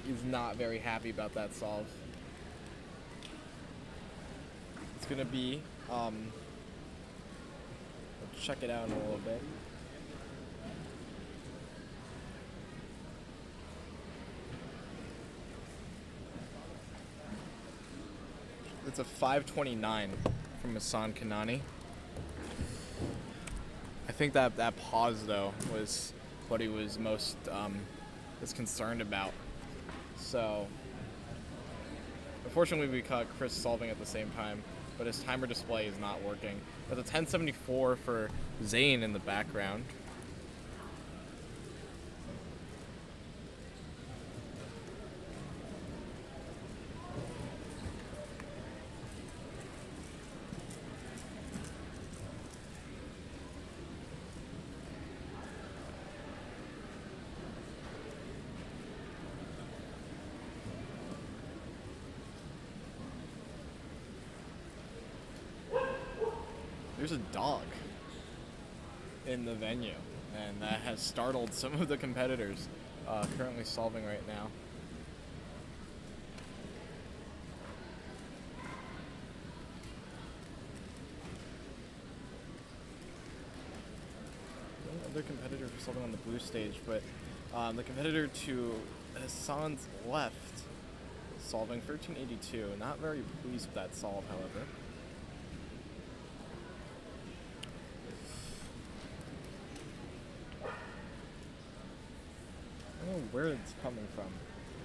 He's not very happy about that solve. It's gonna be, let's check it out in a little bit. It's a 529 from Hassan Kanani. I think that pause, though, was what he was most concerned about. So, unfortunately, we caught Chris solving at the same time, but his timer display is not working. There's a 1074 for Zane in the background. There's a dog in the venue, and that has startled some of the competitors currently solving right now. Other competitor solving on the blue stage, but the competitor to Hassan's left solving 1382. Not very pleased with that solve, however. I don't know where it's coming from,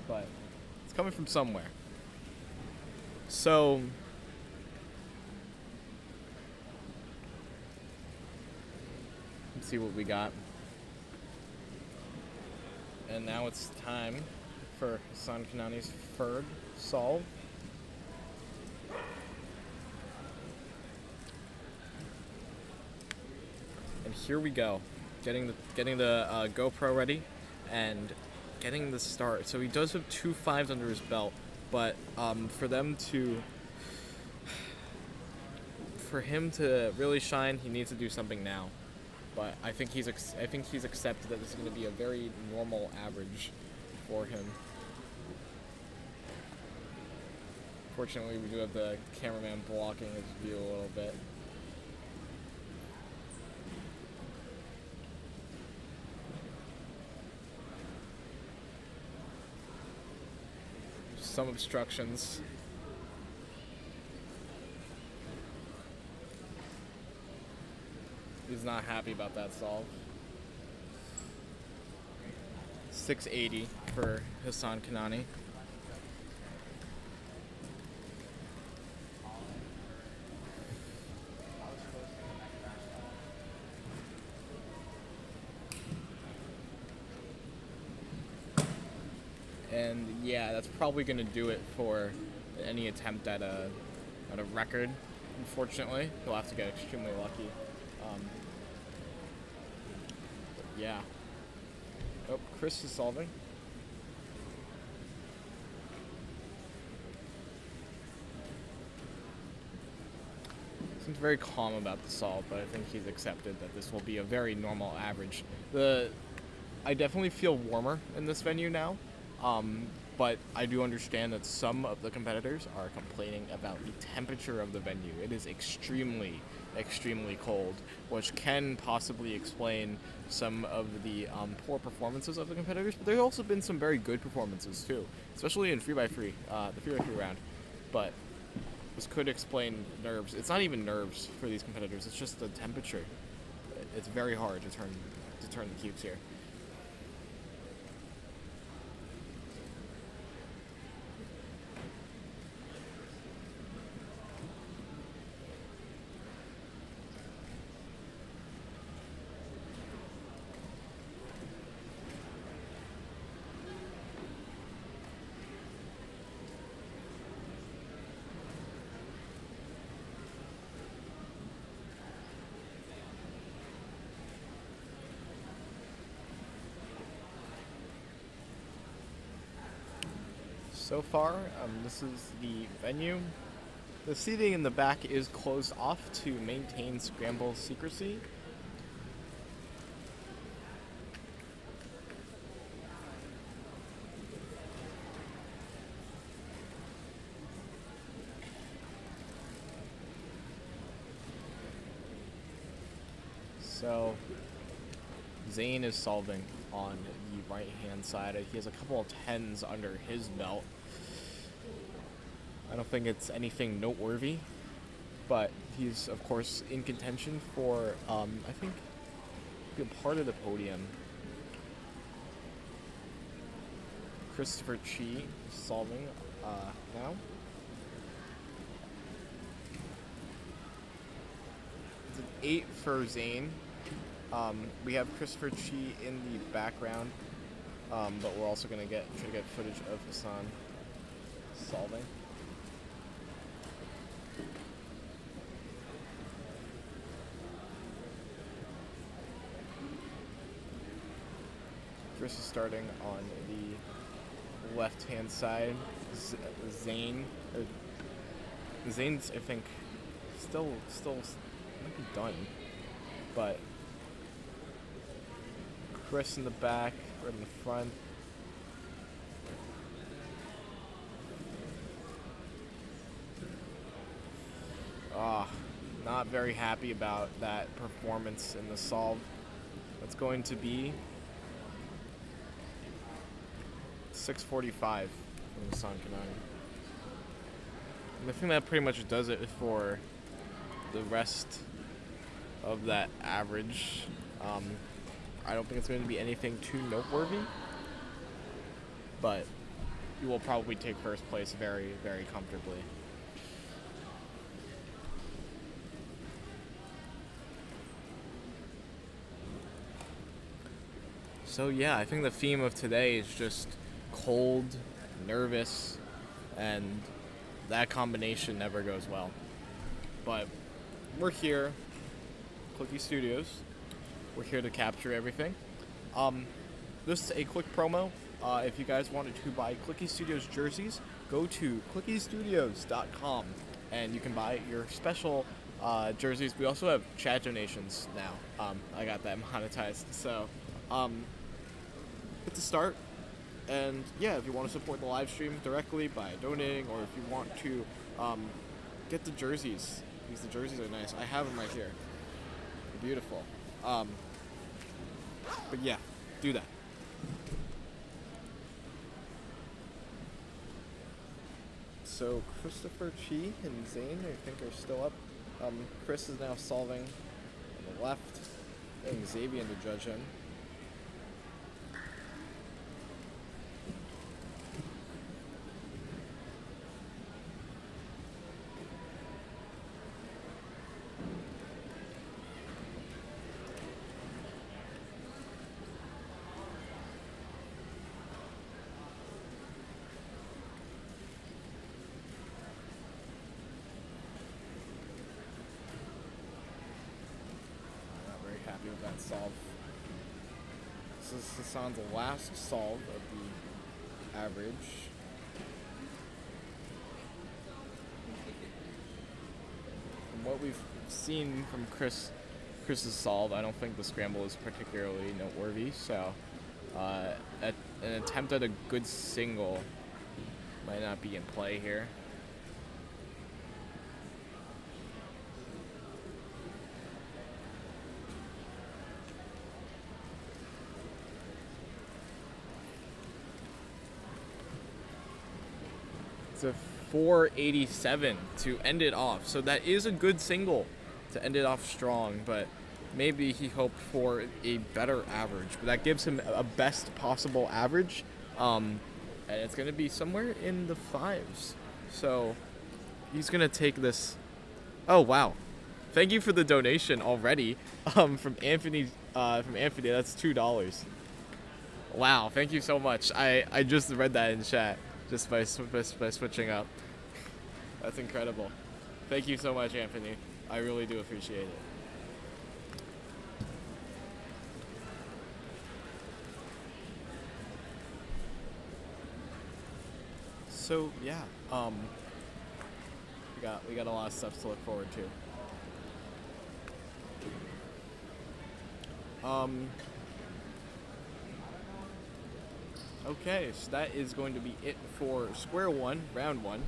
but it's coming from somewhere. So, let's see what we got. And now it's time for Hassan Kanani's third solve. And here we go, getting the GoPro ready and getting the start. So he does have 2 5s under his belt, but for him to really shine, he needs to do something now. But I think he's accepted that this is going to be a very normal average for him. Fortunately, we do have the cameraman blocking his view a little bit. some obstructions. He's not happy about that solve. 680 for Hassan Kanani. And yeah, that's probably going to do it for any attempt at a record. Unfortunately, he'll have to get extremely lucky. Yeah. Oh, Chris is solving. Seems very calm about the solve, but I think he's accepted that this will be a very normal average. I definitely feel warmer in this venue now. But I do understand that some of the competitors are complaining about the temperature of the venue. It is extremely, extremely cold, which can possibly explain some of the poor performances of the competitors. But there have also been some very good performances too, especially in 3x3, the 3x3 round. But this could explain nerves. It's not even nerves for these competitors. It's just the temperature. It's very hard to turn the cubes here. So far, this is the venue. The seating in the back is closed off to maintain scramble secrecy. So, Zane is solving on the right-hand side. He has a couple of 10s under his belt. I don't think it's anything noteworthy, but he's, of course, in contention for, I think, a part of the podium. Christopher Chi is solving now. It's an 8 for Zane. We have Christopher Chi in the background, but we're also going to try to get footage of Hassan solving. Chris is starting on the left-hand side. Zane's, I think, still might be done, but Chris in the back, right in the front. Not very happy about that performance in the solve. That's going to be 645 from Hassan Kanani. And I think that pretty much does it for the rest of that average. I don't think it's going to be anything too noteworthy, but you will probably take first place very, very comfortably. So yeah, I think the theme of today is just cold, nervous, and that combination never goes well. But we're here, Clicky Studios. We're here to capture everything. Just a quick promo. If you guys wanted to buy Clicky Studios jerseys, go to clickystudios.com and you can buy your special jerseys. We also have chat donations now. I got that monetized. So hit the start. And yeah, if you want to support the live stream directly by donating, or if you want to get the jerseys, because the jerseys are nice. I have them right here. They're beautiful. But yeah, do that. So Christopher Chi and Zane, I think, are still up. Chris is now solving on the left, getting Xavier to judge him. Not very happy with that solve. This is Hassan's last solve of the average. From what we've seen from Chris's solve, I don't think the scramble is particularly noteworthy. So, an attempt at a good single might not be in play here. It's a 487 to end it off. So that is a good single to end it off strong, but maybe he hoped for a better average. But that gives him a best possible average. And it's going to be somewhere in the fives. So he's going to take this. Oh, wow. Thank you for the donation already from Anthony. That's $2. Wow, thank you so much. I just read that in chat just by switching up. That's incredible. Thank you so much, Anthony. I really do appreciate it. So yeah, we got a lot of stuff to look forward to. Okay, so that is going to be it for square one, round one.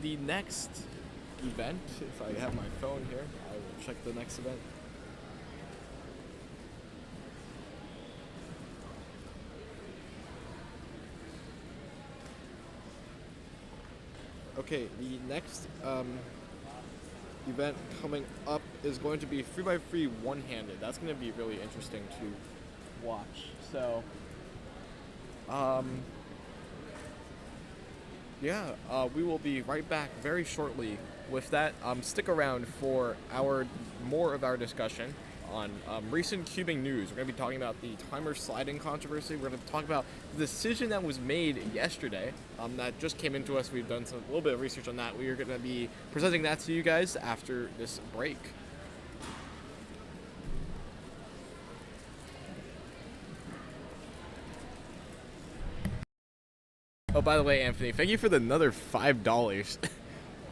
The next event, if I have my phone here, I will check the next event. Okay, the next event coming up is going to be 3x3 one-handed. That's going to be really interesting to watch. So, we will be right back very shortly with that. Stick around for more of our discussion on recent cubing news. We're going to be talking about the timer sliding controversy. We're going to talk about the decision that was made yesterday that just came into us. We've done a little bit of research on that. We are going to be presenting that to you guys after this break. Oh, by the way, Anthony, thank you for another $5.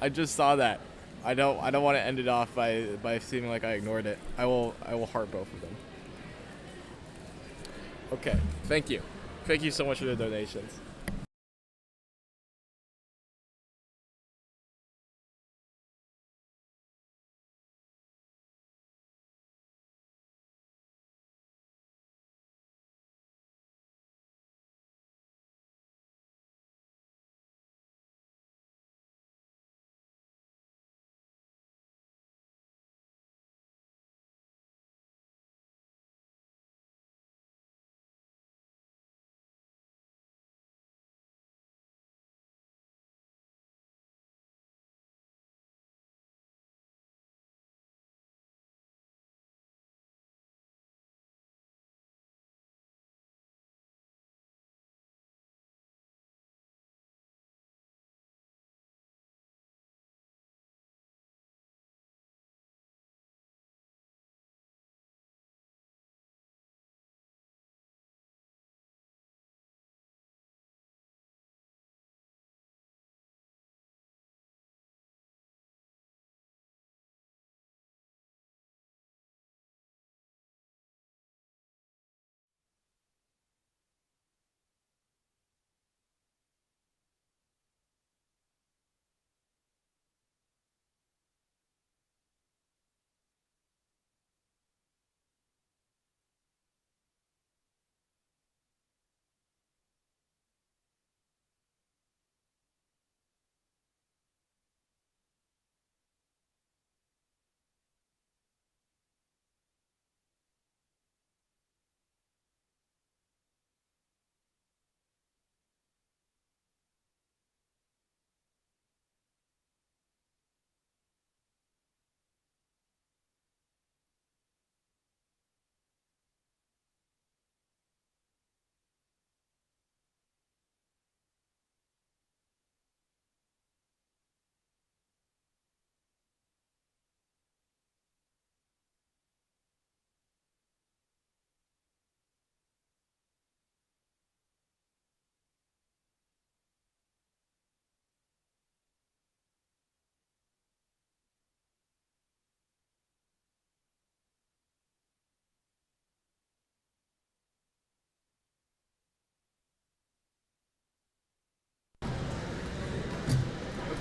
I just saw that. I don't want to end it off by seeming like I ignored it. I will heart both of them. Okay, thank you. Thank you so much for the donations.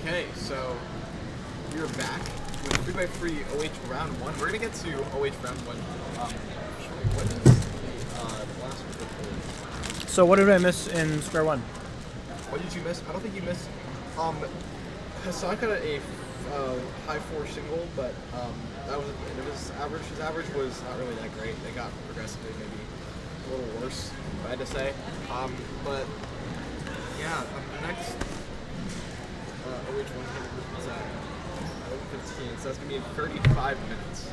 Okay, so we're back with 3x3 OH round 1. We're going to get to OH round 1. What is the last one? So what did I miss in square one? What did you miss? I don't think you missed. Hassan got a high 4 single, but that was at the end of his average. His average was not really that great. They got progressively maybe a little worse, if I had to say. But yeah, next OH 100 is at 15, so that's going to be in 35 minutes.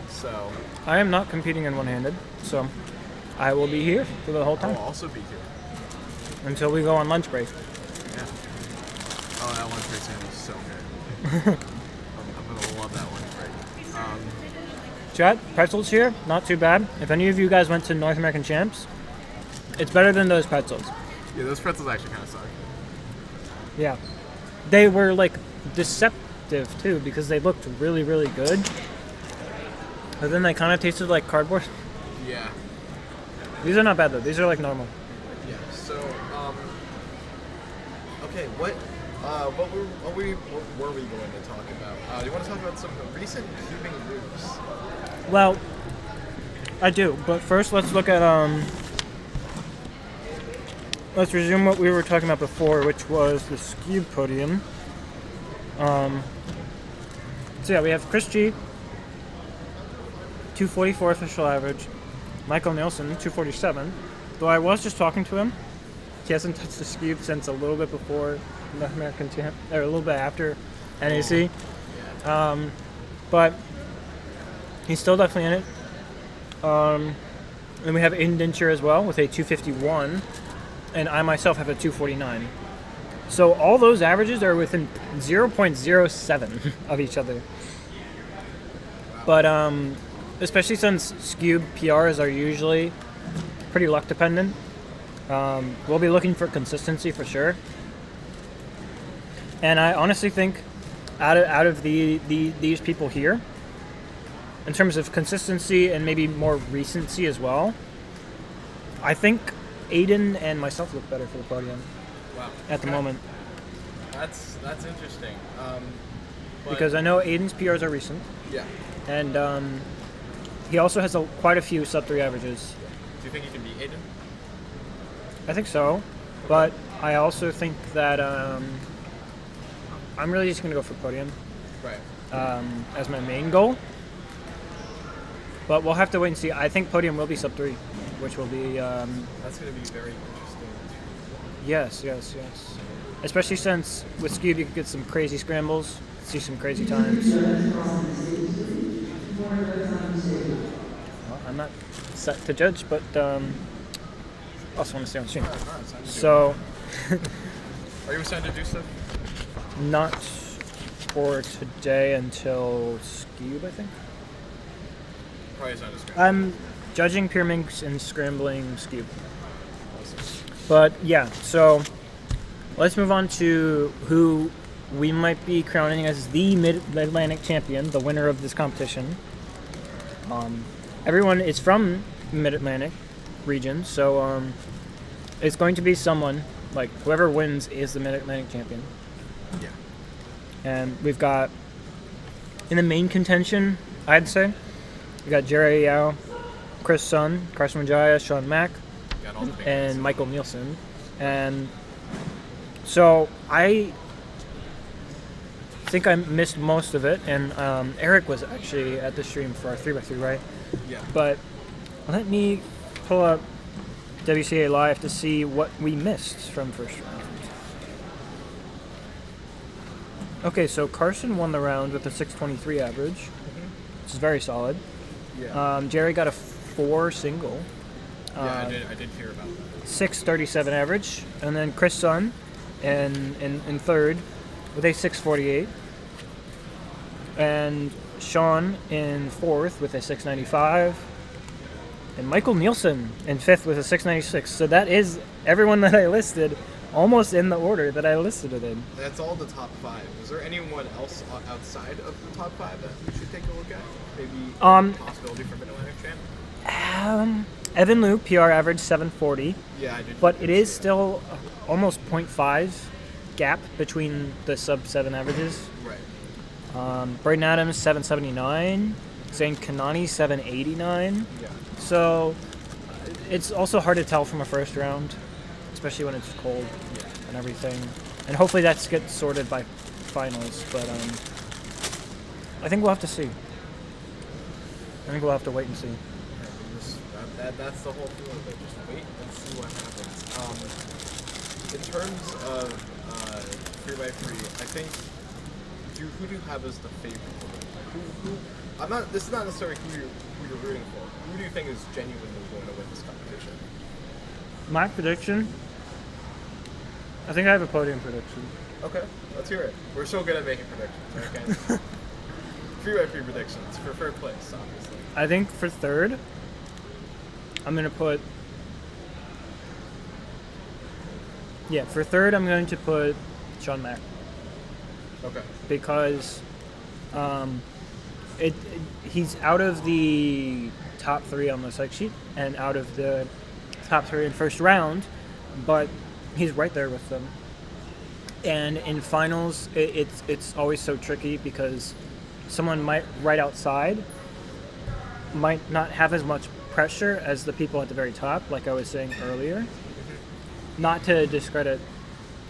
So I am not competing in one-handed, so I will be here for the whole I time will also be here. until we go on lunch break. Yeah. Oh, that lunch break sandwich is so good. I'm going to love that lunch break. Chat, pretzels here, not too bad. If any of you guys went to North American Champs, it's better than those pretzels. Yeah, those pretzels actually kind of suck. Yeah. They were like deceptive too because they looked really, really good. But then they kind of tasted like cardboard. Yeah. These are not bad though. These are like normal. Yeah. So, okay, what were we going to talk about? Do you want to talk about some recent cubing moves? Well, I do. But first, let's look at let's resume what we were talking about before, which was the skewed podium. So yeah, we have Chris G, 244 official average. Michael Nielsen, 247. Though I was just talking to him, he hasn't touched the skewed since a little bit before North American Champ, or a little bit after NAC. But he's still definitely in it. And we have Aiden Dincher as well with a 251. And I myself have a 249. So all those averages are within 0.07 of each other. But especially since skewed PRs are usually pretty luck dependent, we'll be looking for consistency for sure. And I honestly think out of these people here, in terms of consistency and maybe more recency as well, I think Aiden and myself look better for the podium. Wow. At the moment. That's interesting. Because I know Aiden's PRs are recent, Yeah. and he also has quite a few sub-3 averages. Do you think you can beat Aiden? I think so, but I also think that I'm really just going to go for podium Right. as my main goal. But we'll have to wait and see. I think podium will be sub-3, which will be... That's going to be very interesting. Yes. Especially since with skewed you could get some crazy scrambles, see some crazy times. Well, I'm not set to judge, but also want to stay on stream. So, Are you excited to do stuff? not for today until skewed, I think. Probably not as good. I'm judging pure minks and scrambling skewed. But yeah, so let's move on to who we might be crowning as the Mid-Atlantic champion, the winner of this competition. Everyone is from Mid-Atlantic region, so it's going to be someone, like whoever wins is the Mid-Atlantic champion. Yeah. And we've got, in the main contention, I'd say, we got Jerry Yao, Chris Sun, Carson Majaya, Sean Mack, Got all the big and ones. Michael Nielsen. And so I think I missed most of it, and Eric was actually at the stream for our 3x3, right? Yeah. But let me pull up WCA Live to see what we missed from first round. Okay, so Carson won the round with a 623 average, which is very solid. Yeah. Jerry got a 4 single. I did hear about that. 637 average, and then Chris Sun in third with a 648, and Sean in fourth with a 695, and Michael Nielsen in fifth with a 696. So that is everyone that I listed, almost in the order that I listed it in. That's all the top 5. Is there anyone else outside of the top 5 that we should take a look at? Maybe possibility for Mid-Atlantic champ? Evan Liu, PR average 740, Yeah, I did. but it is still almost 0.5 gap between the sub 7 averages. Right. Braden Adams 779, Zane Kanani 789. Yeah. So it's also hard to tell from a first round, especially when it's cold and everything. And hopefully that gets sorted by finals. But I think we'll have to see. I think we'll have to wait and see. That's the whole deal of it. Just wait and see what happens. In terms of 3x3, I think who do you have as the favorite? Who? I'm not. This is not necessarily who you're rooting for. Who do you think is genuinely going to win this competition? My prediction. I think I have a podium prediction. Okay, let's hear it. We're so good at making predictions. Okay. 3x3 predictions for third place, obviously. I think for third, I'm going to put... Yeah, for third, I'm going to put Sean Mack. Okay. Because he's out of the top 3 on the psych sheet and out of the top 3 in first round, but he's right there with them. And in finals, it's always so tricky because someone right outside might not have as much pressure as the people at the very top, like I was saying earlier. Not to discredit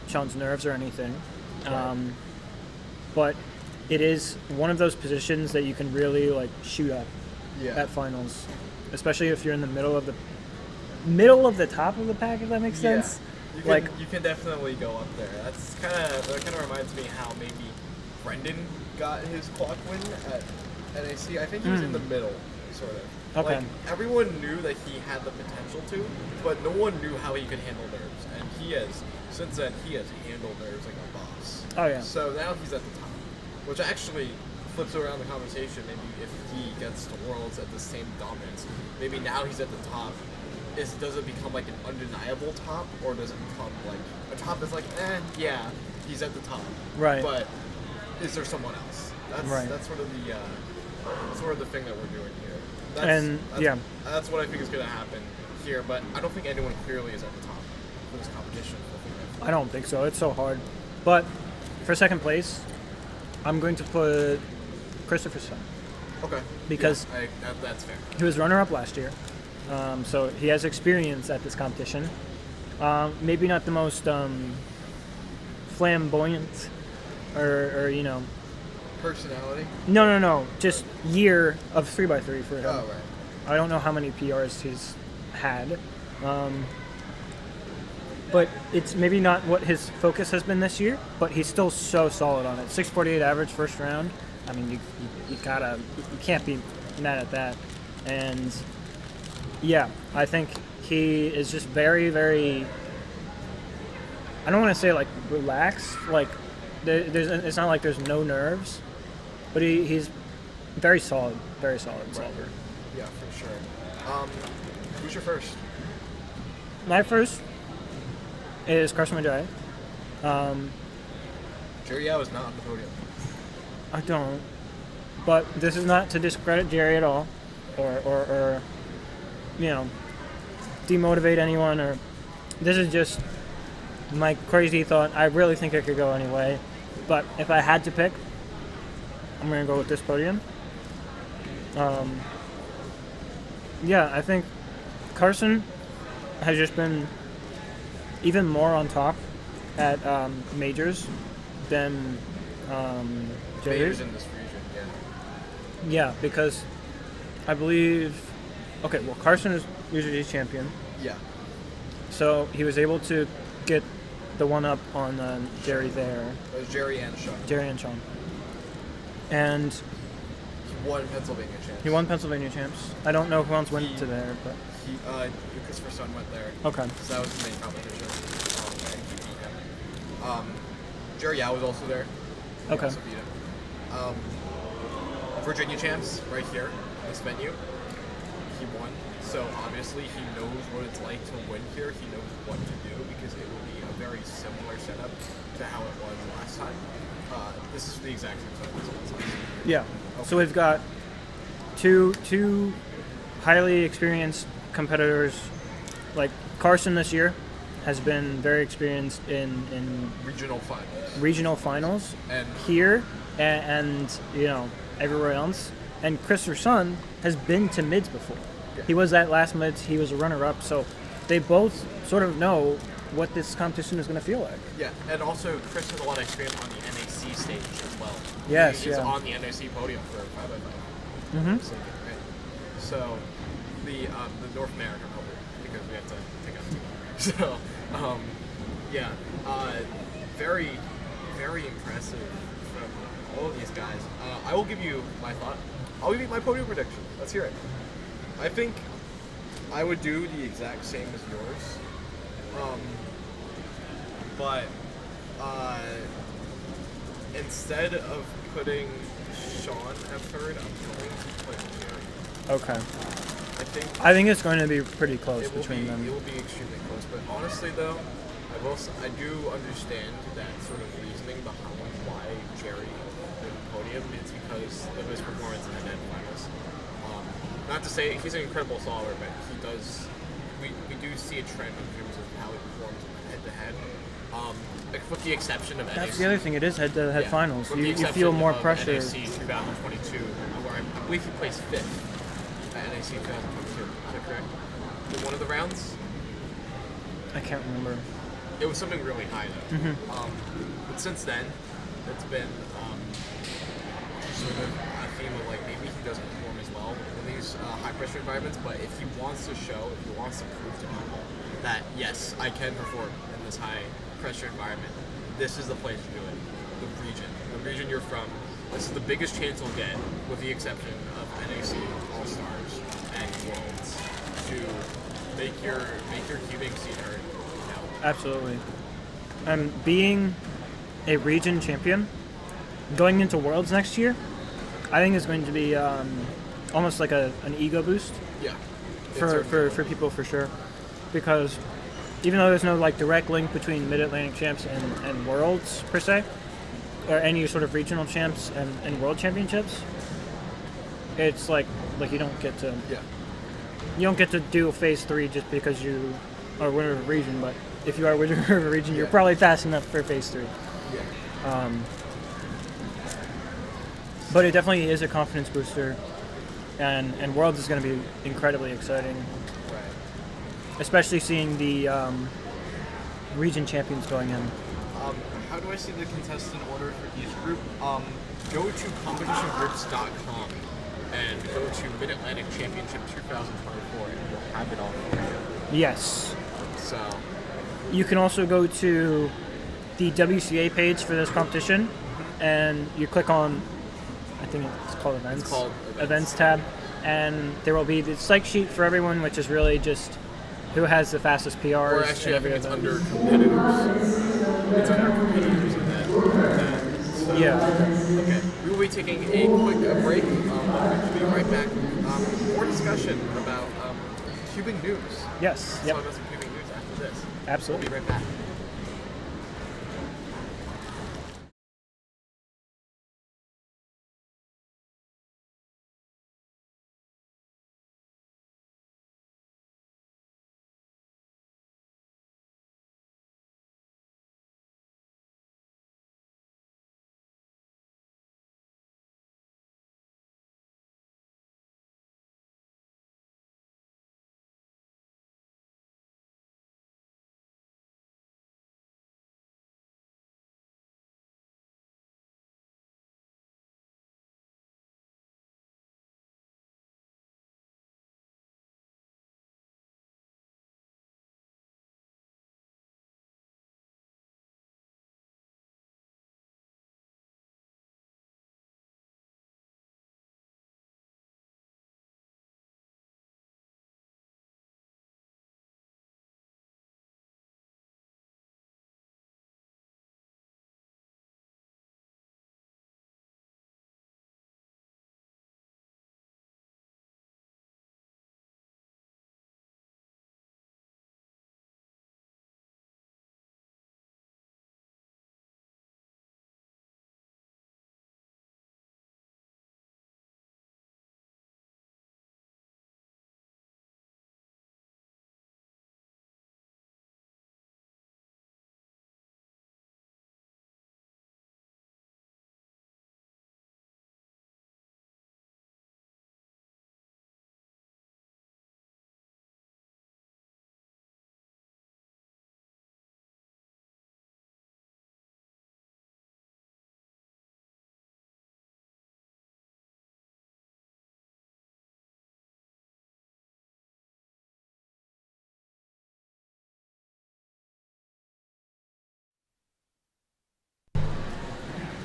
Sean's nerves or anything, but it is one of those positions that you can really like shoot up at finals, especially if you're in the middle of the top of the pack. If that makes sense. You can definitely go up there. That kind of reminds me how maybe Brendan got his clock win at NAC. I think he was in the middle, sort of. Okay. Like, everyone knew that he had the potential to, but no one knew how he could handle nerves. And since then, he has handled nerves like a boss. Oh, yeah. So now he's at the top, which actually flips around the conversation. Maybe if he gets to Worlds at the same dominance, maybe now he's at the top. Does it become like an undeniable top, or does it become like a top that's like, yeah, he's at the top. Right. But is there someone else? That's sort of the thing that we're doing here. That's what I think is going to happen here. But I don't think anyone clearly is at the top for this competition. I don't think so. It's so hard. But for second place, I'm going to put Christopher Sun. Okay. Because that's fair. He was runner-up last year. So he has experience at this competition. Maybe not the most flamboyant or personality? No. Just year of 3x3 for him. Oh, right. I don't know how many PRs he's had. But it's maybe not what his focus has been this year, but he's still so solid on it. 648 average first round. I mean, you can't be mad at that. And yeah, I think he is just very, very, I don't want to say like relaxed, like it's not like there's no nerves, but he's very solid solver. Yeah, for sure. Who's your first? My first is Carson Majaya. Jerry Yao is not on the podium. I don't, but this is not to discredit Jerry at all, or demotivate anyone, or this is just my crazy thought. I really think it could go anyway, but if I had to pick, I'm gonna go with this podium. I think Carson has just been even more on top at majors than Jerry. Majors in this region, yeah. Yeah, because I believe. Okay, well, Carson is UGG champion. Yeah. So he was able to get the one up on Jerry there. It was Jerry and Sean. Jerry and Sean. And he won Pennsylvania champs. He won Pennsylvania champs. I don't know who else went to there, but Christopher Sun went there. Okay. So that was the main competition. And he beat him. Jerry Yao was also there. He Okay. also beat him. Virginia champs right here in this venue. He won. So obviously he knows what it's like to win here. He knows what to do because it will be a very similar setup to how it was last time. This is the exact same setup as it was last time. yeah. Okay. So we've got two highly experienced competitors, like Carson this year, has been very experienced in Regional finals. regional finals And here and everywhere else. And Christopher Sun has been to mids before. Yeah. He was at last mids. He was a runner-up. So they both sort of know what this competition is going to feel like. Yeah, and also Chris has a lot of experience on the NAC stage as well. Yes, he is yeah. on the NAC podium for 5x5. Mhm. Right? So the North American podium, because we have to take out two. So yeah, very very impressive from all of these guys. I will give you my thought. I'll give you my podium prediction. Let's hear it. I think I would do the exact same as yours. But instead of putting Sean at third, I'm going to put Jerry. Okay. I think I think it's going to be pretty close it will between be them. it will be extremely close. But honestly, though, I do understand that sort of reasoning behind why Jerry did the podium. It's because of his performance in the net finals. Not to say he's an incredible solver, but he does. We do see a trend in terms of how he performs head to head. With the exception of That's NAC. the other thing. It is head-to-head Yeah, finals. with the You exception feel more of pressure. NAC 2022, where I believe he placed fifth at NAC 2022. Is that correct? In one of the rounds, I can't remember. it was something really high though. But since then, it's been sort of a theme of like maybe he doesn't perform as well in these high pressure environments. But if he wants to show, if he wants to prove to people that yes, I can perform in this high pressure environment, this is the place to do it. The region you're from. This is the biggest chance you'll get, with the exception of NAC All Stars and Worlds, to make your cubing scene heard. Absolutely. Being a region champion, going into Worlds next year, I think is going to be almost like an ego boost Yeah. for people for sure, because even though there's no like direct link between Mid-Atlantic champs and Worlds per se, or any sort of regional champs and World Championships, it's like you don't get to do phase 3 just because you are winner of a region. But if you are winner of a region, you're probably fast enough for phase 3. Yeah. But it definitely is a confidence booster, and Worlds is going to be incredibly exciting, Right. especially seeing the region champions going in. How do I see the contestant order for each group? Go to competitiongroups.com and go to Mid-Atlantic Championship 2024 and you'll have it all for you. Yes. So, You can also go to the WCA page for this competition, and you click on, I think it's called Events. It's called Events tab, and there will be the psych sheet for everyone, which is really just who has the fastest PRs. or actually, I and think it's every under competitors. It's under competitors in that. So, Yeah. Okay. We will be taking a quick break. We'll be right back. More discussion about cubing news. Yes. So Yep. about some cubing news after this. Absolutely. We'll be right back.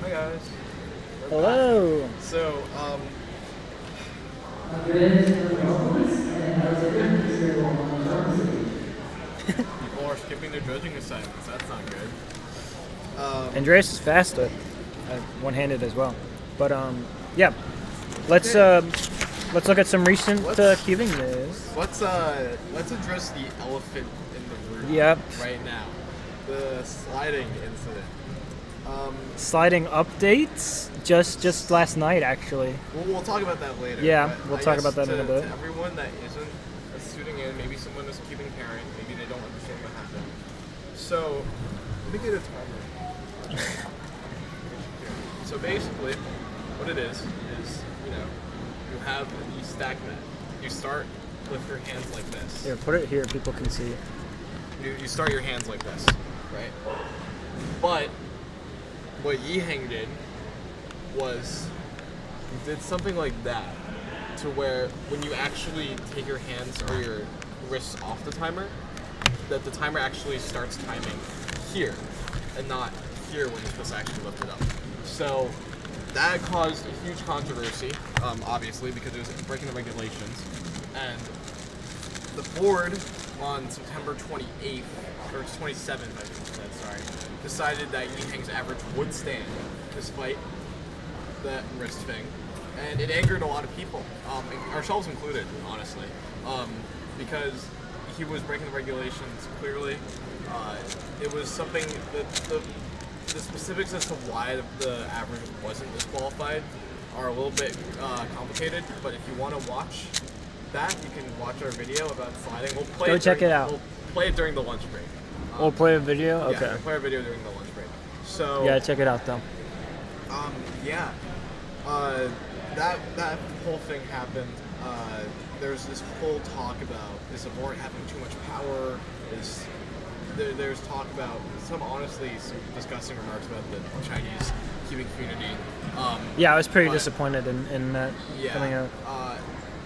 Hi guys. Hello. So, people are skipping their dredging assignments. That's not good. Andreas is fast at one-handed as well. But yeah, let's look at some recent cubing news. Let's address the elephant in the room. Yep. Right now, the sliding incident. Sliding updates just last night actually. We'll talk about that later. Yeah, but we'll I talk guess about that in a bit. To everyone that isn't a student in, maybe someone is a cubing parent, maybe they don't understand what happened. So, let me get a timer. So basically, what it is you have the stack net. You start with your hands like this. Here, put it here. People can see. You start your hands like this, right? But what Yiheng did was he did something like that, to where when you actually take your hands or your wrists off the timer, that the timer actually starts timing here and not here when you're supposed to actually lift it up. So that caused a huge controversy, obviously, because it was breaking the regulations. And the board on September 28th, or 27th, I think it said, sorry, decided that Yiheng's average would stand, despite that wrist thing. And it angered a lot of people, ourselves included, honestly, because he was breaking the regulations clearly. It was something that the specifics as to why the average wasn't disqualified are a little bit complicated, but if you want to watch that, you can watch our video about sliding. We'll play Check it out. We'll play it during the lunch break. We'll play a video? Okay. Yeah, we'll play a video during the lunch break. So Yeah, check it out though. yeah. That whole thing happened. There's this whole talk about is the board having too much power? There's talk about some disgusting remarks about the Chinese cubing community. Yeah, I was pretty disappointed in that coming out.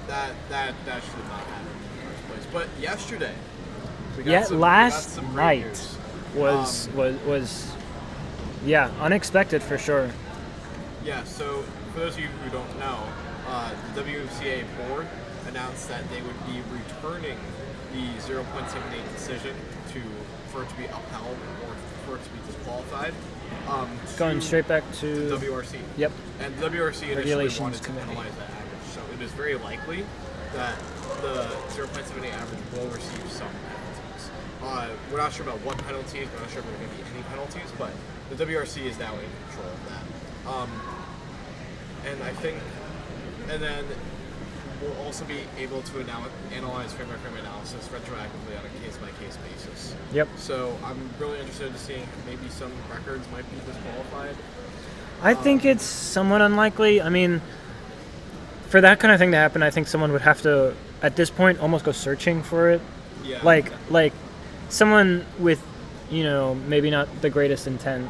That should not happen in the first place. But yesterday, Last some great night news. was unexpected for sure. Yeah, so for those of you who don't know, the WCA board announced that they would be returning the 0.78 decision for it to be upheld or for it to be disqualified. Going straight back to the WRC. Yep. And the WRC initially Regulations wanted to Committee. penalize that average, so it is very likely that the 0.78 average will receive some penalties. We're not sure about what penalties, we're not sure if there are going to be any penalties, but the WRC is now in control of that. And then we'll also be able to analyze frame-by-frame analysis retroactively on a case-by-case basis. Yep. So I'm really interested to see maybe some records might be disqualified. I think it's somewhat unlikely. I mean, for that kind of thing to happen, I think someone would have to, at this point, almost go searching for it. Yeah. Like someone with, maybe not the greatest intent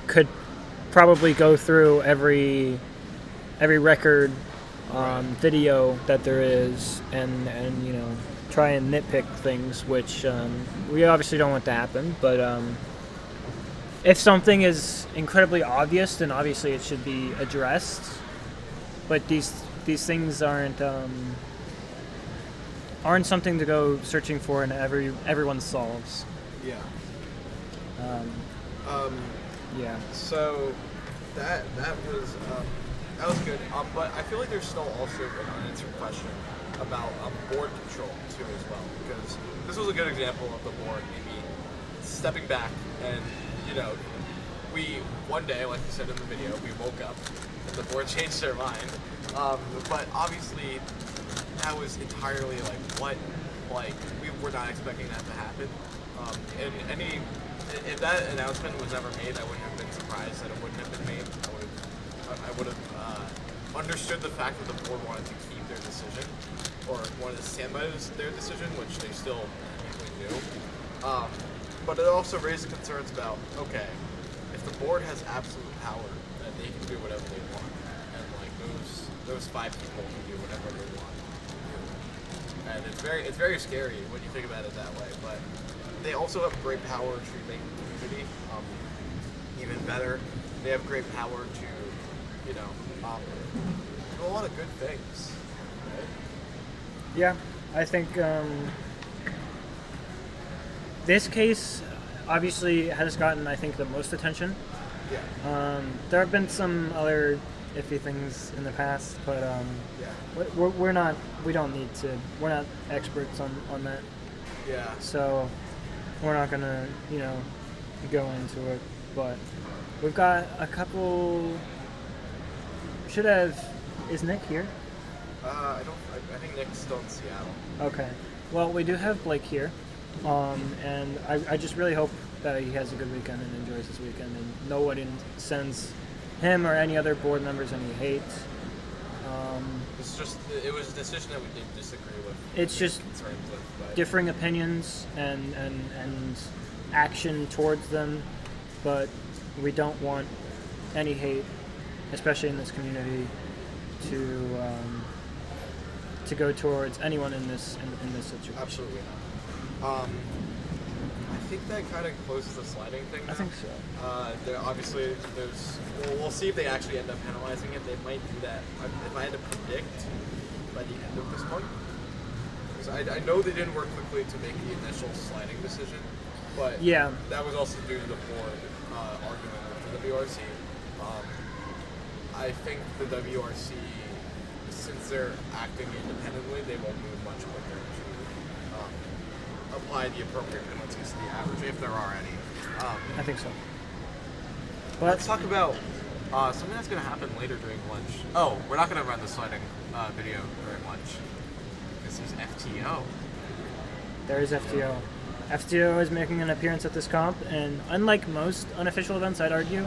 could probably go through every record video that there is and try and nitpick things, which we obviously don't want to happen, but if something is incredibly obvious, then obviously it should be addressed, but these things aren't something to go searching for and everyone solves. Yeah. Yeah. So that was good. But I feel like there's still also an unanswered question about board control too as well, because this was a good example of the board maybe stepping back and we one day, like you said in the video, we woke up and the board changed their mind. But obviously that was entirely we were not expecting that to happen. And if that announcement was ever made, I wouldn't have been surprised that it wouldn't have been made. I would have understood the fact that the board wanted to keep their decision or wanted to stand by their decision, which they still technically do. But it also raised concerns about, okay, if the board has absolute power, that they can do whatever they want, and those 5 people can do whatever they want. And it's very scary when you think about it that way. But they also have great power to make the community even better. They have great power to, do a lot of good things. Right? Yeah, I think this case obviously has gotten, I think, the most attention. Yeah. There have been some other iffy things in the past, but Yeah. we're not. We don't need to. We're not experts on that, Yeah. so we're not gonna go into it. But we've got a couple. Should have. Is Nick here? I don't. I think Nick's still in Seattle. Okay. Well, we do have Blake here, and I just really hope that he has a good weekend and enjoys his weekend, and no one sends him or any other board members any hate. It was a decision that we didn't disagree with. It's just in terms of, but differing opinions and action towards them, but we don't want any hate, especially in this community, to go towards anyone in this situation. Absolutely not. I think that kind of closes the sliding thing. I now. think so. We'll see if they actually end up penalizing it. They might do that. If I had to predict by the end of this month, because I know they didn't work quickly to make the initial sliding decision, but Yeah. that was also due to the board argument with the WRC. I think the WRC, since they're acting independently, they will move much quicker to apply the appropriate penalties to the average, if there are any. I think so. Let's But talk about something that's going to happen later during lunch. Oh, we're not going to run the sliding video during lunch. This is FTO. there is FTO. FTO is making an appearance at this comp, and unlike most unofficial events, I'd argue,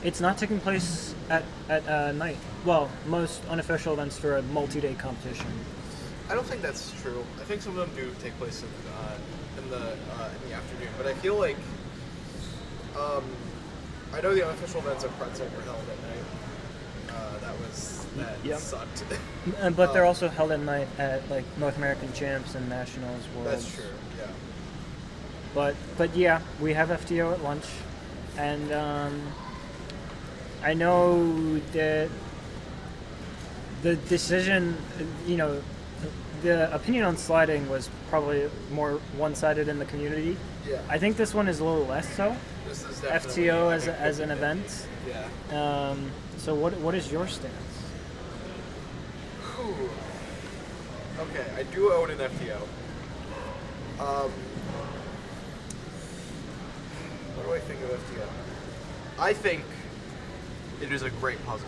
it's not taking place at night. Well, most unofficial events for a multi-day competition. I don't think that's true. I think some of them do take place in the afternoon, but I feel like I know the unofficial events at Pretzel were held at night. That Yep. sucked. But they're also held at night at like North American Champs and Nationals Worlds. That's true. Yeah. But yeah, we have FTO at lunch, and I know that the decision, the opinion on sliding was probably more one-sided in the community. Yeah. I think this one is a little less so. This is definitely, FTO I as think, an 50-50. event. Yeah. So what is your stance? Whew. Okay, I do own an FTO. What do I think of FTO? I think it is a great puzzle.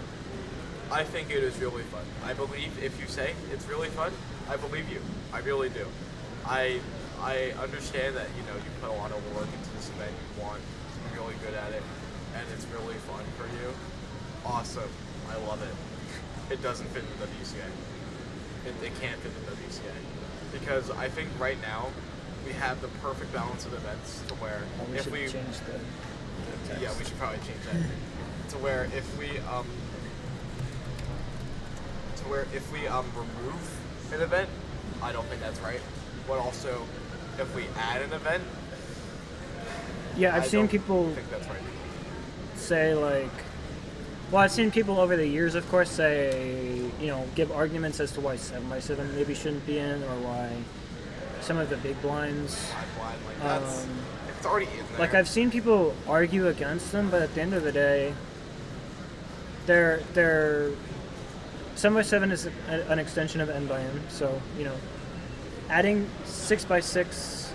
I think it is really fun. I believe if you say it's really fun, I believe you. I really do. I understand that you put a lot of work into this event. You want to be really good at it, and it's really fun for you. Awesome. I love it. It doesn't fit in the WCA. It can't fit in the WCA because I think right now we have the perfect balance of events to where We if should we change the text. yeah, we should probably change that to where if we remove an event, I don't think that's right. But also, if we add an event, Yeah, I've I seen don't people think that's right. say I've seen people over the years, of course, say, give arguments as to why 7x7 maybe shouldn't be in, or why some of the big blinds. I'm blind like that's it's already in there. Like, I've seen people argue against them, but at the end of the day, they're 7x7 is an extension of N by M, so, adding 6x6,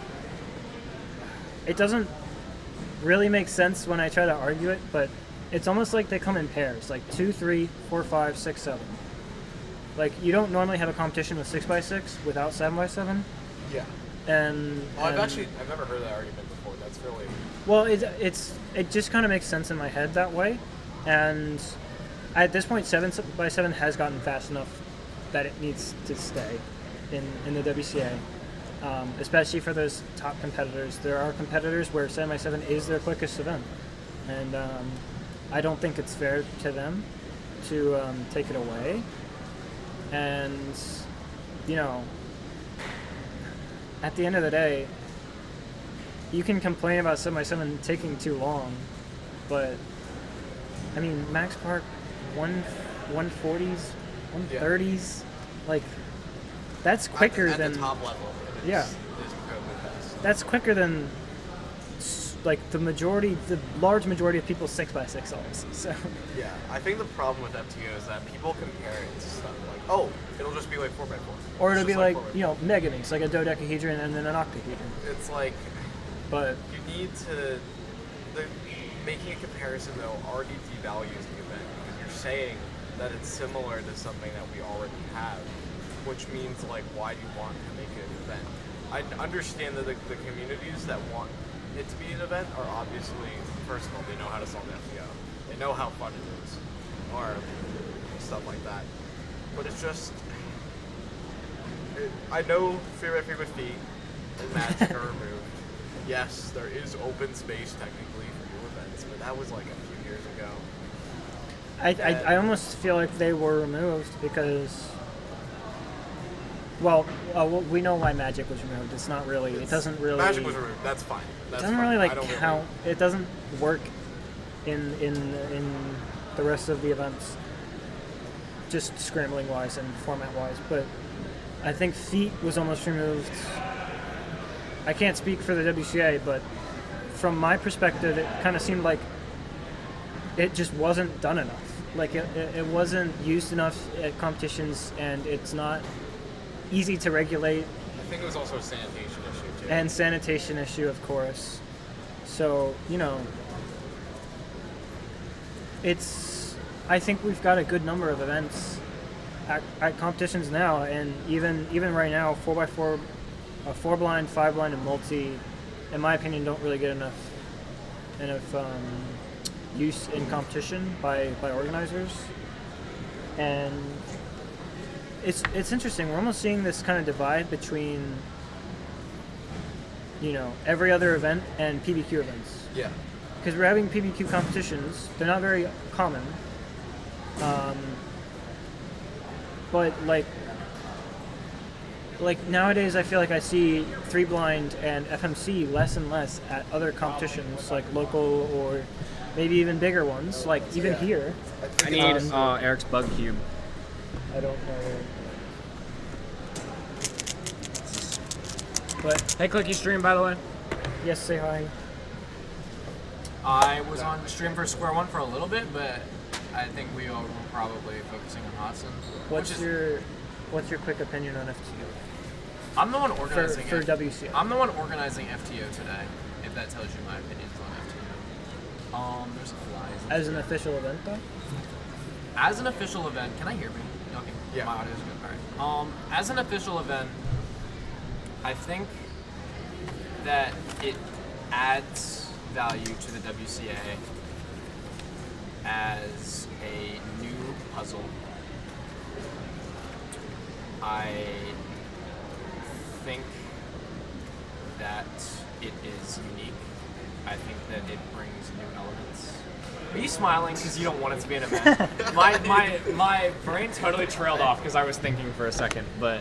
it doesn't really make sense when I try to argue it, but it's almost like they come in pairs, like 2, 3, 4, 5, 6, 7. Like, you don't normally have a competition with 6x6 without 7x7, yeah. and I've never heard that argument before. That's really well, it just kind of makes sense in my head that way, and at this point, 7x7 has gotten fast enough that it needs to stay in the WCA, especially for those top competitors. There are competitors where 7x7 is their quickest event, and I don't think it's fair to them to take it away. And at the end of the day, you can complain about 7x7 taking too long, but I mean, Max Park, 140s, 130s, like that's quicker at than the top level. Yeah. Is incredibly fast. that's quicker than like the large majority of people's 6x6Ls. So Yeah, I think the problem with FTO is that people compare it to stuff like, oh, it'll just be like 4x4. or it'll It's be just like 4x4. megaminx, like a dodecahedron and then an octahedron. It's like But you need to. Making a comparison though already devalues the event because you're saying that it's similar to something that we already have, which means like why do you want to make it an event? I understand that the communities that want it to be an event are obviously first of all they know how to solve FTO, they know how fun it is, or stuff like that. But it's just I know 3x3 with feet and magic are removed. Yes, there is open space technically for new events, but that was like a few years ago. I almost feel like they were removed because, well, we know why magic was removed. It's not really. It doesn't really. Magic was removed. That's fine. It That's doesn't fine. really I like don't count. It doesn't work in the rest of the events, just scrambling wise and format wise. But I think feet was almost removed. I can't speak for the WCA, but from my perspective, it kind of seemed like it just wasn't done enough. Like it wasn't used enough at competitions, and it's not easy to regulate. I think it was also a sanitation issue too. And sanitation issue, of course. So, I think we've got a good number of events at competitions now, and even right now, 4x4, 4-blind, 5-blind, and multi, in my opinion, don't really get enough use in competition by organizers. And it's interesting. We're almost seeing this kind of divide between every other event and PBQ events. Yeah. Because we're having PBQ competitions. They're not very common. But like nowadays I feel like I see 3-blind and FMC less and less at other competitions, like local or maybe even bigger ones, like even here. I need Eric's bug cube. I don't know. But Hey, Clicky stream, by the way. yes, say hi. I was on the stream for Square One for a little bit, but I think we are probably focusing on Hudson. What's your quick opinion on FTO? I'm the one organizing for WCA. I'm the one organizing FTO today. If that tells you my opinions on FTO. There's a fly. As an official event, though? As an official event, can I hear me? Okay. Yeah. My audio's good. All right. As an official event, I think that it adds value to the WCA as a new puzzle. I think that it is unique. I think that it brings new elements. Are you smiling because you don't want it to be an event? my brain totally trailed off because I was thinking for a second, but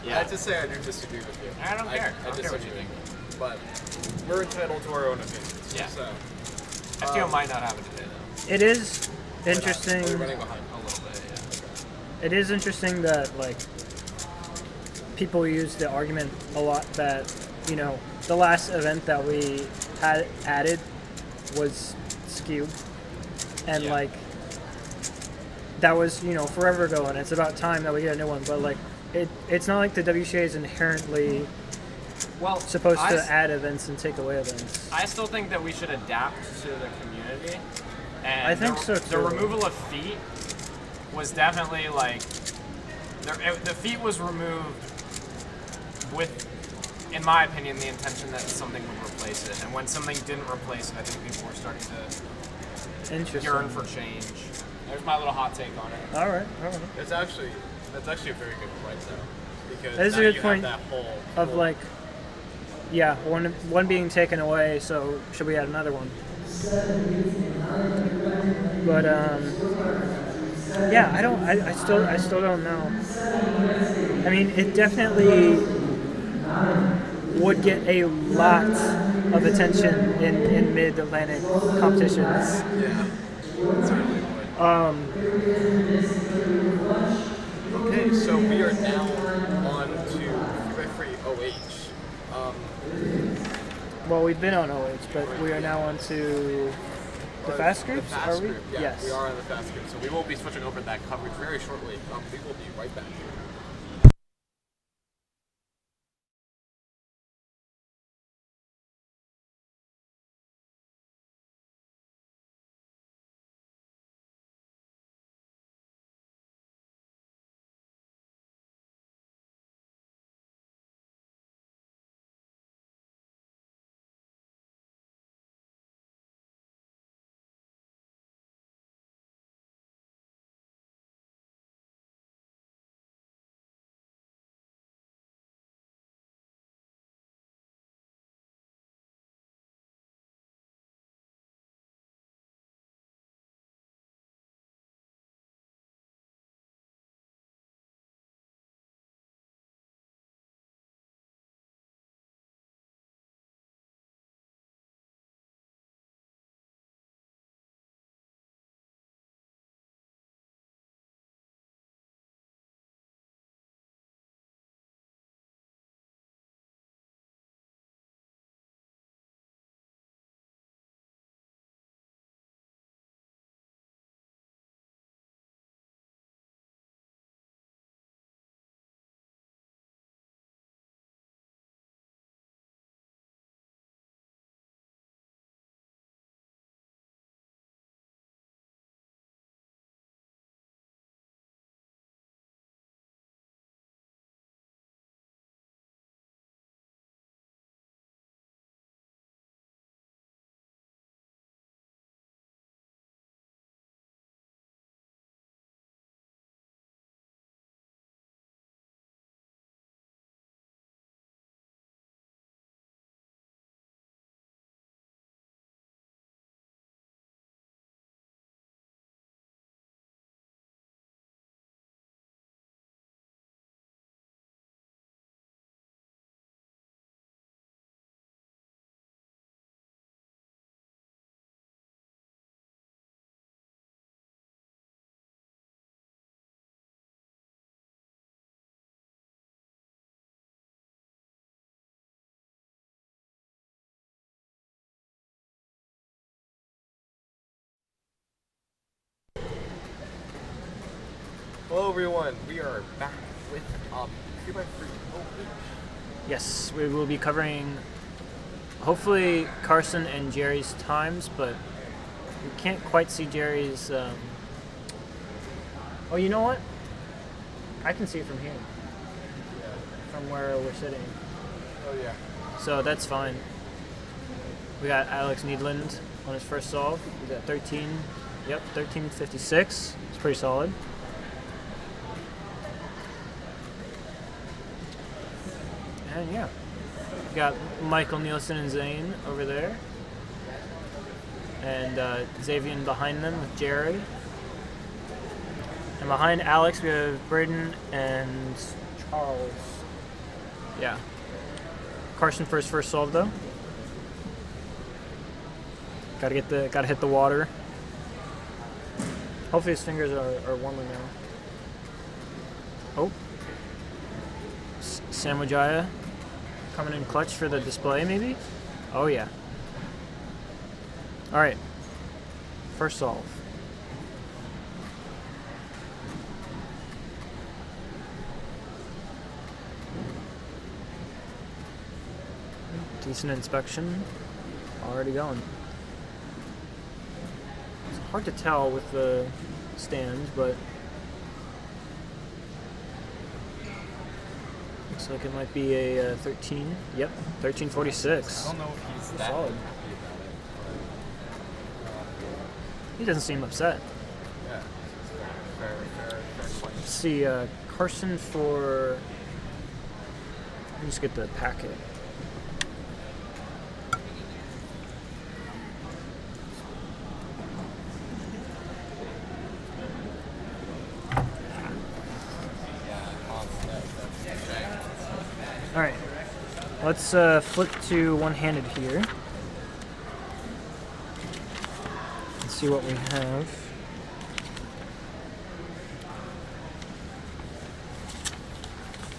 I yeah. have to say I do disagree with you. I don't care. I don't care what disagree. you think. But we're entitled to our own opinions. Yeah. So FTO might not have it today though. It is we're interesting. running behind. A little bit, yeah. It is interesting that people use the argument a lot that the last event that we had added was skewed, and Yeah. that was forever ago, and it's about time that we get a new one. But it's not like the WCA is inherently supposed to add events and take away events. I still think that we should adapt to the community. And I think so, The too. removal of feet was definitely the feet was removed with, in my opinion, the intention that something would replace it. And when something didn't replace it, I think people were starting to Interesting. yearn for change. There's my little hot take on it. All right. That's actually a very good point though, because That is a now good you point have that whole one being taken away. So should we add another one? But I still don't know. I mean, it definitely would get a lot of attention in mid-Atlantic competitions. Yeah. Certainly would. Okay, so we are now on to 3x3 OH. Well, we've been on OH, but we are now on to the fast The groups, fast are we? group, yeah, Yes. we are on the fast group, so we will be switching over to that coverage very shortly. We will be right back. Hello everyone, we are back with 3x3 OH. Yes, we will be covering hopefully Carson and Jerry's times, but we can't quite see Jerry's. Oh, you know what? I can see it from here, from where we're sitting. Oh yeah. So that's fine. We got Alex Needland on his first solve. We got 1356. It's pretty solid. And yeah, we got Michael Nielsen and Zane over there. And Xavier behind them with Jerry. And behind Alex, we have Braden and Charles. Yeah. Carson for his first solve though. Gotta hit the water. Hopefully his fingers are warmer now. Oh. Samujaya coming in clutch for the display maybe? Oh yeah. Alright. First solve. Decent inspection. Already going. It's hard to tell with the stand, but looks like it might be a 13. Yep, 1346. I don't know if he's that Solid. happy about it. He doesn't seem upset. Yeah. Fair point. Let's see, Carson for. Let me just get the packet. All right, let's flip to one-handed here. Let's see what we have.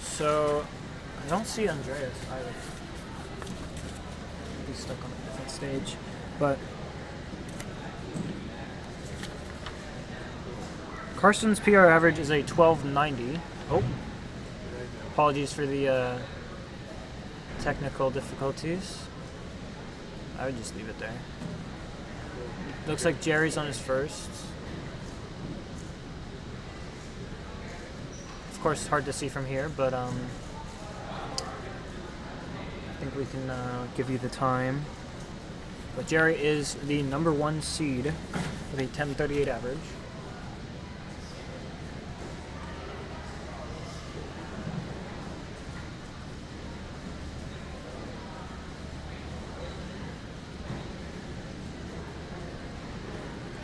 So, I don't see Andreas either. He's stuck on a different stage. But Carson's PR average is a 1290. Oh, apologies for the technical difficulties. I would just leave it there. Looks like Jerry's on his first. Of course, it's hard to see from here, but I think we can give you the time. But Jerry is the number 1 seed with a 10:38 average.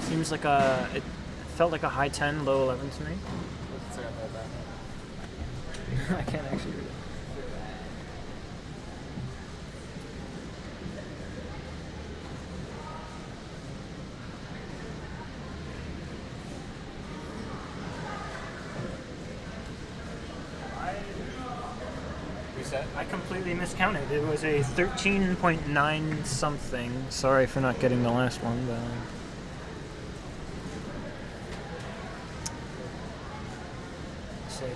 Seems like it felt like a high 10, low 11 to me. What's it say about that? I can't actually read it. Reset? I completely miscounted. It was a 13.9 something. Sorry for not getting the last one, but it's like,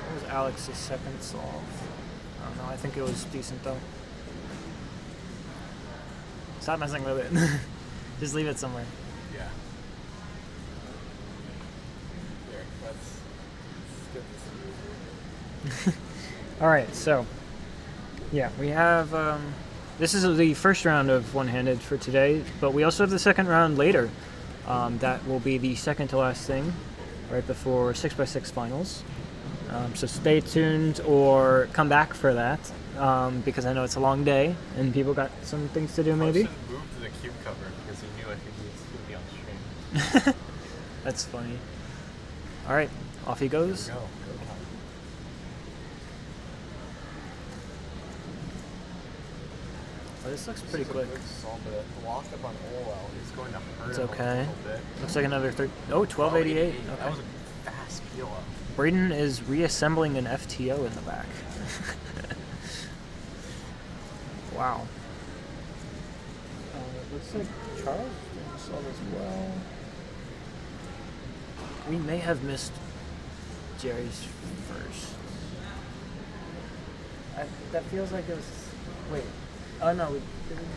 what was Alex's second solve? I don't know. I think it was decent though. Stop messing with it. Just leave it somewhere. Yeah. Here, let's get this. All right, so yeah, we have. This is the first round of one-handed for today, but we also have the second round later. That will be the second to last thing, right before 6x6 finals. So stay tuned or come back for that, because I know it's a long day and people got some things to do. Maybe. Carson moved to the cube cover because he knew I think he was going to be on stream. That's funny. All right, off he goes. Go. Oh, this looks pretty quick. The lock up on Orwell is going to hurt It's him okay. a little bit. Looks like another 1288. That Okay. was a fast peel up. Braden is reassembling an FTO in the back. Wow. It looks like Charles saw this well. We may have missed Jerry's first. That feels like it was. Wait. Oh no, we didn't.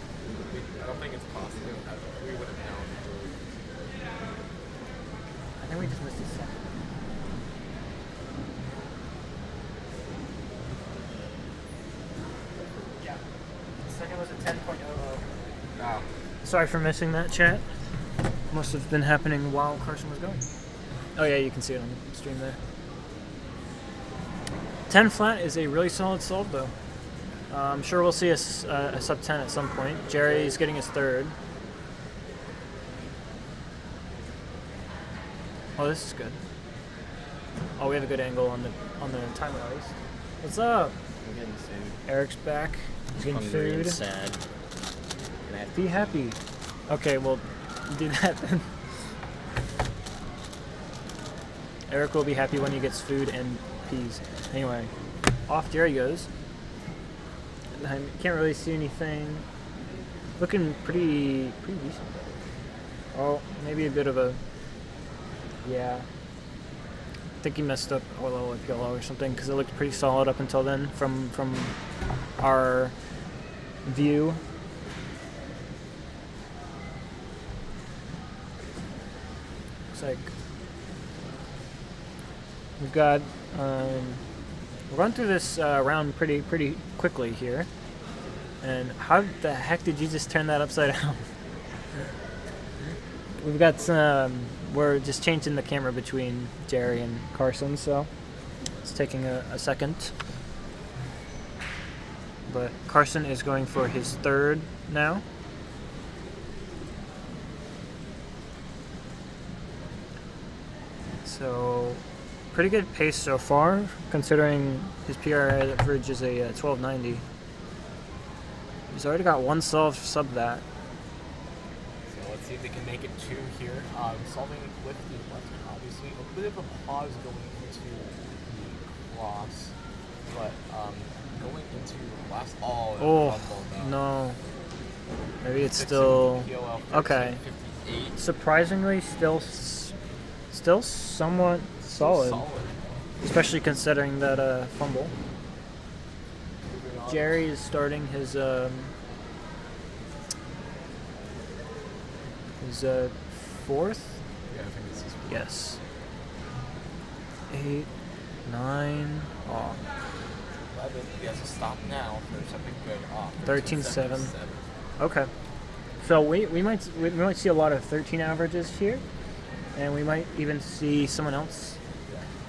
I don't think it's possible. We would have known. I think we just missed his second. Yeah. The second was a 10.00. Oh. Sorry for missing that, chat. Must have been happening while Carson was going. Oh yeah, you can see it on the stream there. 10 flat is a really solid solve though. I'm sure we'll see a sub 10 at some point. Jerry's getting his third. Oh, this is good. Oh, we have a good angle on the timer at least. What's up? I'm getting food. Eric's back. He's getting Hungry food. and sad. And I have Be happy. Okay, well, do that then. Eric will be happy when he gets food and peas. Anyway, off Jerry goes. I can't really see anything. Looking pretty decent. Oh, maybe a bit of a. Yeah. I think he messed up Orlo or PLO or something because it looked pretty solid up until then from our view. Looks like we've got. We'll run through this round pretty quickly here. And how the heck did you just turn that upside down? We've got some. We're just changing the camera between Jerry and Carson, so it's taking a second. But Carson is going for his third now. So, pretty good pace so far, considering his PR average is a 1290. He's already got one solve sub that. let's see if they can make it to here. Solving with the left, obviously. A bit of a pause going into the cross, but going into last all. Oh, no. Maybe it's still... Okay. Surprisingly, still somewhat solid. Especially considering that fumble. Jerry is starting his fourth? Yeah, I think this is. Yes. 8, 9, oh. 11. He has to stop now for something good. 13-7. Okay. So we might see a lot of 13 averages here, and we might even see someone else.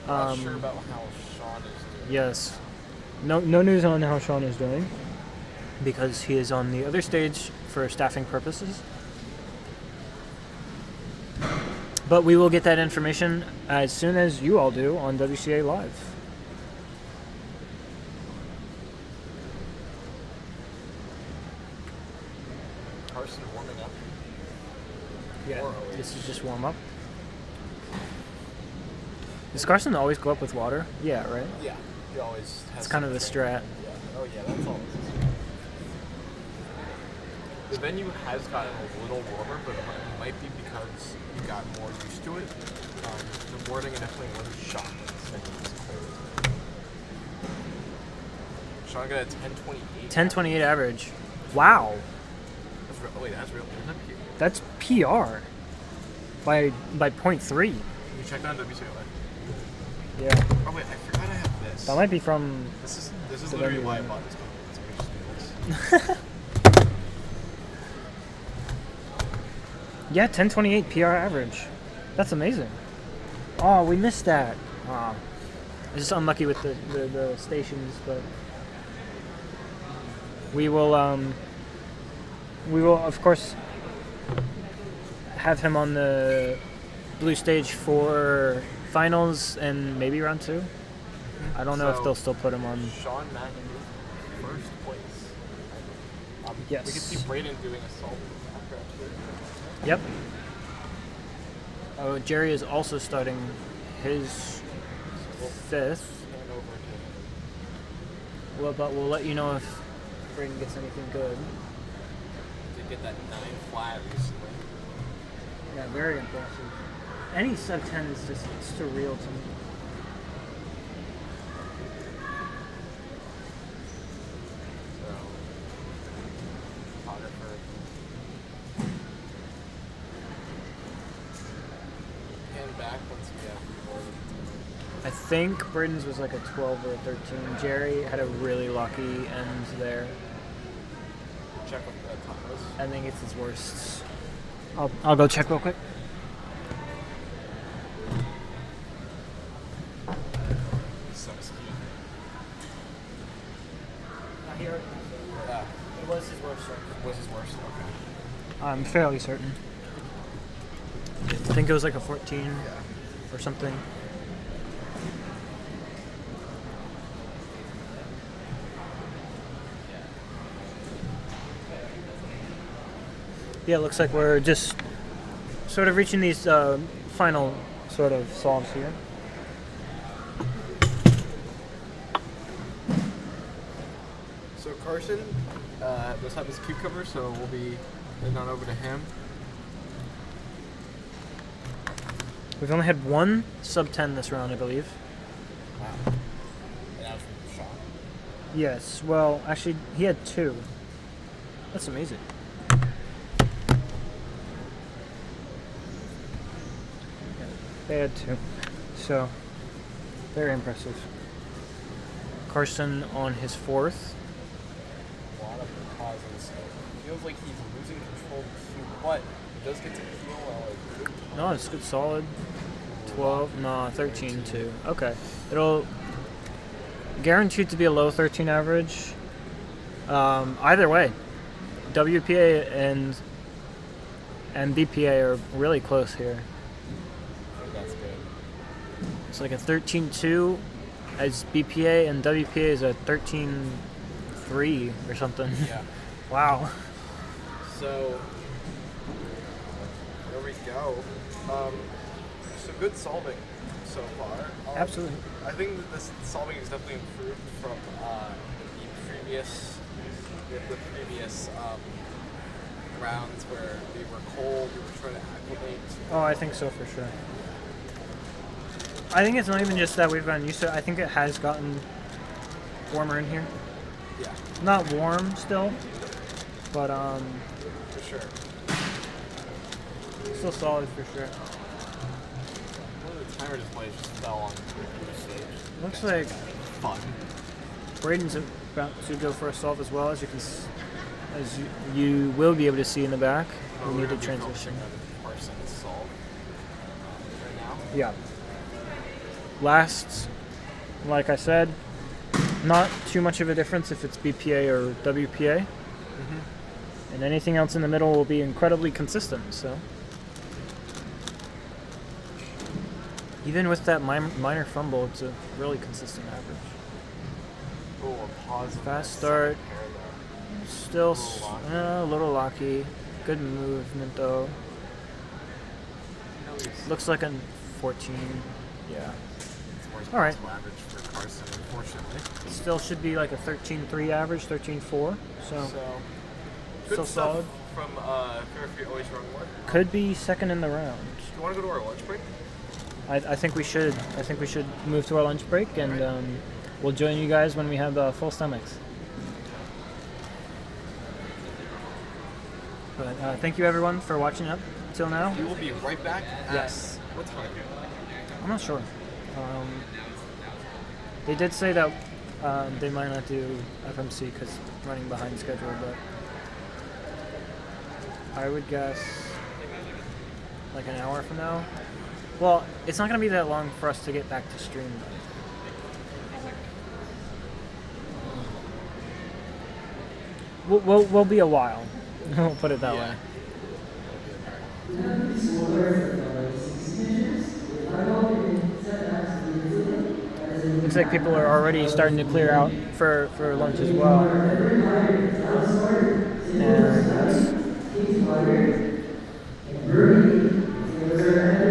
Not sure about how Sean is doing. Yes. No news on how Sean is doing, because he is on the other stage for staffing purposes. But we will get that information as soon as you all do on WCA Live. Carson warming up. Yeah, this is just warm up. Does Carson always go up with water? Yeah, right? Yeah, he always has. It's kind of the strat. Yeah. Oh yeah, that's all. The venue has gotten a little warmer, but it might be because he got more used to it. The boarding and definitely one shot. Sean got a 10:28. 10:28 average. Wow. That's real. Oh wait, that's real. Isn't that PR? That's PR by 0.3. You checked on WCA Live. Yeah. Oh wait, I forgot I have this. That might be from... This is the literally venue. why I bought this company. So we just do this. Yeah, 10:28 PR average. That's amazing. Oh, we missed that. Oh. Just unlucky with the stations, but we will of course have him on the blue stage for finals and maybe round 2. I don't know if So, they'll still put him on. Sean Madden, first place. Yes. We can see Braden doing a solid background here. Yep. Oh, Jerry is also starting his 5th. Hand over to Well, but we'll let you know if Braden gets anything good. to get that 9 flat recently. Yeah, very impressive. Any sub 10 is just surreal to me. So, photographer. Hand back once we have. I think Braden's was like a 12 or a 13. Jerry had a really lucky end there. Check what the top is. I think it's his worst. I'll go check real quick. So skewed. Here, Yeah. it was his worst. What's his worst? Okay. I'm fairly certain. I think it was like a 14 or something. Yeah, it looks like we're just sort of reaching these final sort of solves here. So Carson does have his cucumber, so we'll be heading on over to him. We've only had one sub 10 this round, I believe. Wow. And that was from Sean. Yes, well, actually, he had 2. That's amazing. They had 2. So, very impressive. Carson on his 4th. A lot of pauses. It feels like he's losing control of the cue, but he does get to feel a good time. No, it's good, solid. 12, no, 13 too. Okay. It'll guaranteed to be a low 13 average. Either way, WPA and BPA are really close here. I think that's good. It's like a 13.2 as BPA, and WPA is a 13.3 or something. Yeah. Wow. So, go. So good solving so far. Absolutely. I think that this solving is definitely improved from the previous rounds where we were cold, we were trying to acclimate. Oh, I think so for sure. I think it's not even just that we've gotten used to it. I think it has gotten warmer in here. Yeah, Not warm still, but for sure. still solid for sure. One of the timer displays just fell on the stage. Looks like Fun. Braden's about to go for a solve as well, as you will be able to see in the back. We need to transition. Parsons solve right now. Yeah. Last, like I said, not too much of a difference if it's BPA or WPA. And anything else in the middle will be incredibly consistent, so. Even with that minor fumble, it's a really consistent average. Oh, a pause. Fast start. Still a little locky. Good movement though. Looks like a 14. Yeah. All right. Average for Carson, unfortunately. Still should be like a 13.3 average, 13.4. So Good still stuff solid. from Fairfield Always Run One. Could be second in the round. Do you want to go to our lunch break? I think we should. I think we should move to our lunch break, and we'll join you guys when we have full stomachs. But thank you everyone for watching up till now. We will be right back. Yes. What time? I'm not sure. They did say that they might not do FMC because running behind schedule, but I would guess like an hour from now. Well, it's not going to be that long for us to get back to stream, though. We'll be a while. We'll put it that way. Looks like people are already starting to clear out for lunch as well.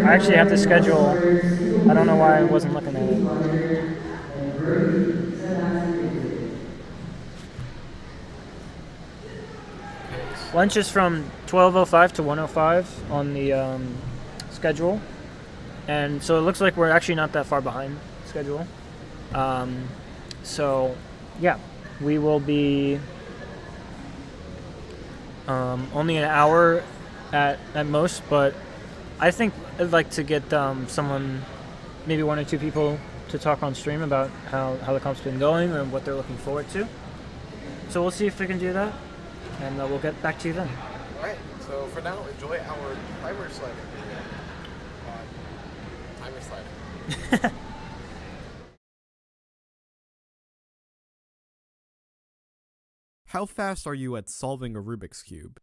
I actually have the schedule. I don't know why I wasn't looking at it. Lunch is from 12:05 to 1:05 on the schedule, and so it looks like we're actually not that far behind schedule. So, yeah, we will be only an hour at most, but I think I'd like to get someone, maybe one or two people, to talk on stream about how the comp's been going and what they're looking forward to. So we'll see if we can do that, and we'll get back to you then. All right. So for now, enjoy our timer slider. Timer slider. How fast are you at solving a Rubik's Cube?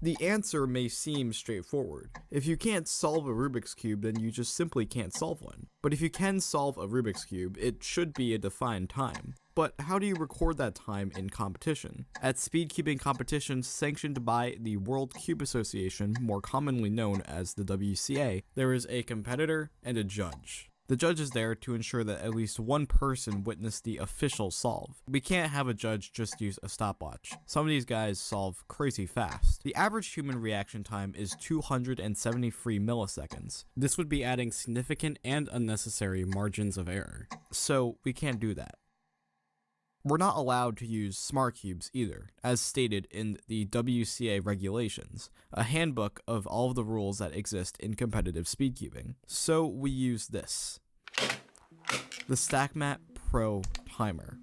The answer may seem straightforward. If you can't solve a Rubik's Cube, then you just simply can't solve one. But if you can solve a Rubik's Cube, it should be a defined time. But how do you record that time in competition? At speedcubing competitions sanctioned by the World Cube Association, more commonly known as the WCA, there is a competitor and a judge. The judge is there to ensure that at least one person witnessed the official solve. We can't have a judge just use a stopwatch. Some of these guys solve crazy fast. The average human reaction time is 273 milliseconds. This would be adding significant and unnecessary margins of error. So we can't do that. We're not allowed to use smart cubes either, as stated in the WCA regulations, a handbook of all of the rules that exist in competitive speedcubing. So we use this, the StackMat Pro Timer.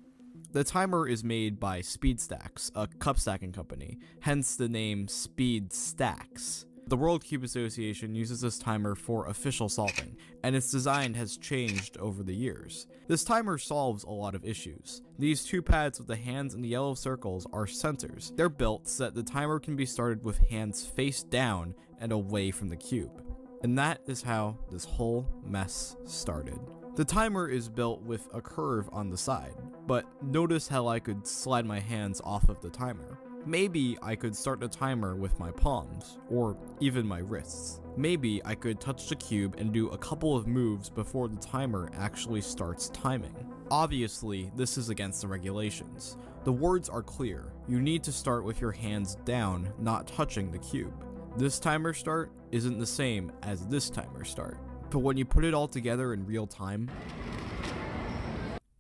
The timer is made by SpeedStacks, a cup stacking company, hence the name Speed Stacks. The World Cube Association uses this timer for official solving, and its design has changed over the years. This timer solves a lot of issues. These two pads with the hands and the yellow circles are sensors. They're built so that the timer can be started with hands face down and away from the cube. And that is how this whole mess started. The timer is built with a curve on the side, but notice how I could slide my hands off of the timer. Maybe I could start the timer with my palms, or even my wrists. Maybe I could touch the cube and do a couple of moves before the timer actually starts timing. Obviously, this is against the regulations. The words are clear. You need to start with your hands down, not touching the cube. This timer start isn't the same as this timer start. But when you put it all together in real time,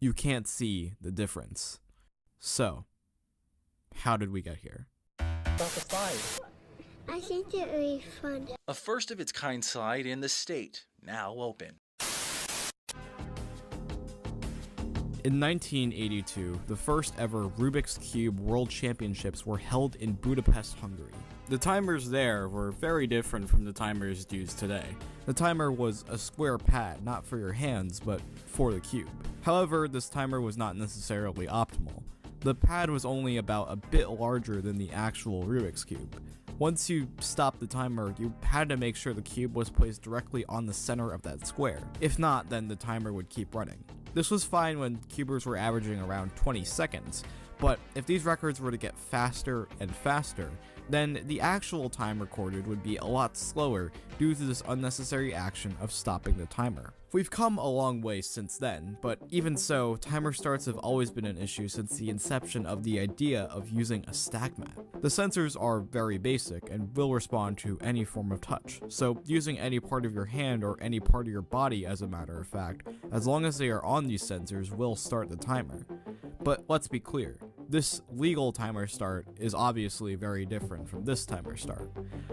you can't see the difference. So, how did we get here? About the slide. I think it would be fun. A first of its kind slide in the state, now open. In 1982, the first ever Rubik's Cube World Championships were held in Budapest, Hungary. The timers there were very different from the timers used today. The timer was a square pad, not for your hands, but for the cube. However, this timer was not necessarily optimal. The pad was only about a bit larger than the actual Rubik's Cube. Once you stopped the timer, you had to make sure the cube was placed directly on the center of that square. If not, then the timer would keep running. This was fine when cubers were averaging around 20 seconds, but if these records were to get faster and faster, then the actual time recorded would be a lot slower due to this unnecessary action of stopping the timer. We've come a long way since then, but even so, timer starts have always been an issue since the inception of the idea of using a stack mat. The sensors are very basic and will respond to any form of touch, so using any part of your hand or any part of your body, as a matter of fact, as long as they are on these sensors, will start the timer. But let's be clear, this legal timer start is obviously very different from this timer start.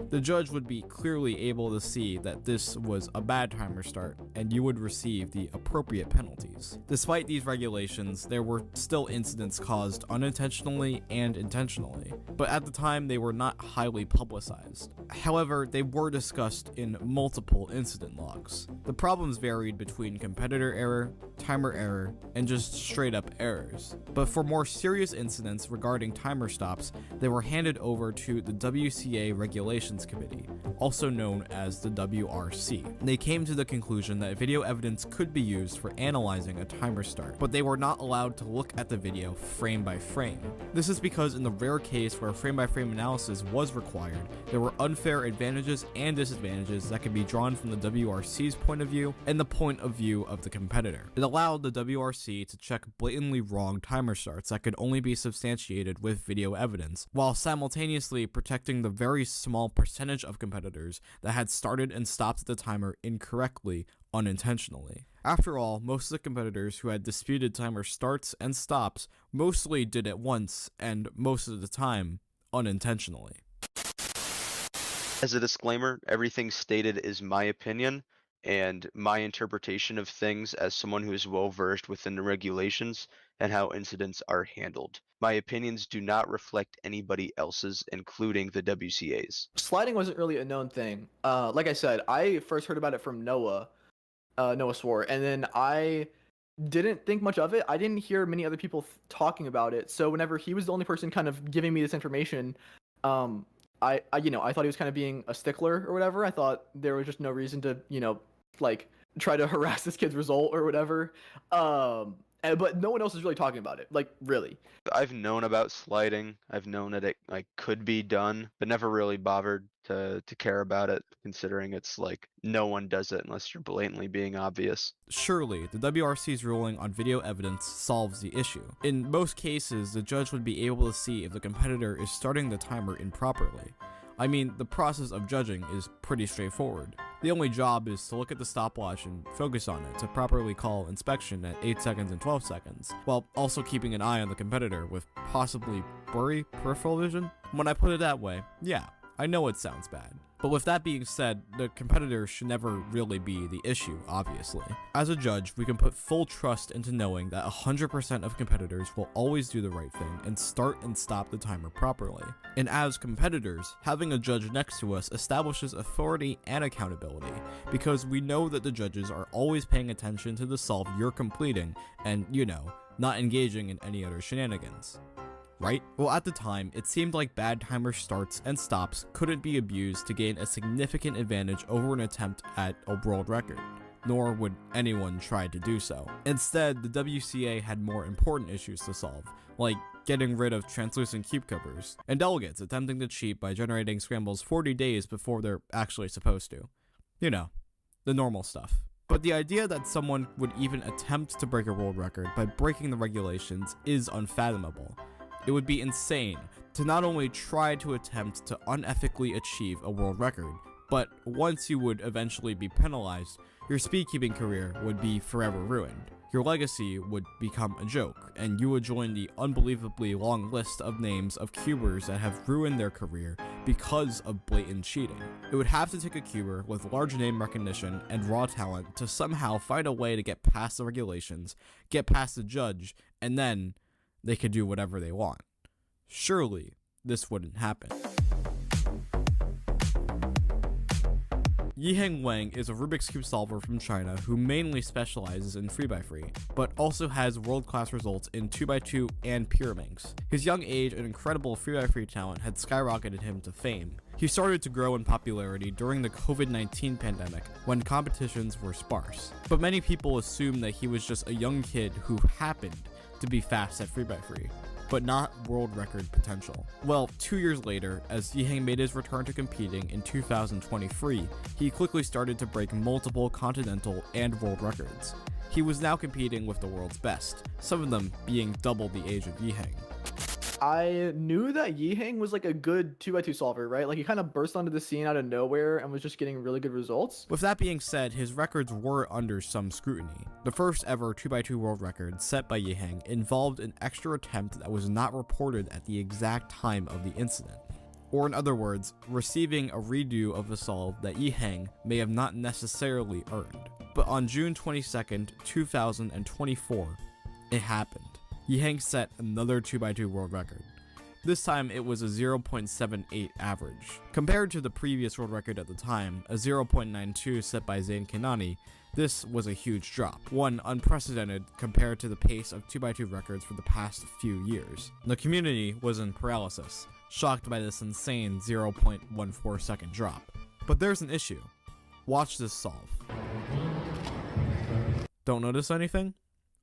The judge would be clearly able to see that this was a bad timer start, and you would receive the appropriate penalties. Despite these regulations, there were still incidents caused unintentionally and intentionally, but at the time they were not highly publicized. However, they were discussed in multiple incident logs. The problems varied between competitor error, timer error, and just straight up errors. But for more serious incidents regarding timer stops, they were handed over to the WCA Regulations Committee, also known as the WRC. They came to the conclusion that video evidence could be used for analyzing a timer start, but they were not allowed to look at the video frame by frame. This is because in the rare case where frame by frame analysis was required, there were unfair advantages and disadvantages that could be drawn from the WRC's point of view and the point of view of the competitor. It allowed the WRC to check blatantly wrong timer starts that could only be substantiated with video evidence, while simultaneously protecting the very small percentage of competitors that had started and stopped the timer incorrectly unintentionally. After all, most of the competitors who had disputed timer starts and stops mostly did it once, and most of the time, unintentionally. As a disclaimer, everything stated is my opinion and my interpretation of things as someone who is well versed within the regulations and how incidents are handled. My opinions do not reflect anybody else's, including the WCA's. Sliding wasn't really a known thing. Like I said, I first heard about it from Noah Swore, and then I didn't think much of it. I didn't hear many other people talking about it. So whenever he was the only person kind of giving me this information, I thought he was kind of being a stickler or whatever. I thought there was just no reason to, like try to harass this kid's result or whatever. But no one else is really talking about it, like really. I've known about sliding. I've known that it could be done, but never really bothered to care about it, considering it's like no one does it unless you're blatantly being obvious. Surely, the WRC's ruling on video evidence solves the issue. In most cases, the judge would be able to see if the competitor is starting the timer improperly. I mean, the process of judging is pretty straightforward. The only job is to look at the stopwatch and focus on it to properly call inspection at 8 seconds and 12 seconds, while also keeping an eye on the competitor with possibly blurry peripheral vision. When I put it that way, yeah, I know it sounds bad. But with that being said, the competitor should never really be the issue, obviously. As a judge, we can put full trust into knowing that 100% of competitors will always do the right thing and start and stop the timer properly. And as competitors, having a judge next to us establishes authority and accountability, because we know that the judges are always paying attention to the solve you're completing and, not engaging in any other shenanigans. Right? Well, at the time, it seemed like bad timer starts and stops couldn't be abused to gain a significant advantage over an attempt at a world record, nor would anyone try to do so. Instead, the WCA had more important issues to solve, like getting rid of translucent cube covers, and delegates attempting to cheat by generating scrambles 40 days before they're actually supposed to. You know, the normal stuff. But the idea that someone would even attempt to break a world record by breaking the regulations is unfathomable. It would be insane to not only try to attempt to unethically achieve a world record, but once you would eventually be penalized, your speedkeeping career would be forever ruined. Your legacy would become a joke, and you would join the unbelievably long list of names of cubers that have ruined their career because of blatant cheating. It would have to take a cuber with large name recognition and raw talent to somehow find a way to get past the regulations, get past the judge, and then they could do whatever they want. Surely, this wouldn't happen. Yiheng Wang is a Rubik's Cube solver from China who mainly specializes in 3x3, but also has world-class results in 2x2 and Pyraminx. His young age and incredible 3x3 talent had skyrocketed him to fame. He started to grow in popularity during the COVID-19 pandemic when competitions were sparse, but many people assumed that he was just a young kid who happened to be fast at 3x3. But not world record potential. Well, 2 years later, as Yiheng made his return to competing in 2023, he quickly started to break multiple continental and world records. He was now competing with the world's best, some of them being double the age of Yiheng. I knew that Yiheng was like a good 2x2 solver, right? Like he kind of burst onto the scene out of nowhere and was just getting really good results. With that being said, his records were under some scrutiny. The first ever 2x2 world record set by Yiheng involved an extra attempt that was not reported at the exact time of the incident. Or in other words, receiving a redo of a solve that Yiheng may have not necessarily earned. But on June 22nd, 2024, it happened. Yiheng set another 2x2 world record. This time it was a 0.78 average. Compared to the previous world record at the time, a 0.92 set by Zain Kanani, this was a huge drop, one unprecedented compared to the pace of 2x2 records for the past few years. The community was in paralysis, shocked by this insane 0.14 second drop. But there's an issue. Watch this solve. Don't notice anything?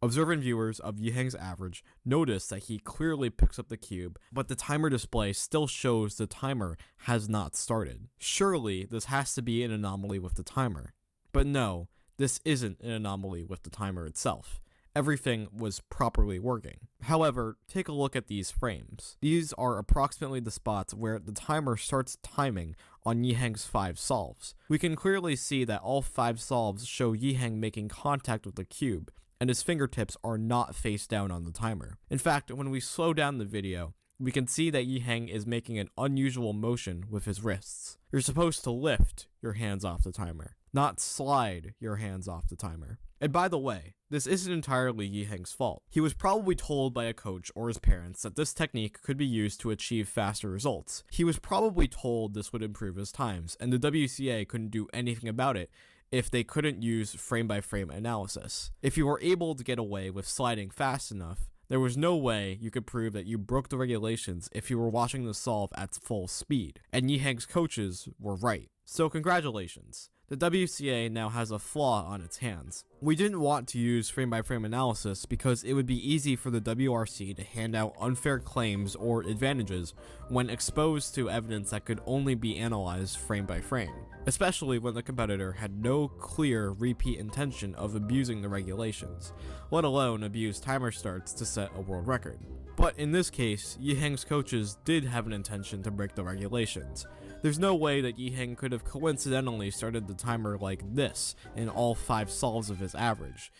Observant viewers of Yiheng's average notice that he clearly picks up the cube, but the timer display still shows the timer has not started. Surely this has to be an anomaly with the timer. But no, this isn't an anomaly with the timer itself. Everything was properly working. However, take a look at these frames. These are approximately the spots where the timer starts timing on Yiheng's 5 solves. We can clearly see that all 5 solves show Yiheng making contact with the cube, and his fingertips are not face down on the timer. In fact, when we slow down the video, we can see that Yiheng is making an unusual motion with his wrists. You're supposed to lift your hands off the timer, not slide your hands off the timer. And by the way, this isn't entirely Yiheng's fault. He was probably told by a coach or his parents that this technique could be used to achieve faster results. He was probably told this would improve his times, and the WCA couldn't do anything about it if they couldn't use frame-by-frame analysis. If you were able to get away with sliding fast enough, there was no way you could prove that you broke the regulations if you were watching the solve at full speed. And Yiheng's coaches were right. So congratulations. The WCA now has a flaw on its hands. We didn't want to use frame-by-frame analysis because it would be easy for the WRC to hand out unfair claims or advantages when exposed to evidence that could only be analyzed frame by frame, especially when the competitor had no clear repeat intention of abusing the regulations, let alone abuse timer starts to set a world record. But in this case, Yiheng's coaches did have an intention to break the regulations. There's no way that Yiheng could have coincidentally started the timer like this in all 5 solves of his average.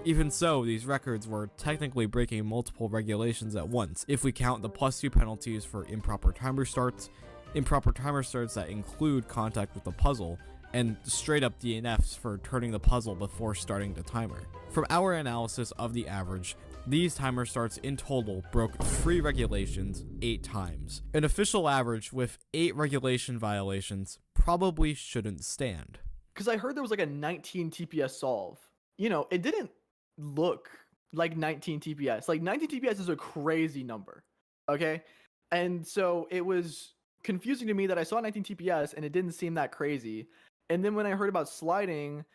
Even so, these records were technically breaking multiple regulations at once, if we count the +2 penalties for improper timer starts that include contact with the puzzle, and straight up DNFs for turning the puzzle before starting the timer. From our analysis of the average, these timer starts in total broke 3 regulations 8 times. An official average with 8 regulation violations probably shouldn't stand. Because I heard there was like a 19 TPS solve. You know, it didn't look like 19 TPS. Like 19 TPS is a crazy number, okay? And so it was confusing to me that I saw 19 TPS and it didn't seem that crazy. And then when I heard about sliding,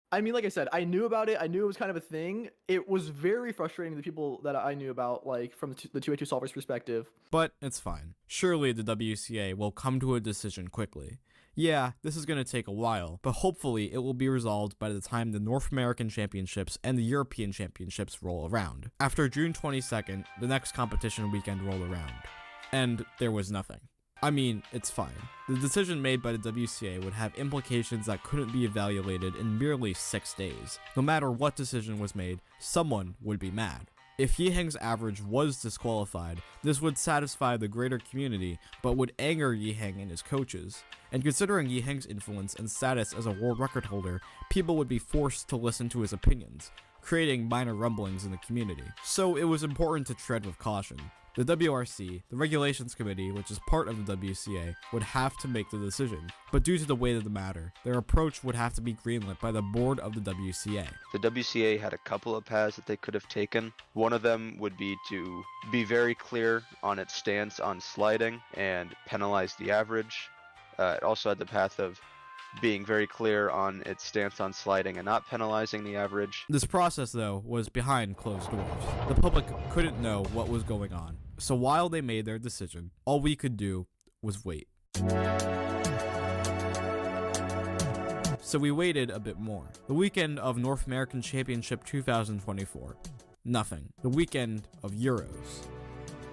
I mean, like I said, I knew about it. I knew it was kind of a thing. It was very frustrating to the people that I knew about, like from the 2 solvers perspective. But it's fine. Surely the WCA will come to a decision quickly. Yeah, this is going to take a while, but hopefully it will be resolved by the time the North American Championships and the European Championships roll around. After June 22nd, the next competition weekend rolled around. And there was nothing. I mean, it's fine. The decision made by the WCA would have implications that couldn't be evaluated in merely 6 days. No matter what decision was made, someone would be mad. If Yiheng's average was disqualified, this would satisfy the greater community, but would anger Yiheng and his coaches. And considering Yiheng's influence and status as a world record holder, people would be forced to listen to his opinions, creating minor rumblings in the community. So it was important to tread with caution. The WRC, the Regulations Committee, which is part of the WCA, would have to make the decision, but due to the weight of the matter, their approach would have to be greenlit by the board of the WCA. The WCA had a couple of paths that they could have taken. One of them would be to be very clear on its stance on sliding and penalize the average. It also had the path of being very clear on its stance on sliding and not penalizing the average. This process, though, was behind closed doors. The public couldn't know what was going on, so while they made their decision, all we could do was wait. So we waited a bit more. The weekend of North American Championship 2024, nothing. The weekend of Euros,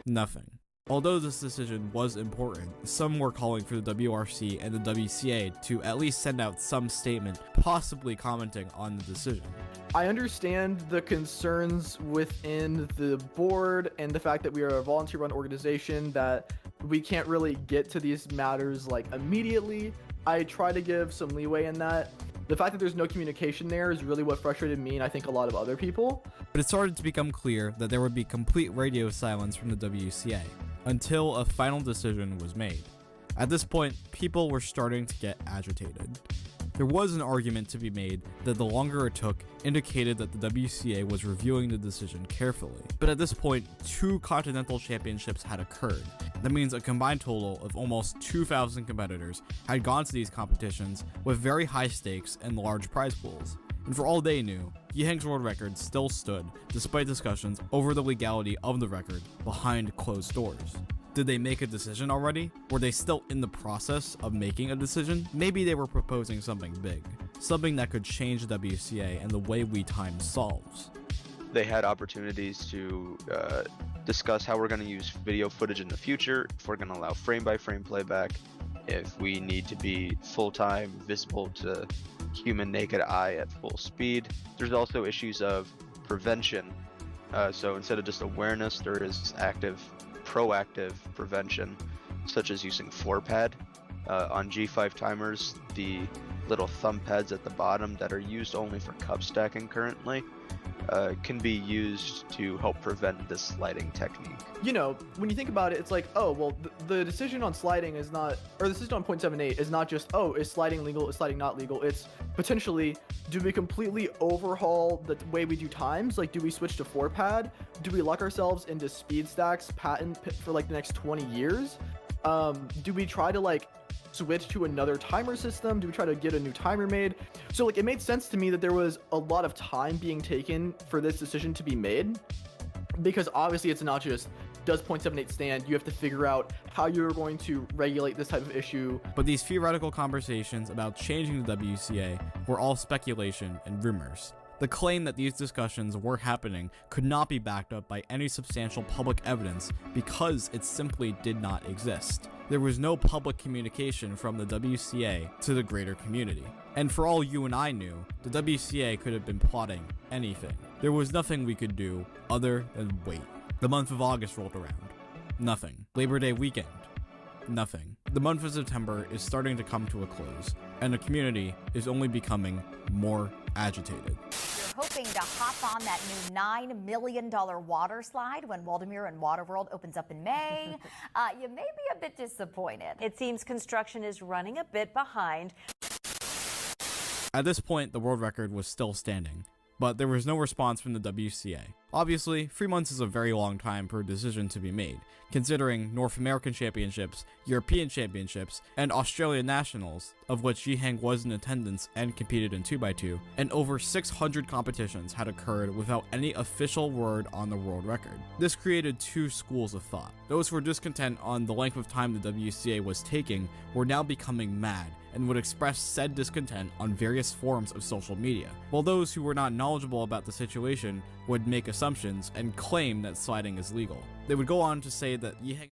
nothing. Although this decision was important, some were calling for the WRC and the WCA to at least send out some statement, possibly commenting on the decision. I understand the concerns within the board and the fact that we are a volunteer-run organization, that we can't really get to these matters like immediately. I try to give some leeway in that. The fact that there's no communication there is really what frustrated me and I think a lot of other people. But it started to become clear that there would be complete radio silence from the WCA until a final decision was made. At this point, people were starting to get agitated. There was an argument to be made that the longer it took indicated that the WCA was reviewing the decision carefully. But at this point, 2 continental championships had occurred. That means a combined total of almost 2,000 competitors had gone to these competitions with very high stakes and large prize pools. And for all they knew, Yiheng's world record still stood despite discussions over the legality of the record behind closed doors. Did they make a decision already? Were they still in the process of making a decision? Maybe they were proposing something big, something that could change the WCA and the way we time solves. They had opportunities to discuss how we're going to use video footage in the future, if we're going to allow frame-by-frame playback, if we need to be full-time, visible to human naked eye at full speed. There's also issues of prevention. So instead of just awareness, there is active, proactive prevention, such as using 4-pad. On G5 timers, the little thumb pads at the bottom that are used only for cup stacking currently can be used to help prevent this sliding technique. You know, when you think about it, it's like, oh, well, the decision on sliding is not, or the decision on 0.78 is not just, oh, is sliding legal, is sliding not legal? It's potentially, do we completely overhaul the way we do times? Like, do we switch to 4-pad? Do we lock ourselves into speed stacks patent for like the next 20 years? Do we try to like switch to another timer system? Do we try to get a new timer made? So like, it made sense to me that there was a lot of time being taken for this decision to be made, because obviously it's not just, does 0.78 stand? You have to figure out how you're going to regulate this type of issue. But these theoretical conversations about changing the WCA were all speculation and rumors. The claim that these discussions were happening could not be backed up by any substantial public evidence because it simply did not exist. There was no public communication from the WCA to the greater community. And for all you and I knew, the WCA could have been plotting anything. There was nothing we could do other than wait. The month of August rolled around. Nothing. Labor Day weekend. Nothing. The month of September is starting to come to a close, and the community is only becoming more agitated. You're hoping to hop on that new $9 million water slide when Waldemere and Waterworld opens up in May. You may be a bit disappointed. It seems construction is running a bit behind. At this point, the world record was still standing. but there was no response from the WCA. Obviously, 3 months is a very long time for a decision to be made, considering North American Championships, European Championships, and Australian Nationals, of which Yiheng was in attendance and competed in 2x2, and over 600 competitions had occurred without any official word on the world record. This created two schools of thought. Those who were discontent on the length of time the WCA was taking were now becoming mad and would express said discontent on various forms of social media, while those who were not knowledgeable about the situation would make assumptions and claim that sliding is legal. They would go on to say that Yiheng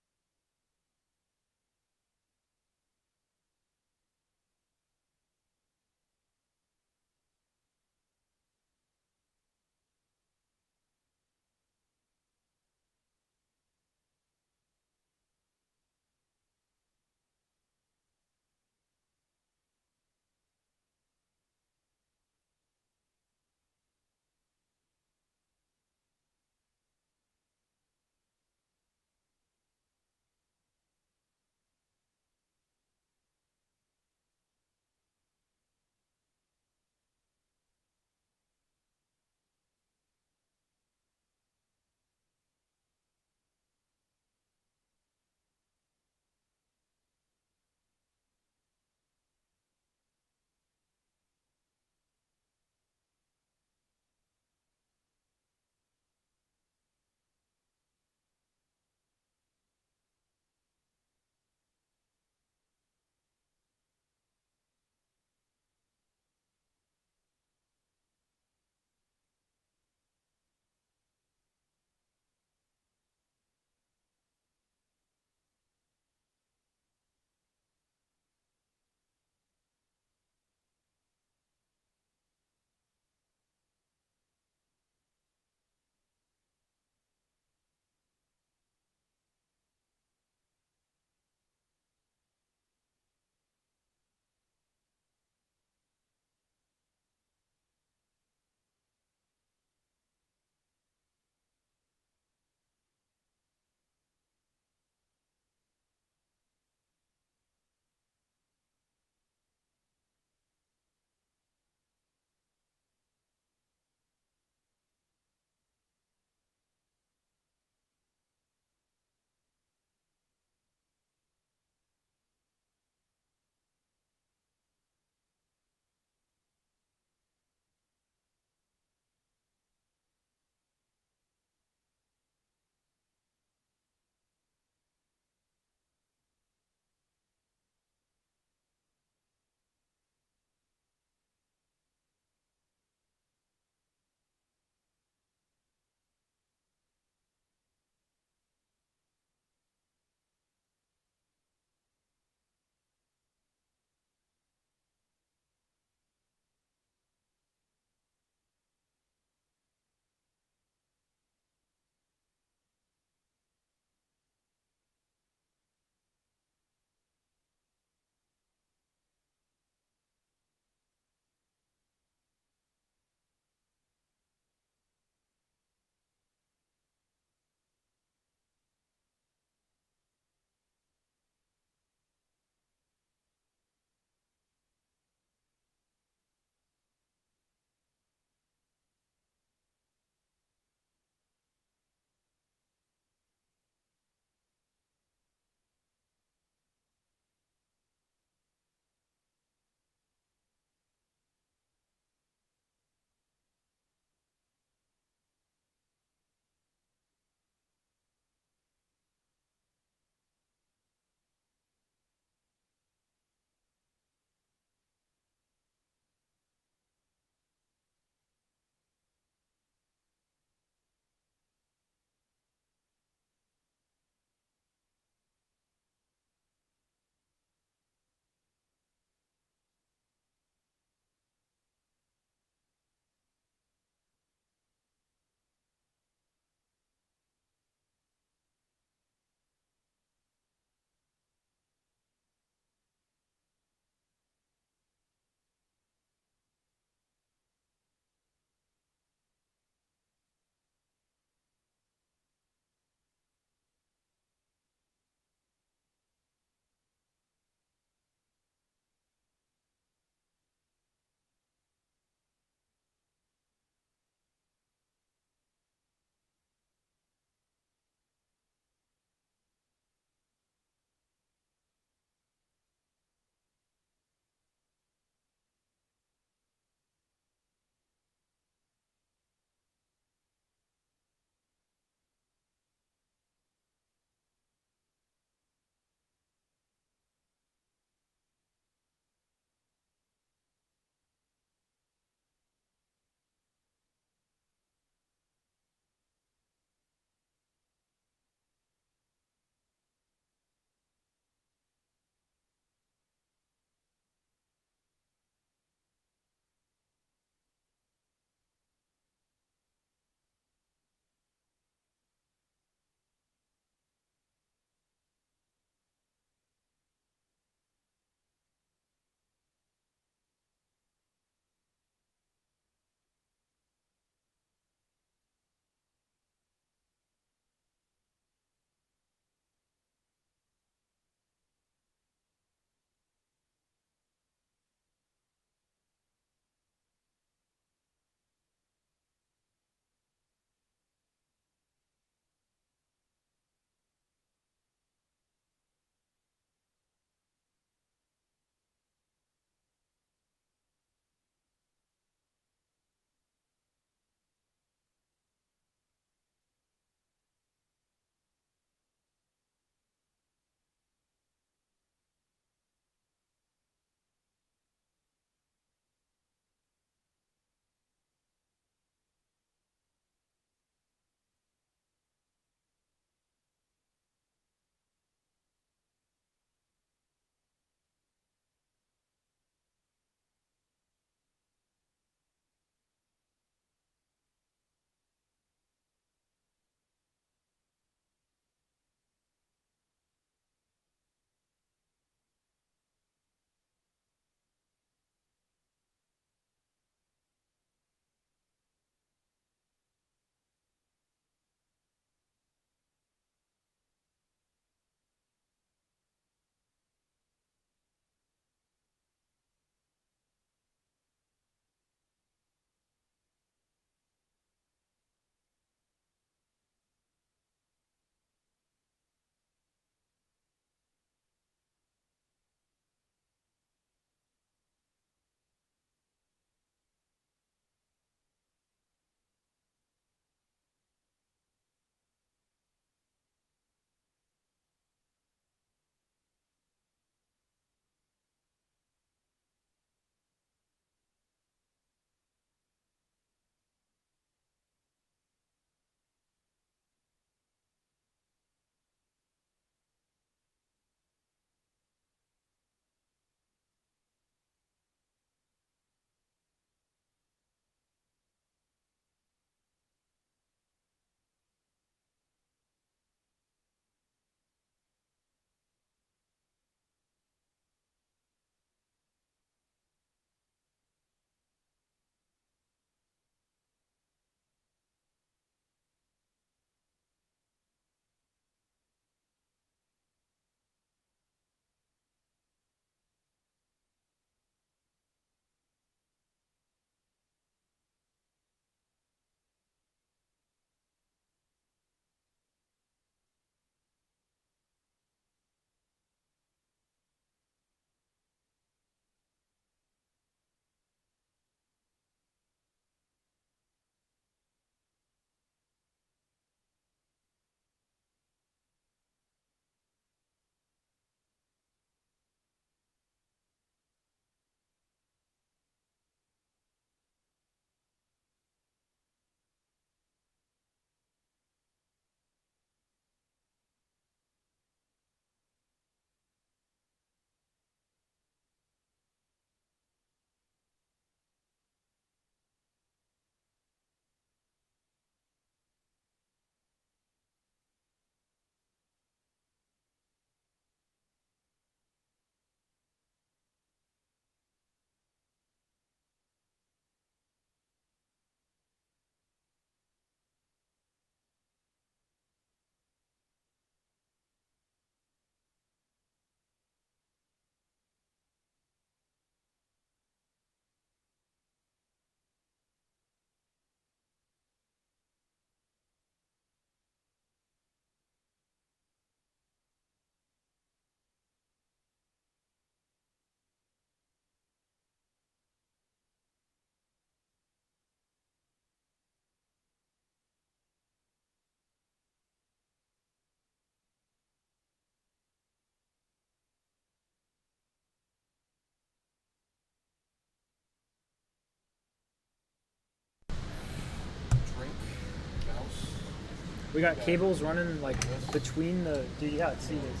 We got cables running like between the. Dude, you gotta see this.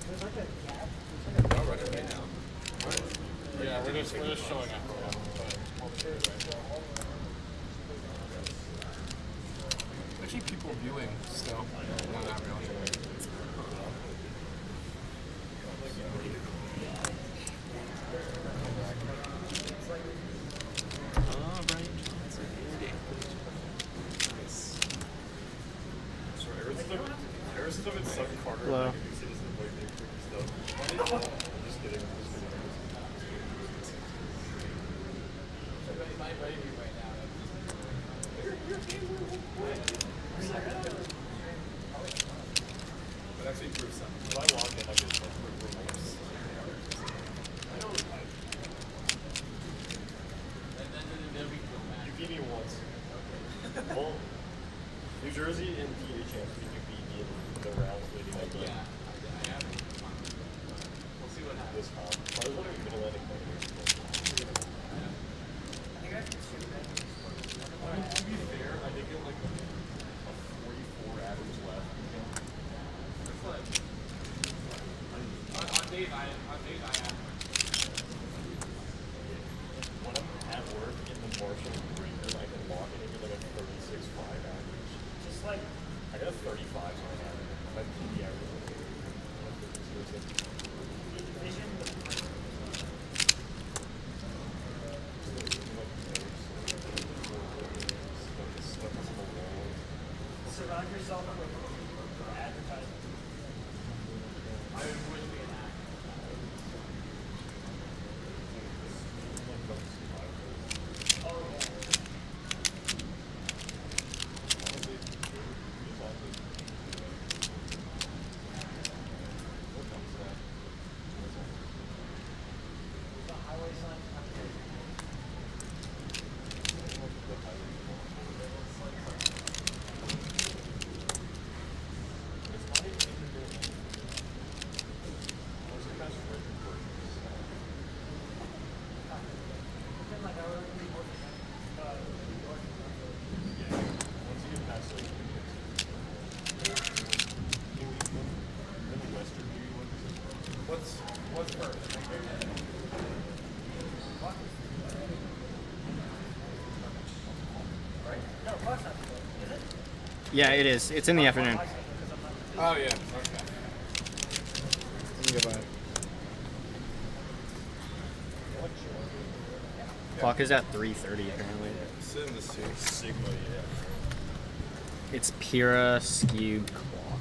There's like a gap. I'll run it right now. Yeah, we're just showing it. Actually, people viewing still. No, not really. Hello. But actually proves something. If I walk in, I get remorse. You beat me once. Well, New Jersey and DHS, did you beat me in the rounds leading up to that? Yeah, I have. We'll see what happens. I was wondering Mid-Atlantic to be fair, I did get like a 44 average left. On days I am. When I'm at work in the Marshall Breaker, I can log in and get like a 36.5 average. Just like I got a 35 on that. My PD average. Surround yourself with advertising. I would be an actor. Oh yeah. The highway sign. What's first? Yeah, it is. It's in the afternoon. Oh yeah. Okay. Goodbye. Clock is at 3:30 apparently. Sit in the suit. Sigma, yeah. It's Pira skewed clock.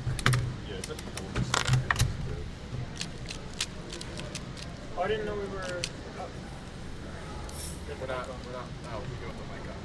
Yeah, it's a Oh, I didn't know we were. We're not. No, we go with the mic on.